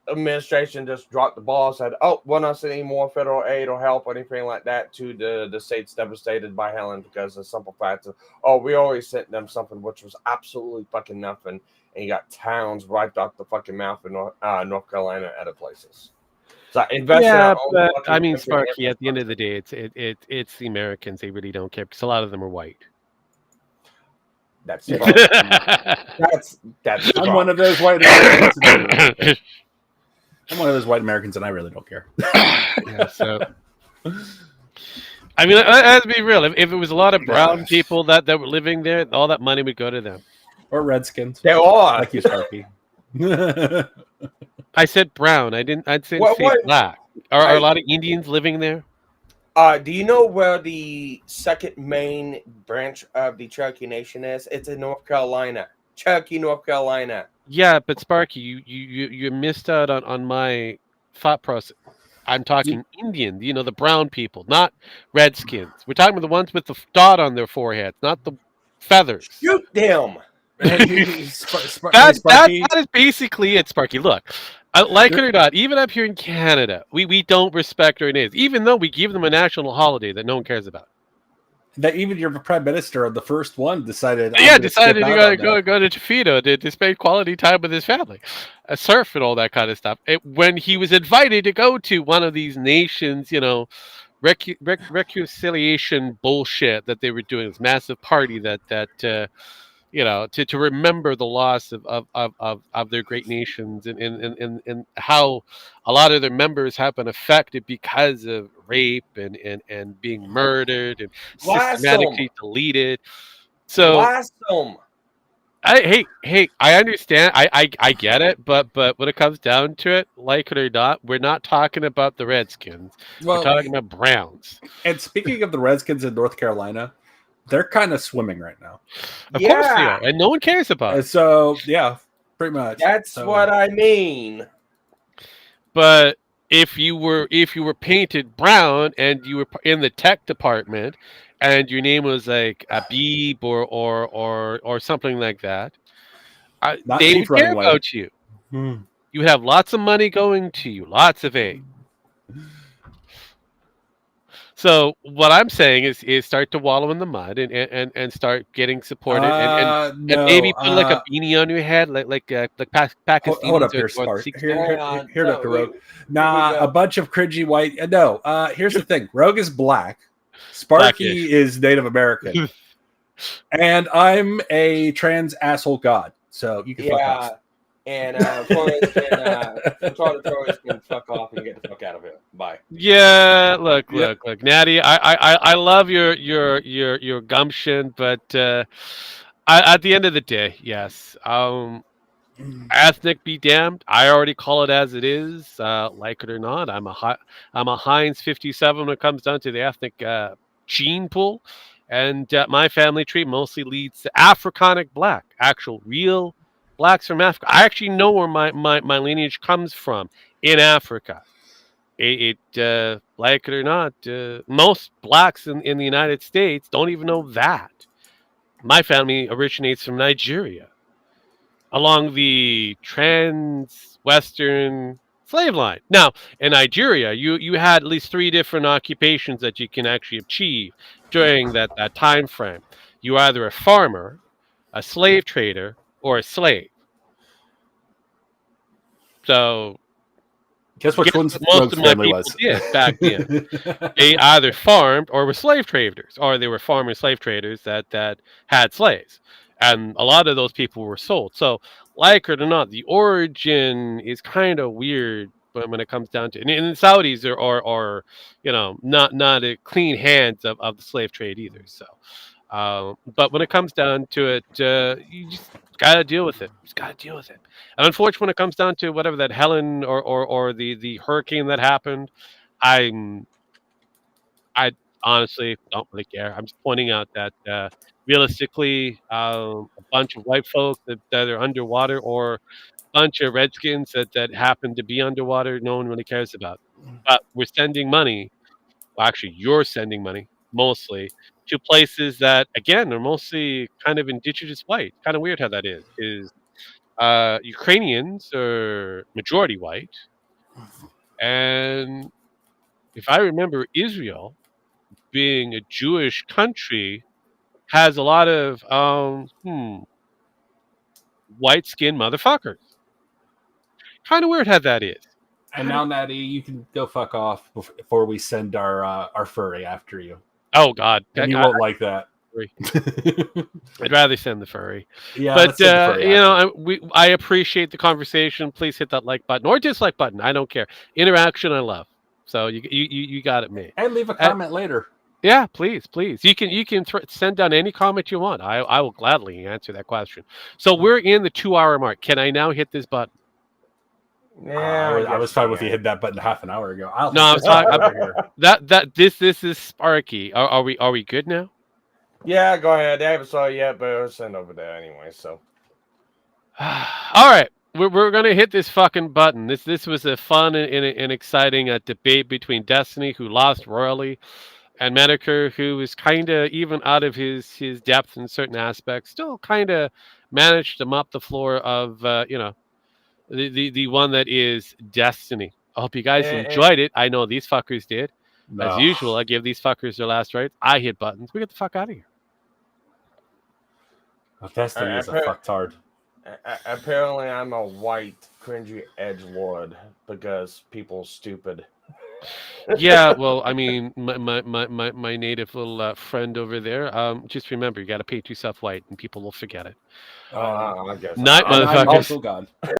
administration just dropped the ball, said, oh, we're not sending any more federal aid or help or anything like that to the states devastated by Helen, because of the simple fact of, we always sent them something which was absolutely fucking nothing, and you got towns wiped off the fucking mouth in North Carolina and other places. So but I mean, Sparky, at the end of the day, it's the Americans. They really don't care, because a lot of them are white. That's I'm one of those white Americans. I'm one of those white Americans, and I really don't care. Yeah, so I mean, let's be real. If it was a lot of brown people that were living there, all that money would go to them. Or redskins. They are. Like you, Sparky. I said brown. I'd say black. Are a lot of Indians living there? Do you know where the second main branch of the Cherokee Nation is? It's in North Carolina. Cherokee, North Carolina. Yeah, but Sparky, you missed out on my thought process. I'm talking Indian, the brown people, not redskins. We're talking about the ones with the dot on their foreheads, not the feathers. Shoot them. That is basically it, Sparky. Look, Like it or not, even up here in Canada, we don't respect our names, even though we give them a national holiday that no one cares about. That even your prime minister, the first one, decided. Decided to go to Tofino to spend quality time with his family, surf and all that kind of stuff. When he was invited to go to one of these nations, reconciliation bullshit that they were doing, this massive party that to remember the loss of their great nations and how a lot of their members have been affected because of rape and being murdered and systematically deleted. So I understand. I get it, but when it comes down to it, like it or not, we're not talking about the Redskins. We're talking about Browns. And speaking of the Redskins in North Carolina, they're kind of swimming right now. Of course they are, and no one cares about it. So yeah, pretty much. That's what I mean. But if you were painted brown and you were in the tech department, and your name was like Abib or something like that, they would care about you. You have lots of money going to you, lots of aid. So what I'm saying is start to wallow in the mud and start getting supported and maybe put like a beanie on your head like Pakistanis. Hold up here, Spark. Here, Dr. Rogue. A bunch of cringy white. No, here's the thing. Rogue is black. Sparky is Native American. And I'm a trans asshole god. So you can fuck off. And Torres can fuck off and get the fuck out of here. Bye. Yeah, look, Natty. I love your gumption, but at the end of the day, yes. Ethnic be damned. I already call it as it is. Like it or not, I'm a Heinz 57 when it comes down to the ethnic gene pool, and my family tree mostly leads to Africanic black, actual real blacks from Africa. I actually know where my lineage comes from in Africa. Like it or not, most blacks in the United States don't even know that. My family originates from Nigeria, along the trans-Western slave line. Now, in Nigeria, you had at least 3 different occupations that you can actually achieve during that time frame. You were either a farmer, a slave trader, or a slave. So guess which one's most of my people did back then. They either farmed or were slave traders, or they were farmer slave traders that had slaves. And a lot of those people were sold. So, like it or not, the origin is kind of weird when it comes down to it. And the Saudis are not a clean hands of the slave trade either. So, but when it comes down to it, you just gotta deal with it. And unfortunately, when it comes down to whatever that Helen or the hurricane that happened, I honestly don't really care. I'm just pointing out that realistically, a bunch of white folk that are underwater, or a bunch of Redskins that happen to be underwater, no one really cares about. But we're sending money. Well, actually, you're sending money mostly to places that, again, are mostly kind of indigenous white. Kind of weird how that is. Ukrainians are majority white, and if I remember, Israel, being a Jewish country, has a lot of white skinned motherfuckers. Kind of weird how that is. And now, Natty, you can go fuck off before we send our furry after you. Oh God, and you won't like that. I'd rather send the furry. Yeah, but I appreciate the conversation. Please hit that like button or dislike button. I don't care. Interaction, I love. So you got it, mate. And leave a comment later. Yeah, please. You can send down any comment you want. I will gladly answer that question. So we're in the 2-hour mark. Can I now hit this button? Yeah, I was fine with you hit that button half an hour ago. I'm talking this is Sparky. Are we good now? Yeah, go ahead. I haven't saw it yet, but I'll send over there anyway. So, all right, we're gonna hit this fucking button. This was a fun and exciting debate between Destiny, who lost royally, and Metokur, who is kind of even out of his depth in certain aspects, still kind of managed to mop the floor of the one that is Destiny. I hope you guys enjoyed it. I know these fuckers did. As usual, I give these fuckers their last rites. I hit buttons. We get the fuck out of here. Well, Destiny is a fucktard. Apparently, I'm a white, cringy edgelord because people stupid. Yeah, well, I mean, my native little friend over there. Just remember, you got to paint yourself white, and people will forget it. I guess. Night, motherfuckers. I'm also God.